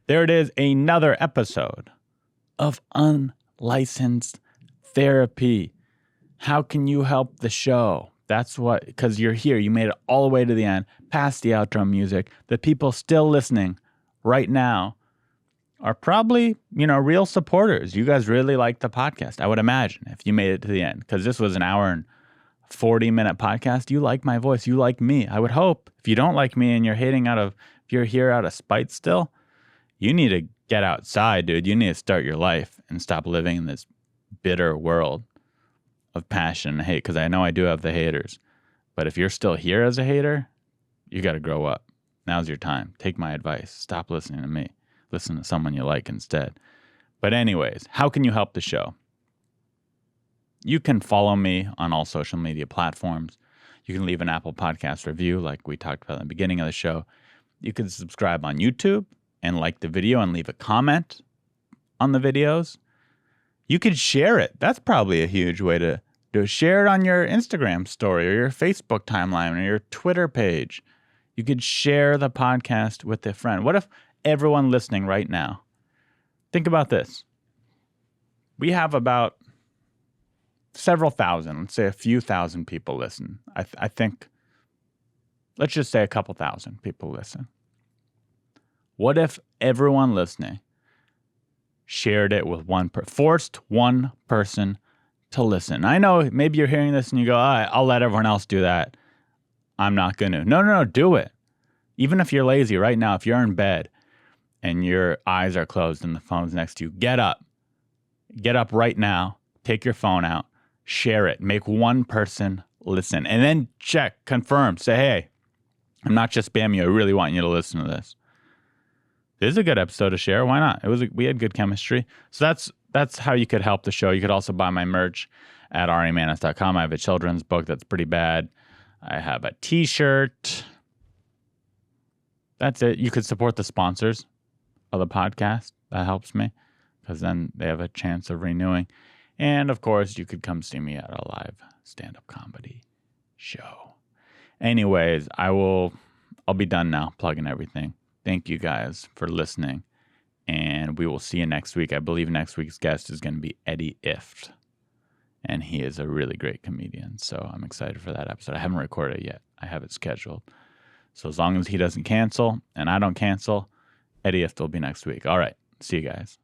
There it is, another episode of Unlicensed Therapy. How can you help the show? That's what, because you're here. You made it all the way to the end, past the outro music. The people still listening right now are probably, real supporters. You guys really like the podcast, I would imagine, if you made it to the end, because this was an hour and 40-minute podcast. You like my voice. You like me. I would hope. If you don't like me and you're if you're here out of spite still, you need to get outside, dude. You need to start your life and stop living in this bitter world of passion and hate, because I know I do have the haters. But if you're still here as a hater, you got to grow up. Now's your time. Take my advice. Stop listening to me. Listen to someone you like instead. But anyways, how can you help the show? You can follow me on all social media platforms. You can leave an Apple Podcast review like we talked about at the beginning of the show. You can subscribe on YouTube and like the video and leave a comment on the videos. You could share it. That's probably a huge way to do it. Share it on your Instagram story or your Facebook timeline or your Twitter page. You could share the podcast with a friend. What if everyone listening right now, think about this. We have about several thousand, let's say a few thousand people listen. I think, let's just say a couple thousand people listen. What if everyone listening shared it with forced one person to listen? I know maybe you're hearing this and you go, I'll let everyone else do that. I'm not going to. No, do it. Even if you're lazy right now, if you're in bed and your eyes are closed and the phone's next to you, get up. Get up right now. Take your phone out. Share it. Make one person listen. And then check, confirm. Say, hey, I'm not just spamming you. I really want you to listen to this. This is a good episode to share. Why not? We had good chemistry. So that's how you could help the show. You could also buy my merch at arimannis.com. I have a children's book that's pretty bad. I have a t-shirt. That's it. You could support the sponsors of the podcast. That helps me because then they have a chance of renewing. And of course, you could come see me at a live stand-up comedy show. Anyways, I'll be done now plugging everything. Thank you guys for listening, and we will see you next week. I believe next week's guest is going to be Eddie Ift, and he is a really great comedian, so I'm excited for that episode. I haven't recorded it yet. I have it scheduled. So as long as he doesn't cancel and I don't cancel, Eddie Ift will be next week. All right. See you guys.